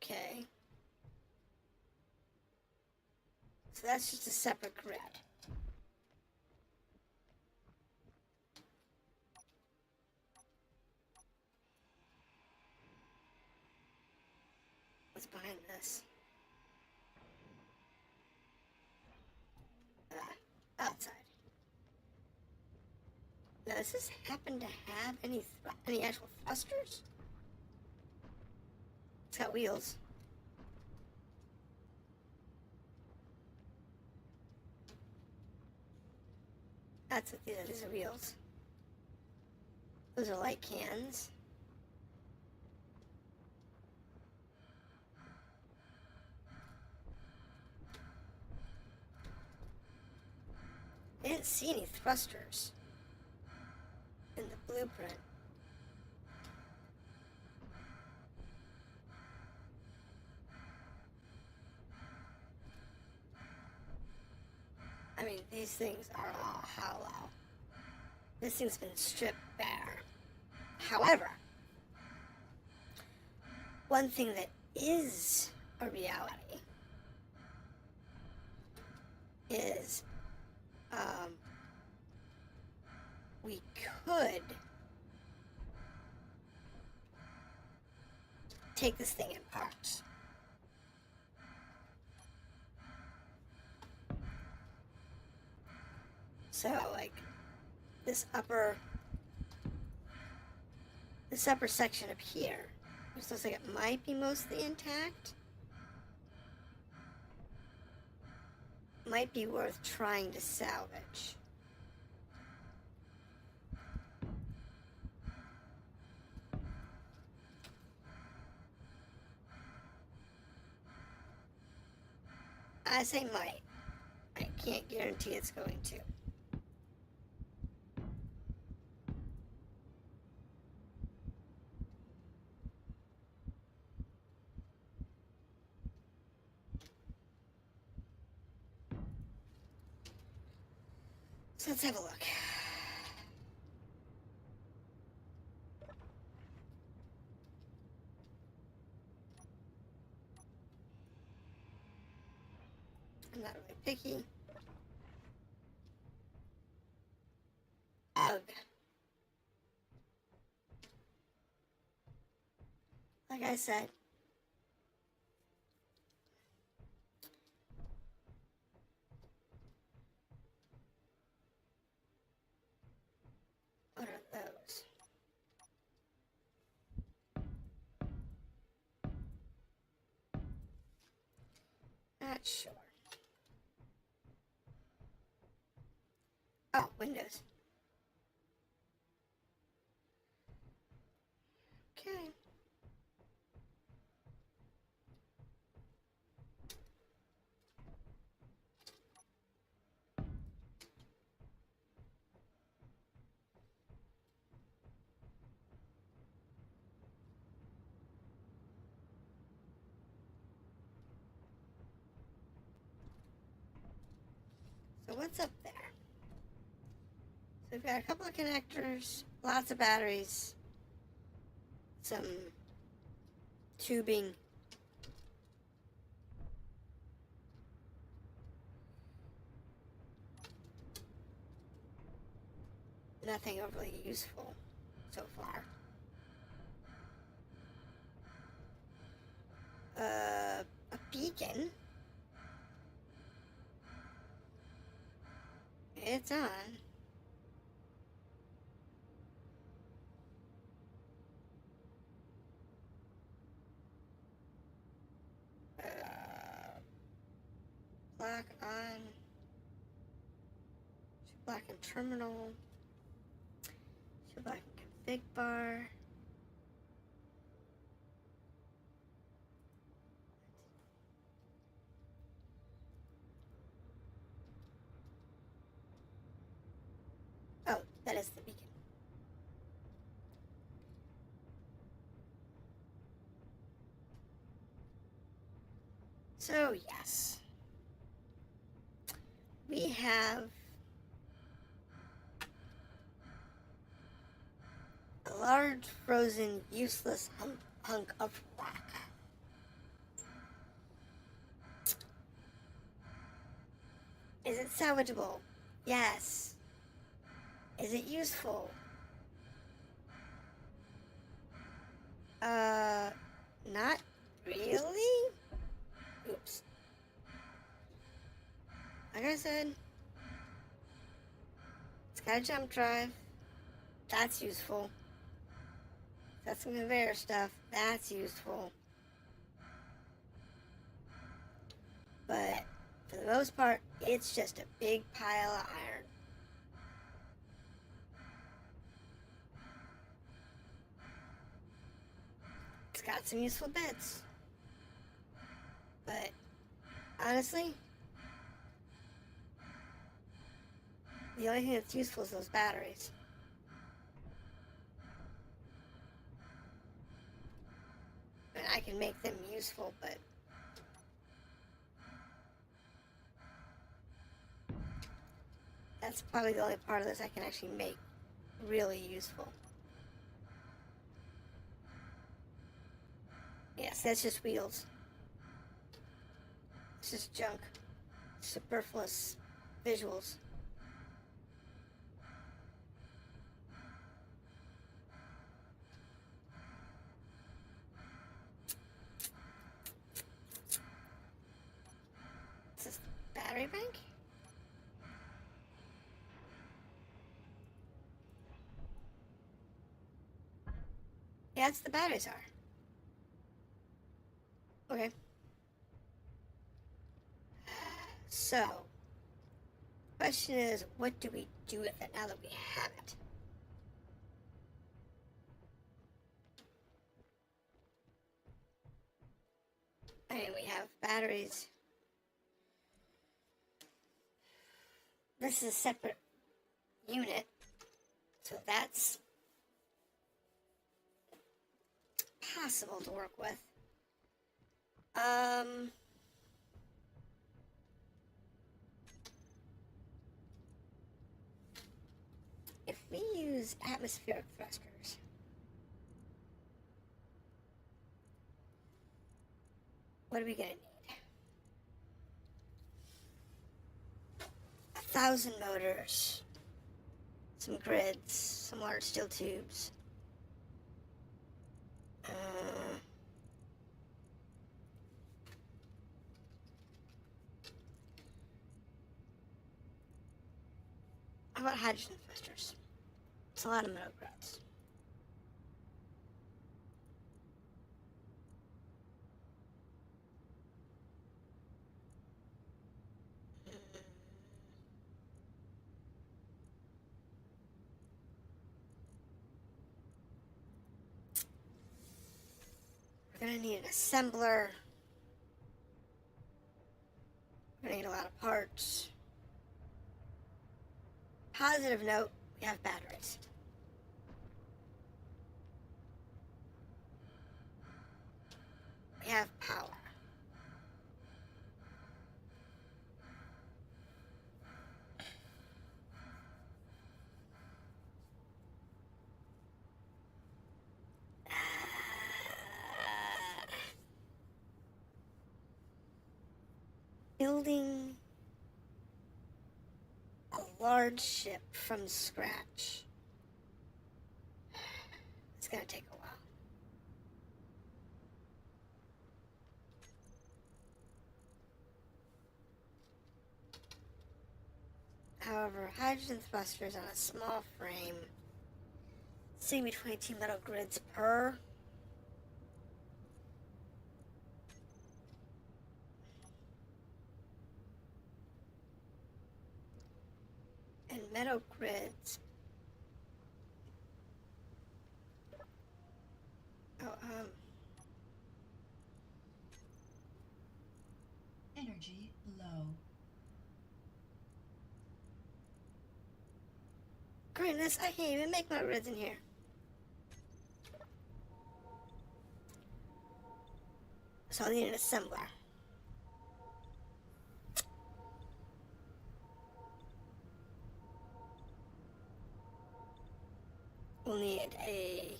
Okay. So that's just a separate grid. What's behind this? Outside. Now, does this happen to have any actual thrusters? It's got wheels. That's what these are wheels. Those are light cans. I didn't see any thrusters in the blueprint. I mean, these things are all hollow. This thing's been stripped bare. However, one thing that is a reality is we could take this thing in parts. So, like, this upper section up here, which looks like it might be mostly intact, might be worth trying to salvage. I say might. I can't guarantee it's going to. So let's have a look. I'm not really picky. Ugh. Like I said, what are those? Not sure. Oh, windows. Okay. So what's up there? So we've got a couple of connectors, lots of batteries, some tubing. Nothing overly useful so far. A beacon. It's on. Block on. Should block in terminal. Should block in config bar. Oh, that is the beacon. So, yes. We have a large, frozen, useless hunk of rock. Is it salvageable? Yes. Is it useful? Not really? Oops. Like I said, it's got a jump drive. That's useful. That's some conveyor stuff. That's useful. But for the most part, it's just a big pile of iron. It's got some useful bits. But honestly, the only thing that's useful is those batteries. And I can make them useful, but that's probably the only part of this I can actually make really useful. Yes, that's just wheels. It's just junk. Superfluous visuals. Is this the battery bank? Yeah, it's the batteries are. Okay. So, question is, what do we do with it now that we have it? I mean, we have batteries. This is a separate unit, so that's possible to work with. If we use atmospheric thrusters, what are we gonna need? 1,000 motors, some grids, some large steel tubes. How about hydrogen thrusters? It's a lot of monocrats. We're gonna need an assembler. We're gonna need a lot of parts. Positive note, we have batteries. We have power. Building a large ship from scratch. It's gonna take a while. for hydrogen thrusters on a small frame. Sitting between 2 metal grids per. And metal grids. Oh, Energy low. goodness, I can't even make metal grids in here. So I'll need an assembler. We'll need a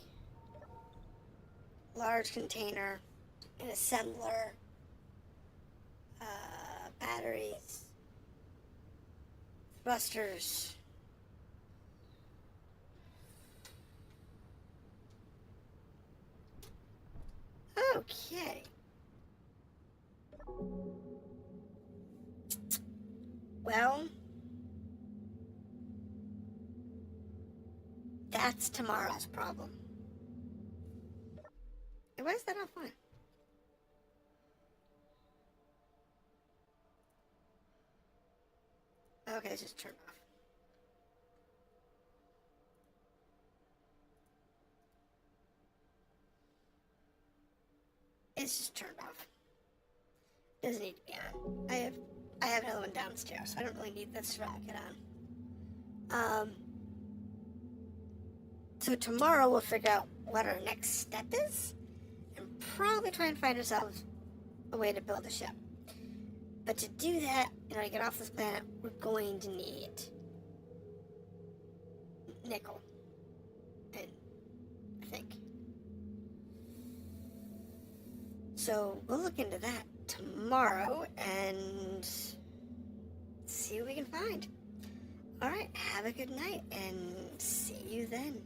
large container, an assembler, batteries, thrusters. Okay. Well, that's tomorrow's problem. Hey, why is that offline? Okay, it's just turned off. It's just turned off. Doesn't need to be on. I have another one downstairs, so I don't really need this rocket on. So tomorrow we'll figure out what our next step is, and probably try and find ourselves a way to build a ship. But to do that, in order to get off this planet, we're going to need nickel. And I think. So we'll look into that tomorrow and see what we can find. Alright, have a good night and see you then.